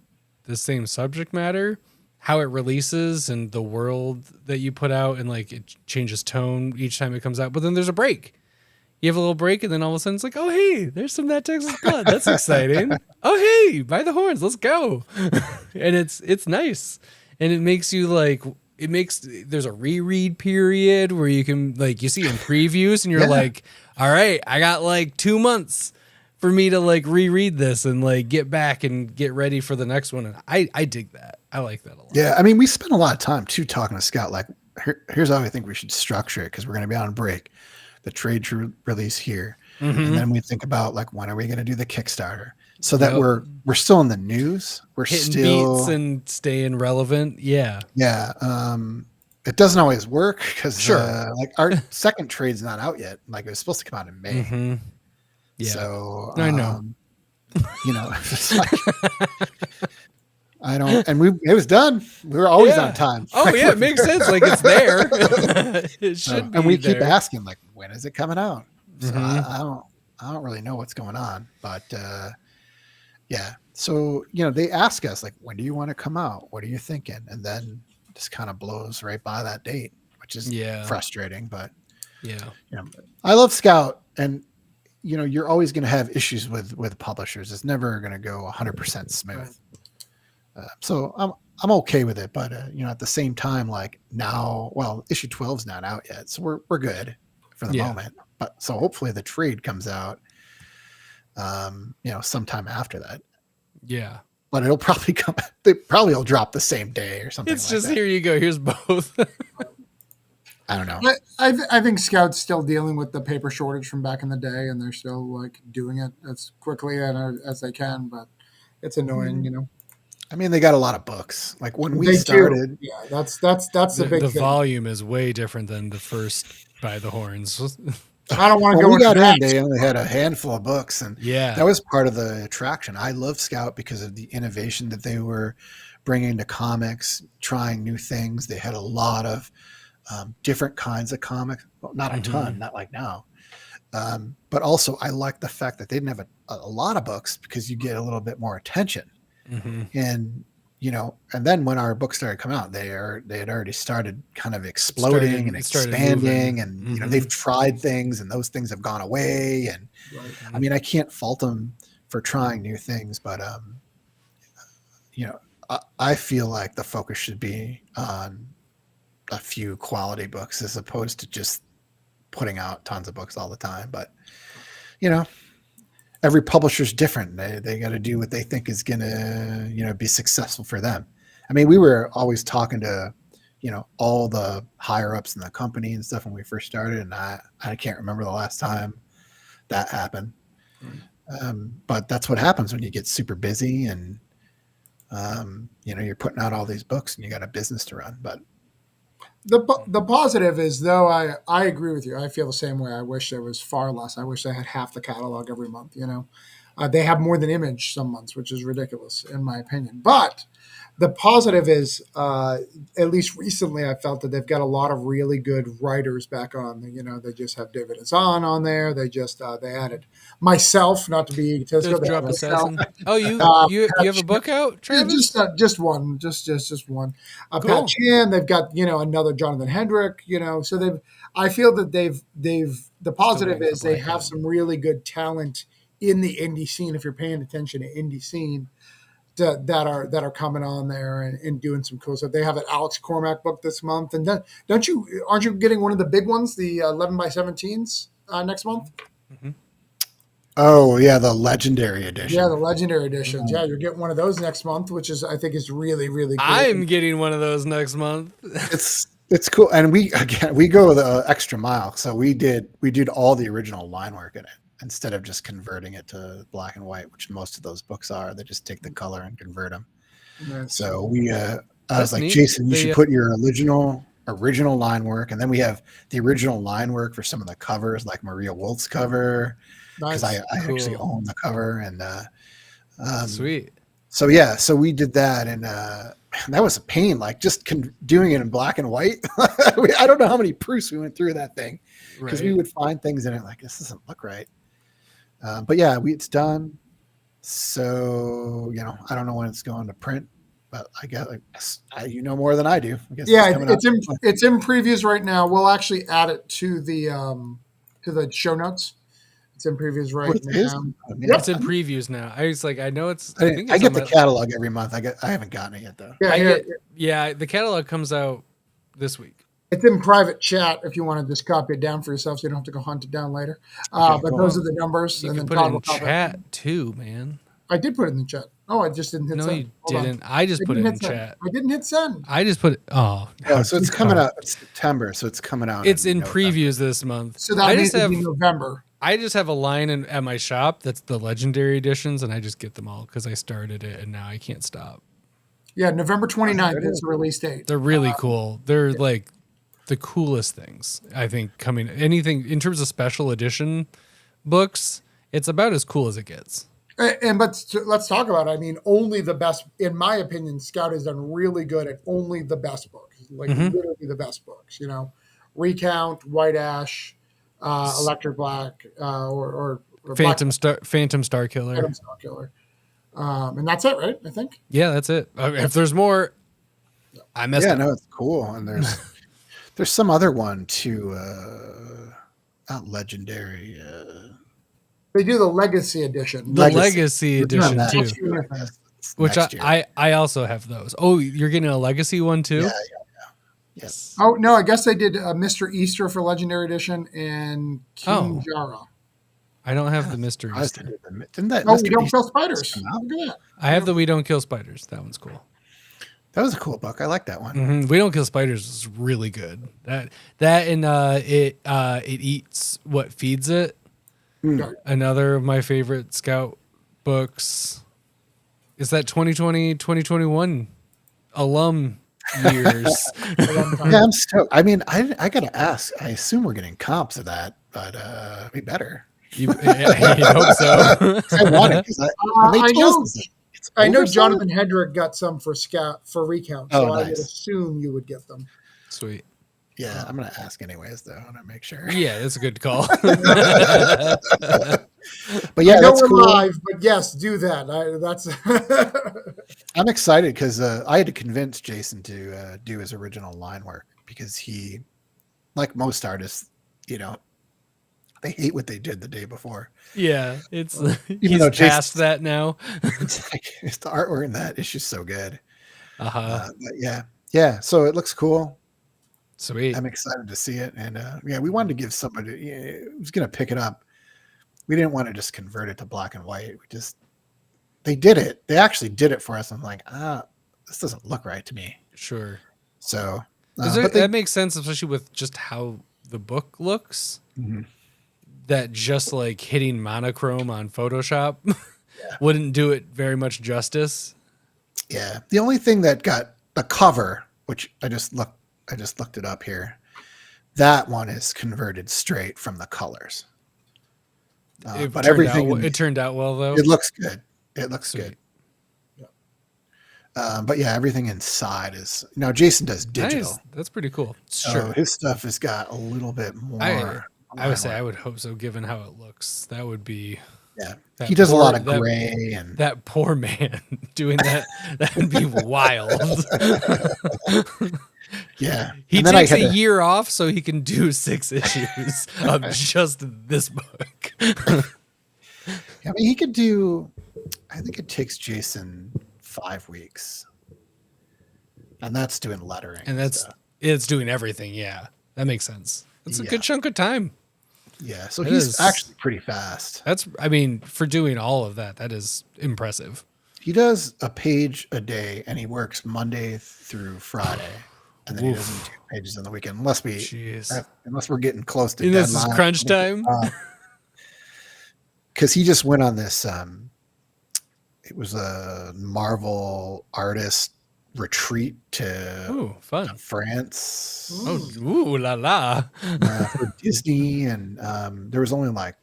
the same subject matter, how it releases and the world that you put out, and like it changes tone each time it comes out. But then there's a break. You have a little break, and then all of a sudden it's like, oh, hey, there's some That Texas Blood. That's exciting. Oh, hey, By the Horns, let's go. And it's nice. And it makes you like, there's a reread period where you can, like, you see in previews, and you're like, all right, I got like 2 months for me to like reread this and like get back and get ready for the next one. And I dig that. I like that a lot. Yeah, I mean, we spent a lot of time too talking to Scott. Like, here's how I think we should structure it because we're going to be on break. The trade release here, and then we think about like when are we going to do the Kickstarter so that we're still in the news. We're hitting still beats and staying relevant. Yeah. It doesn't always work because like our second trade's not out yet. Like it was supposed to come out in May. Yeah. So I know. You know, it's like, I don't, and it was done. We were always on time. Oh Like, yeah, it makes sense. Like it's there. It should be. and we there. keep asking, like, when is it coming out? So Mhm. I don't really know what's going on, but yeah. So they ask us like, when do you want to come out? What are you thinking? And then just kind of blows right by that date, which is frustrating. But Yeah. I love Scout, and you're always going to have issues with publishers. It's never going to go 100% smooth. So I'm okay with it, but at the same time, like now, well, issue 12 is not out yet, so we're good for the moment. But so hopefully the trade comes out, sometime after that. Yeah. But it'll probably come. They probably will drop the same day or something. It's like just that. Here you go. Here's both. I don't know. I think Scout's still dealing with the paper shortage from back in the day, and they're still like doing it as quickly as they can. But it's annoying, I mean, they got a lot of books. Like when we They started, do. Yeah, that's the big the thing. volume is way different than the first By the Horns. I don't want to go we into got that. in, they only had a handful of books, and Yeah. that was part of the attraction. I love Scout because of the innovation that they were bringing to comics, trying new things. They had a lot of different kinds of comics. Well, not a ton, not like now. But also, I like the fact that they didn't have a lot of books because you get a little bit more attention. And and then when our books started coming out, they had already started kind of exploding and expanding, and they've tried things, and those things have gone away. And I mean, I can't fault them for trying new things, but I feel like the focus should be on a few quality books as opposed to just putting out tons of books all the time. But every publisher's different. They got to do what they think is going to, be successful for them. I mean, we were always talking to, all the higher ups in the company and stuff when we first started. And I can't remember the last time that happened. But that's what happens when you get super busy and, you're putting out all these books and you got a business to run. But the positive is, though, I agree with you. I feel the same way. I wish there was far less. I wish they had half the catalog every month. They have more than Image some months, which is ridiculous in my opinion. But the positive is, at least recently, I felt that they've got a lot of really good writers back on. They just have David Azan on there. They just they added myself, not to be egotistical. Just drop assassin. Oh, you have a book out, Travis? Just one, just one. Cool. Pat Chan. They've got another Jonathan Hendrick. So I feel that they've. The positive is they have some really good talent in the indie scene. If you're paying attention to indie scene, that are coming on there and doing some cool stuff. They have an Alex Cormack book this month, and then aren't you getting one of the big ones, the 11x17s next month? Oh yeah, the legendary edition. Yeah, the legendary editions. Yeah, you're getting one of those next month, which I think is really really cool. I'm getting one of those next month. It's cool, and we go the extra mile. So we did all the original line work in it instead of just converting it to black and white, which most of those books are. They just take the color and convert them. So I was like, neat. Jason, you should put your original line work, and then we have the original line work for some of the covers, like Maria Wolt's cover, because I actually own the cover, and sweet. So yeah, so we did that, and that was a pain, like just doing it in black and white. I don't know how many proofs we went through that thing, because we would find things in it like, this doesn't look right. But yeah, it's done. So I don't know when it's going to print, but I guess you know more than I do. I guess it's in previews right now. We'll actually add it to the show notes. It's in previews right now. It's in previews now. I was like, I know it's. I get the catalog every month. I haven't gotten it yet though. Yeah, the catalog comes out this week. It's in private chat if you want to just copy it down for yourself, so you don't have to go hunt it down later. But those are the numbers. You and can then put it in chat too, man. I did put it in the chat. Oh, I just didn't hit send. No, you didn't. I just put it in chat. I didn't hit send. I just put it. Oh, so it's coming out. It's September, so it's coming out. It's in previews this month. So that means it'll be November. I just have a line at my shop that's the legendary editions, and I just get them all because I started it, and now I can't stop. Yeah, November 29th is the release date. They're really cool. They're like the coolest things, I think, anything in terms of special edition books. It's about as cool as it gets. Let's talk about it. I mean, only the best, in my opinion, Scout has done really good at only the best books, like literally the best books. Recount, White Ash, Electric Black, or Phantom Star Killer. Phantom Star Killer. And that's it, right? I think. Yeah, that's it. If there's more, I messed up. Yeah, no, it's cool. And there's some other one too, not legendary. They do the Legacy Edition. The Legacy Edition that too. Which I also have those. Oh, you're getting a Legacy one too? Yeah. Yes. Oh no, I guess they did Mr. Easter for Legendary Edition and King Jara. I don't have the Mr. Easter. Didn't that? Oh, We Don't Kill Spiders. Look at that. I have the We Don't Kill Spiders. That one's cool. That was a cool book. I like that one. Mm-hmm. We Don't Kill Spiders is really good. That and it eats what feeds it. Another of my favorite Scout books is that 2020, 2021 alum years. Yeah, I'm stoked. I mean, I gotta ask. I assume we're getting comps of that, but we better. You hope so. I want it because I know Jonathan Hedrick got some for Recount, so I would nice. assume you would get them. Sweet. Yeah, I'm gonna ask anyways, though. I want to make sure. Yeah, that's a good call. But yeah, I know that's we're cool. live, but yes, do that. I'm excited because I had to convince Jason to do his original line work because he, like most artists, they hate what they did the day before. Yeah, it's Even though he's past that now. It's the artwork in that is just so good. But yeah. So it looks cool. Sweet. I'm excited to see it, and we wanted to give somebody who's going to pick it up. We didn't want to just convert it to black and white. They did it. They actually did it for us. I'm like, this doesn't look right to me. Sure. So that makes sense, especially with just how the book looks. Mm-hmm. That just like hitting monochrome on Photoshop wouldn't do it very much justice. Yeah. The only thing that got the cover, which I just looked it up here. That one is converted straight from the colors. But everything it turned out well though. It looks good. It looks Sweet. good. Yeah. But yeah, everything inside is now Jason does digital. Nice. That's pretty cool. So Sure. his stuff has got a little bit more. I would say I would hope so, given how it looks. That would be. Yeah. He does a lot of gray and that poor man doing that. That would be wild. Yeah. He takes a year off so he can do 6 issues of just this book. I mean, he could do, I think it takes Jason 5 weeks. And that's doing lettering. And it's doing everything. Yeah. That makes sense. It's a good chunk of time. Yeah. So he's actually pretty fast. For doing all of that, that is impressive. He does a page a day and he works Monday through Friday. And then he doesn't do pages on the weekend unless we're getting close to deadline. This is crunch time. Because he just went on this. It was a Marvel artist retreat to fun France. La la. For Disney, and there was only like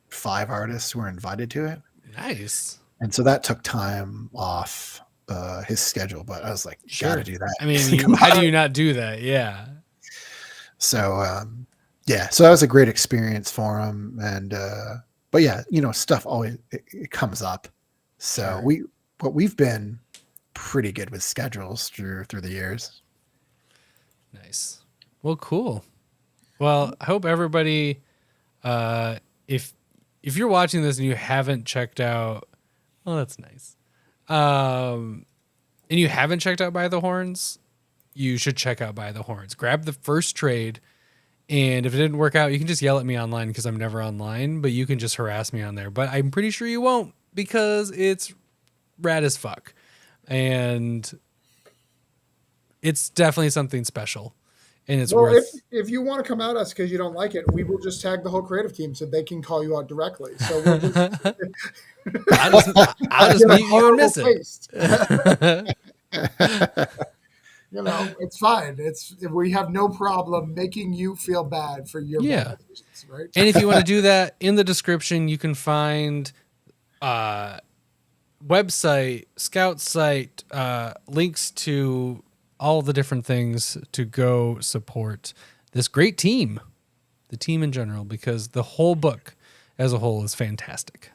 5 artists who were invited to it. Nice. And so that took time off his schedule, but I was like, gotta do that. I mean, how do you not do that? Yeah. So so that was a great experience for him, and but yeah, stuff always it comes up. So we've been pretty good with schedules through the years. Nice. Well, cool. Well, I hope everybody, if you're watching this and you haven't checked out, oh, that's nice. And you haven't checked out By the Horns, you should check out By the Horns. Grab the first trade, and if it didn't work out, you can just yell at me online because I'm never online, but you can just harass me on there. But I'm pretty sure you won't because it's rad as fuck. And it's definitely something special. And it's if you want to come at us because you don't like it, we will just tag the whole creative team so they can call you out directly. So we'll just I'll just mute you and miss it. It's fine. We have no problem making you feel bad for your bad decisions, right? And if you want to do that, in the description, you can find website, scout site, links to all the different things to go support this great team, the team in general, because the whole book as a whole is fantastic.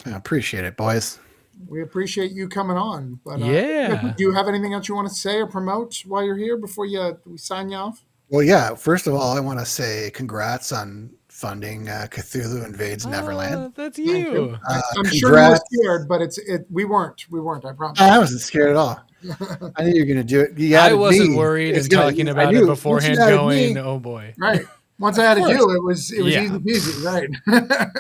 I appreciate it, boys. We appreciate you coming on. But Yeah. do you have anything else you want to say or promote while you're here before we sign you off? Well, yeah. First of all, I want to say congrats on funding Cthulhu Invades Neverland. That's Thank you. I'm sure you were Congrats. scared, but we weren't. We weren't. I promise. I wasn't scared at all. I knew you were going to do it. You I added wasn't me. worried It's and gonna- talking I about knew it once you beforehand added going, me- oh boy. Right. Once I had Of you, it was Yeah. easy peasy. Right.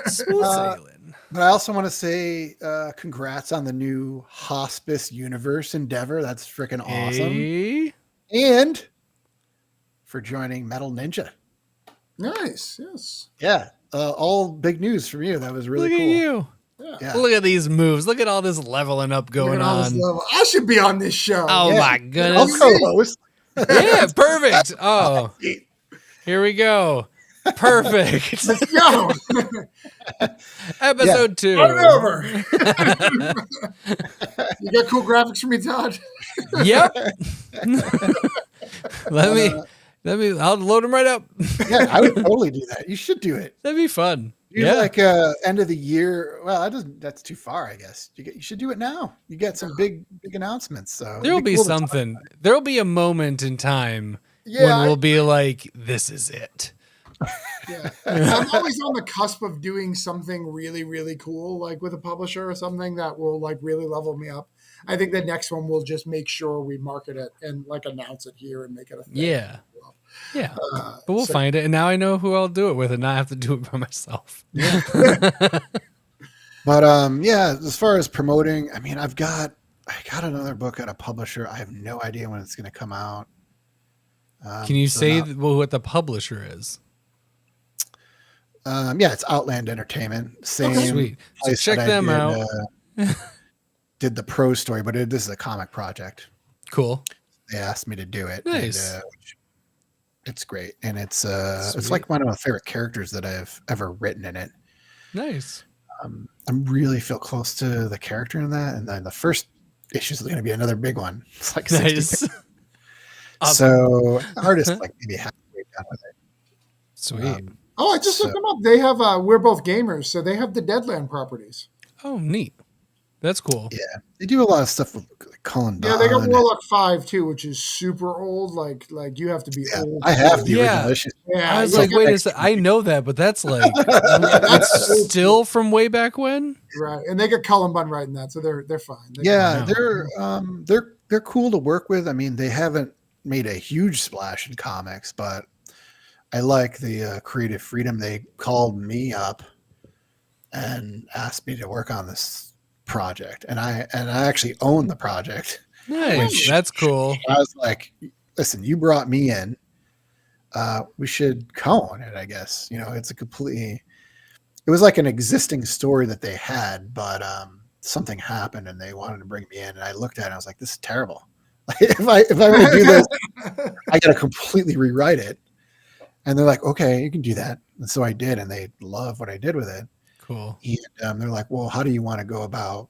Smooth Uh, sailing. But I also want to say congrats on the new hospice universe endeavor. That's freaking awesome. Hey. And for joining Metal Ninja. Nice. Yes. Yeah. All big news from you. That was really Look cool. at you. Yeah. Yeah. Look at these moves. Look at all this leveling up Look going at all this on. level. I should be on this show. Oh Yeah. my I'll goodness. co-host. Yeah, perfect. Oh, here we go. Perfect. Let's go. Episode 2. Run it over. You got cool graphics for me, Todd? Yep. let me, I'll load them right up. Yeah, I would totally do that. You should do it. That'd be fun. Do Yeah. like end of the year. Well, that's too far, I guess. You should do it now. You got some big announcements. So There'll it'd be cool to talk something. about it. There'll be a moment in time Yeah. when we'll be like, this is it. Yeah. I'm always on the cusp of doing something really, really cool, like with a publisher or something that will like really level me up. I think the next one will just make sure we market it and like announce it here and make it a thing. Yeah. Yeah. But we'll so- find it. And now I know who I'll do it with and not have to do it by myself. But yeah, as far as promoting, I mean, I got another book at a publisher. I have no idea when it's going to come out. Can you so say not- what the publisher is? yeah, it's Outland Entertainment. Same. Sweet. So place check that I them did, out. Did the prose story, but this is a comic project. Cool. They asked me to do it. Nice. And, it's great, and it's Sweet. like one of my favorite characters that I've ever written in it. Nice. I really feel close to the character in that, and then the first issue is going to be another big one. It's like 60 Nice. So artists like maybe halfway done with it. Sweet. Oh, I just looked them up. They have We're Both Gamers, so they have the Deadland properties. Oh, neat. That's cool. Yeah, they do a lot of stuff with Cullen. Yeah, they got Bunn. Warlock 5 too, which is super old. Like you have to be Yeah, old. I have the Yeah. original issues. Yeah, I was you like, got- wait a second. I know that, but that's like, it's still from way back when? right, and they got Cullen Bunn right in that, so they're fine. Yeah, Wow. they're cool to work with. I mean, they haven't made a huge splash in comics, but I like the creative freedom. They called me up and asked me to work on this project, and I actually own the project. Nice. That's cool. I was like, listen, you brought me in. We should co-own it, I guess. You know, it's it was like an existing story that they had, but something happened and they wanted to bring me in. And I looked at it and I was like, this is terrible. if I want to do this, I got to completely rewrite it. And they're like, okay, you can do that. And so I did, and they love what I did with it. Cool. And they're like, well, how do you want to go about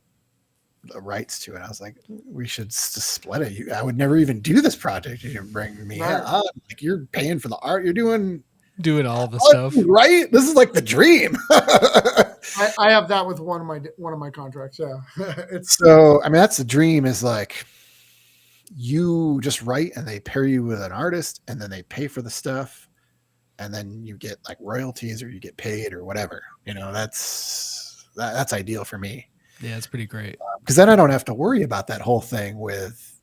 the rights to it? I was like, we should split it. I would never even do this project. You can bring me Right. on. Like, you're paying for the art. You're doing Doing all the art, stuff. right? This is like the dream. I have that with one of my contracts. Yeah, it's So, I mean, that's the dream, is like you just write and they pair you with an artist and then they pay for the stuff. And then you get like royalties or you get paid or whatever. You know, that's ideal for me. Yeah, it's pretty great. Because then I don't have to worry about that whole thing with,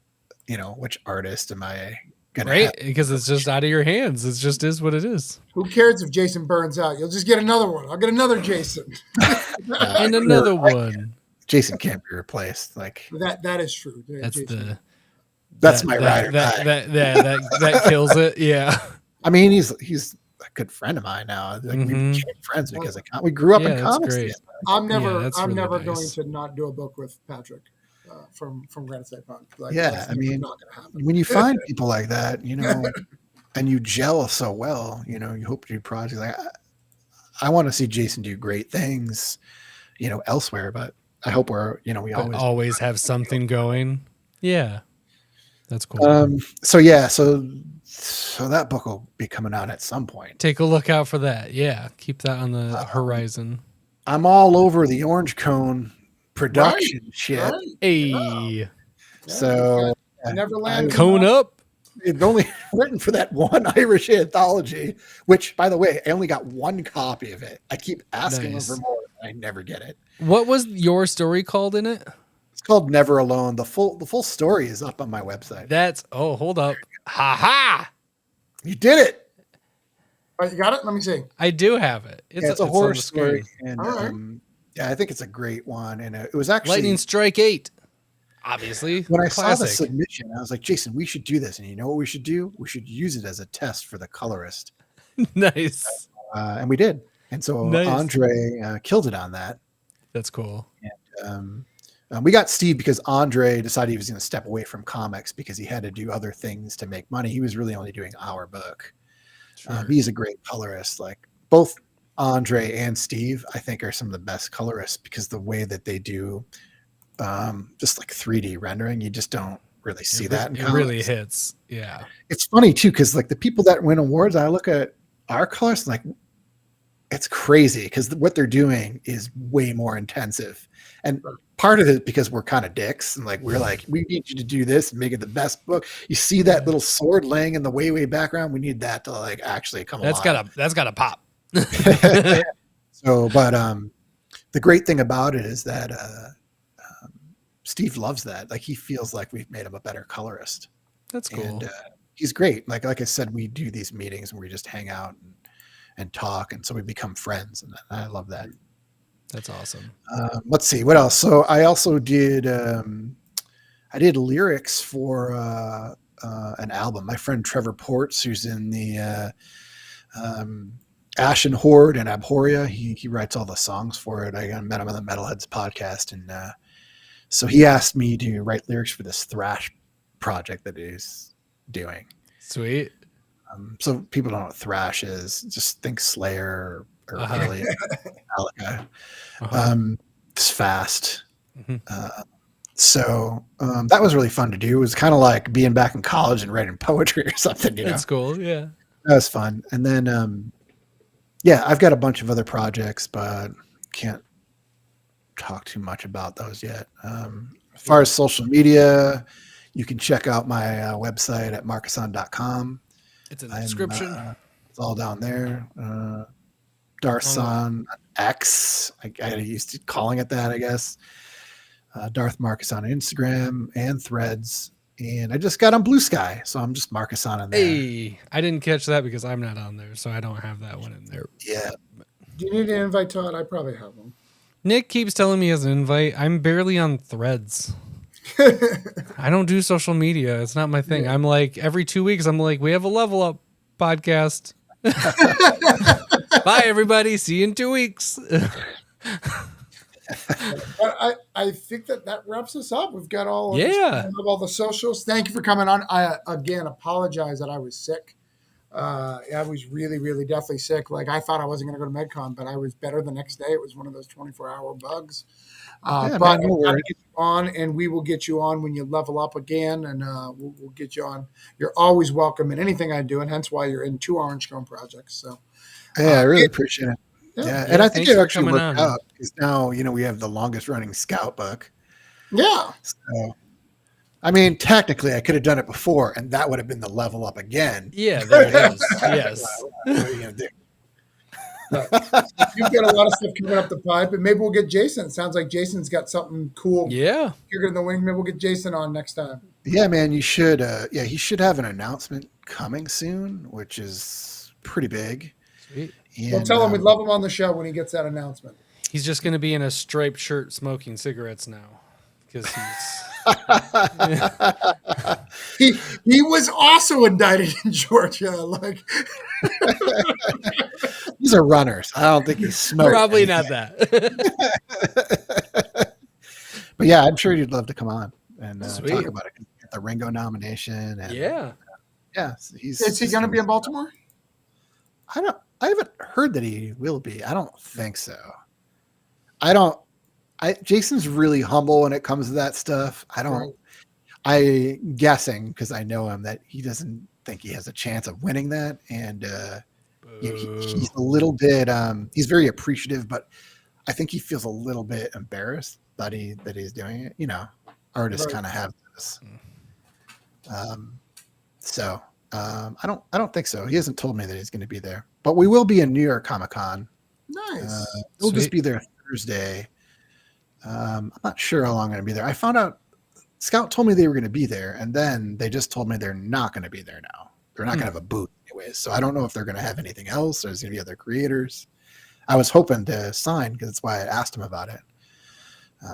you know, which artist am I going to Right? Because it's just out of your hands. It just is what it is. who cares if Jason burns out? You'll just get another one. I'll get another Jason. And another one. Jason can't be replaced. Like, That is true. That's Jason. that's my ride or die. That kills it. Yeah. I mean, he's a good friend of mine now. Like, we Mhm. became friends because we grew up Yeah, in that's comics great. together. I'm never that's I'm really never nice. going to not do a book with Patrick from Granite State Punk. Like, Yeah, that's I mean, not gonna happen. When you find people like that, you know, and you gel so well, you know, you hope to do projects like I want to see Jason do great things. elsewhere. But I hope we But always. always have something going. Yeah. That's cool. So yeah, so that book will be coming out at some point. Take a look out for that. Yeah. Keep that on the horizon. I'm all over the Orange Cone production shit. Right. Hey. So Neverland. Cone up. It's only written for that one Irish anthology, which, by the way, I only got one copy of it. I keep asking Nice. them for more. I never get it. What was your story called in it? It's called Never Alone. The full story is up on my website. Hold up. Ha ha. You did it. Oh, you got it? Let me see. I do have it. It's a horror story. screen. And All right. yeah, I think it's a great one. And it was actually Lightning Strike 8. Obviously. when I saw the classic. submission, I was like, Jason, we should do this. And you know what we should do? We should use it as a test for the colorist. Nice. And we did. And so Nice. Andre killed it on that. That's cool. We got Steve because Andre decided he was going to step away from comics because he had to do other things to make money. He was really only doing our book. Sure. He's a great colorist. Like both Andre and Steve, I think, are some of the best colorists because the way that they do just like 3D rendering, you just don't really see that in It comics. really hits. Yeah. It's funny too because like the people that win awards, I look at our colors like it's crazy because what they're doing is way more intensive. And part of it because we're kind of dicks and like we're like, we need you to do this and make it the best book. You see that little sword laying in the way background. We need that to like actually come alive. That's gotta pop. So, but the great thing about it is that Steve loves that. Like he feels like we've made him a better colorist. That's cool. And he's great. Like I said, we do these meetings where we just hang out and talk, and so we become friends, and I love that. That's awesome. Let's see what else. So I also did I did lyrics for an album. My friend Trevor Ports, who's in the Ashen Horde and Abhorria, he writes all the songs for it. I met him on the Metalheads podcast, and so he asked me to write lyrics for this thrash project that he's doing. Sweet. So people don't know what thrash is. Just think Slayer or really Metallica. It's fast. Mm-hmm. So that was really fun to do. It was kind of like being back in college and writing poetry or something. That's cool. Yeah. That was fun. And then, yeah, I've got a bunch of other projects, but can't talk too much about those yet. As far as social media, you can check out my website at markisan.com. It's in the description. It's all down there. Darthson X. I used to calling it that, I guess. Darth Marcus on Instagram and Threads. And I just got on Blue Sky, so I'm just Markisan on there. Hey, I didn't catch that because I'm not on there, so I don't have that one in there. Yeah. Do you need an invite, Todd? I probably have one. Nick keeps telling me he has an invite. I'm barely on Threads. I don't do social media. It's not my thing. I'm like, every 2 weeks, I'm like, we have a Level Up podcast. Bye, everybody. See you in 2 weeks. But I think that wraps us up. We've got all all the socials. Thank you for coming on. I again apologize that I was sick. I was really, really definitely sick. Like I thought I wasn't going to go to MedCon, but I was better the next day. It was one of those 24-hour bugs. But man, no I'm worries. get you on, and we will get you on when you level up again, and we'll get you on. You're always welcome in anything I do, and hence why you're in 2 Orange Cone projects. So, yeah, I really appreciate it. Yeah, and I think thanks it for actually coming worked on. out because now we have the longest running Scout book. yeah. So, I mean, technically, I could have done it before, and that would have been the level up again. Yeah, there it is. Yes. What are you gonna do? You've got a lot of stuff coming up the pipe, and maybe we'll get Jason. It sounds like Jason's got something cool. Yeah. You're in the wing. Maybe we'll get Jason on next time. Yeah, man, you should. Yeah, he should have an announcement coming soon, which is pretty big. Sweet. And, We'll tell him we'd love him on the show when he gets that announcement. He's just going to be in a striped shirt smoking cigarettes now because he's. he He was also indicted in Georgia. Like These are runners. I don't think he's smoked. Probably not that. But yeah, I'm sure you'd love to come on and Sweet. talk about it. Get the Ringo nomination. And, Yeah. yeah. So is he going to be in Baltimore? I haven't heard that he will be. I don't think so. I don't Jason's really humble when it comes to that stuff. I guessing because I know him that he doesn't think he has a chance of winning that, and he's a little bit. He's very appreciative, but I think he feels a little bit embarrassed that he's doing it. You know, artists kind of have this. I don't think so. He hasn't told me that he's going to be there, but we will be in New York Comic Con. Nice. We'll just be there Thursday. I'm not sure how long I'm going to be there. I found out Scout told me they were going to be there, and then they just told me they're not going to be there now. They're not going to have a booth anyways. So I don't know if they're going to have anything else or there's going to be other creators. I was hoping to sign because that's why I asked him about it.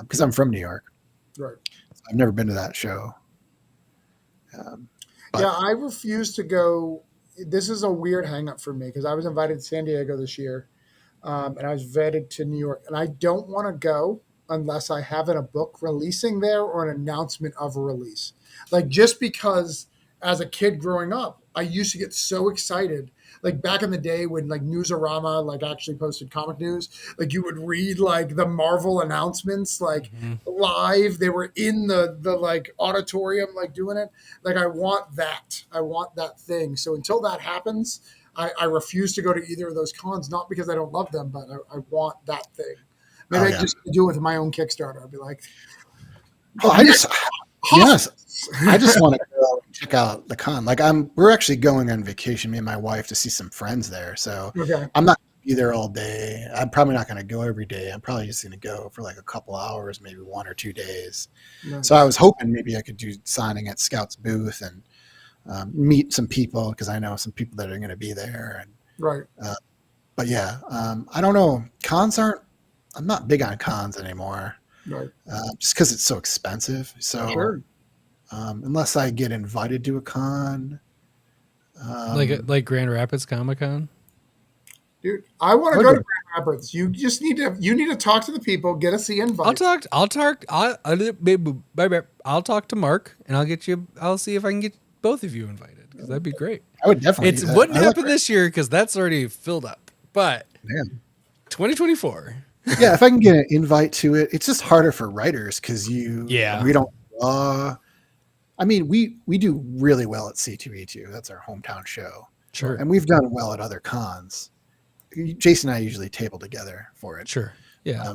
Because I'm from New York. Right. So I've never been to that show. I refuse to go. This is a weird hang up for me because I was invited to San Diego this year, and I was vetted to New York. And I don't want to go unless I have a book releasing there or an announcement of a release. Like, just because as a kid growing up, I used to get so excited. Like back in the day when like Newsarama like actually posted comic news, like you would read like the Marvel announcements like live. They were in the like auditorium like doing it. Like I want that thing. So until that happens, I refuse to go to either of those cons. Not because I don't love them, but I want that thing. Maybe I just do it with my own Kickstarter. I'd be like, I just want to go and check out the con. Like we're actually going on vacation, me and my wife, to see some friends there. So I'm not going to be there all day. I'm probably not going to go every day. I'm probably just going to go for like a couple hours, maybe 1 or 2 days. Nice. So I was hoping maybe I could do signing at Scout's booth and meet some people because I know some people that are going to be there. And, right. But yeah, I don't know. I'm not big on cons anymore. Right. Just because it's so expensive. So unless I get invited to a con, like Grand Rapids Comic Con, dude, I want to go to Grand Rapids. You just need to talk to the people, get us the invite. I'll talk to Mark and I'll see if I can get both of you invited because that'd be great. I would definitely. It wouldn't happen this year because that's already filled up. But 2024. Yeah, if I can get an invite to it, it's just harder for writers because we don't draw. I mean, we do really well at C2E2. That's our hometown show. Sure. And we've done well at other cons. Jason and I usually table together for it. Sure. Yeah.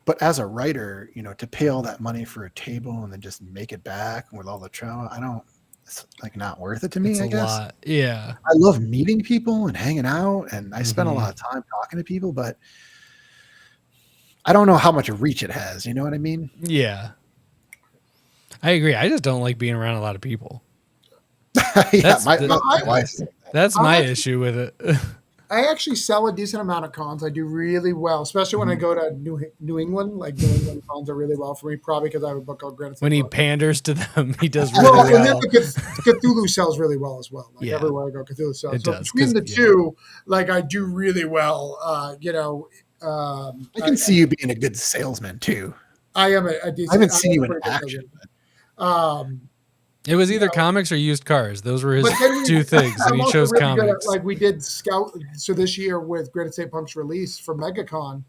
But as a writer, to pay all that money for a table and then just make it back with all the trauma, it's like not worth it to me, I guess. Lot. Yeah. I love meeting people and hanging out, and I spend a lot of time talking to people, but I don't know how much reach it has. You know what I mean? Yeah. I agree. I just don't like being around a lot of people. That's my wife. That's my issue with it. I actually sell a decent amount of cons. I do really well, especially when I go to New England. Like New England cons are really well for me, probably because I have a book called Granite. When he panders to them, he does really well. And then Cthulhu sells really well as well. Like everywhere I go, Cthulhu sells. So between the two, like I do really well. I can see you being a good salesman too. I am a decent. I haven't seen you in action. It was either comics or used cars. Those were his two things, and he chose really comics. Like we did Scout. So this year with Granite State Punk's release for MegaCon,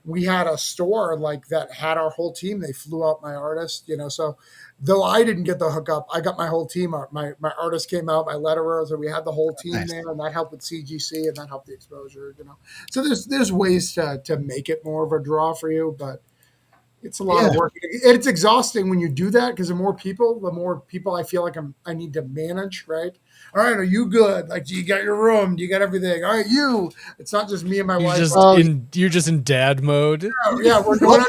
we had a store like that had our whole team. They flew out my artist, So though I didn't get the hookup, I got my whole team out. My artist came out, my letterer, so we had the whole team there, and that helped with CGC and that helped the exposure, So there's ways to make it more of a draw for you, but it's a lot of work. It's exhausting when you do that because the more people I feel like I need to manage, right? All right, are you good? Like, do you got your room? Do you got everything? All right, it's not just me and my wife. You're just in dad mode. Yeah, we're going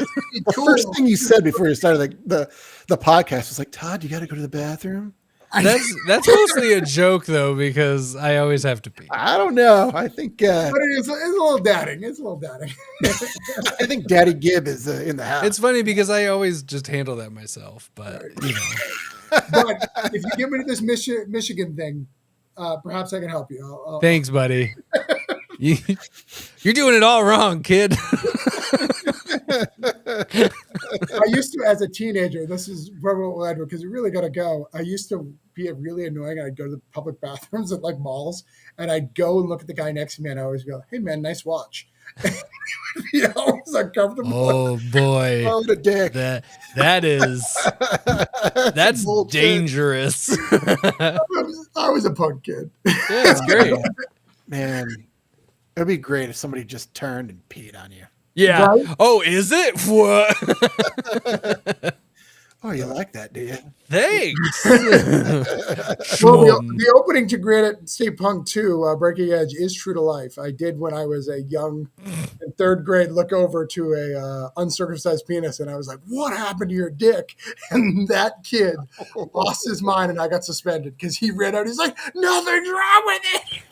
the first thing you said before you started the podcast was like, Todd, you got to go to the bathroom. That's mostly a joke though, because I always have to pee. I don't know. I think, but it's a little dadding. I think Daddy Gibb is in the house. It's funny because I always just handle that myself, but But if you get me to this Michigan thing, perhaps I can help you. Thanks, buddy. You're doing it all wrong, kid. I used to, as a teenager, this is where we'll end because we really got to go. I used to be really annoying. I'd go to the public bathrooms at like malls, and I'd go and look at the guy next to me, and I always go, "Hey, man, nice watch." You know, it's uncomfortable. Oh boy, Oh, the dick. That's Bullshit. dangerous. I was a punk kid. Yeah, it's great. Man, it'd be great if somebody just turned and peed on you. Yeah. Right? Oh, is it? What? Oh, you like that, do you? Thanks. Well, Schmum. the opening to Granite State Punk 2, Breaking Edge, is true to life. I did when I was a young, in third grade, look over to a uncircumcised penis, and I was like, "What happened to your dick?" And that kid lost his mind, and I got suspended because he ran out. He's like, "Nothing's wrong with it."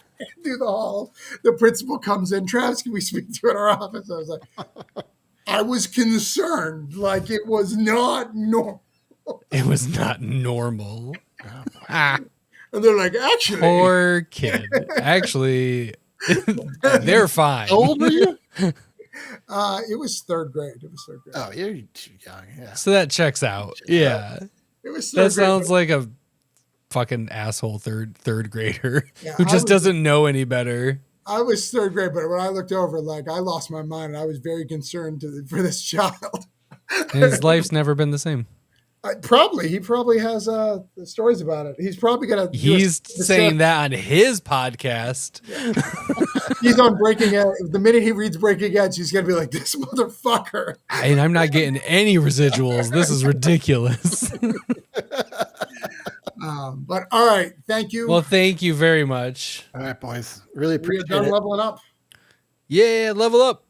Through the hall, the principal comes in. Travis, can we speak to you in our office? I was like, I was concerned, like it was not normal. It was not normal. Ah, And they're like, actually, poor kid. Actually, they're fine. How old were you? it was third grade. It was third grade. Oh, you're too young. Yeah. So that checks out. Yeah. It was third That grade. sounds like a fucking asshole third grader Yeah, who I just was- doesn't know any better. I was third grade, but when I looked over, like I lost my mind, and I was very concerned for this child. And his life's never been the same. He probably has stories about it. He's probably gonna. He's saying that on his podcast. He's on Breaking Edge. The minute he reads Breaking Edge, he's gonna be like, "This motherfucker." And I'm not getting any residuals. This is ridiculous. But all right, thank you. Well, thank you very much. All right, boys. Really we are appreciate done it. leveling up. Yeah, level up.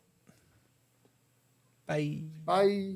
Bye. Bye.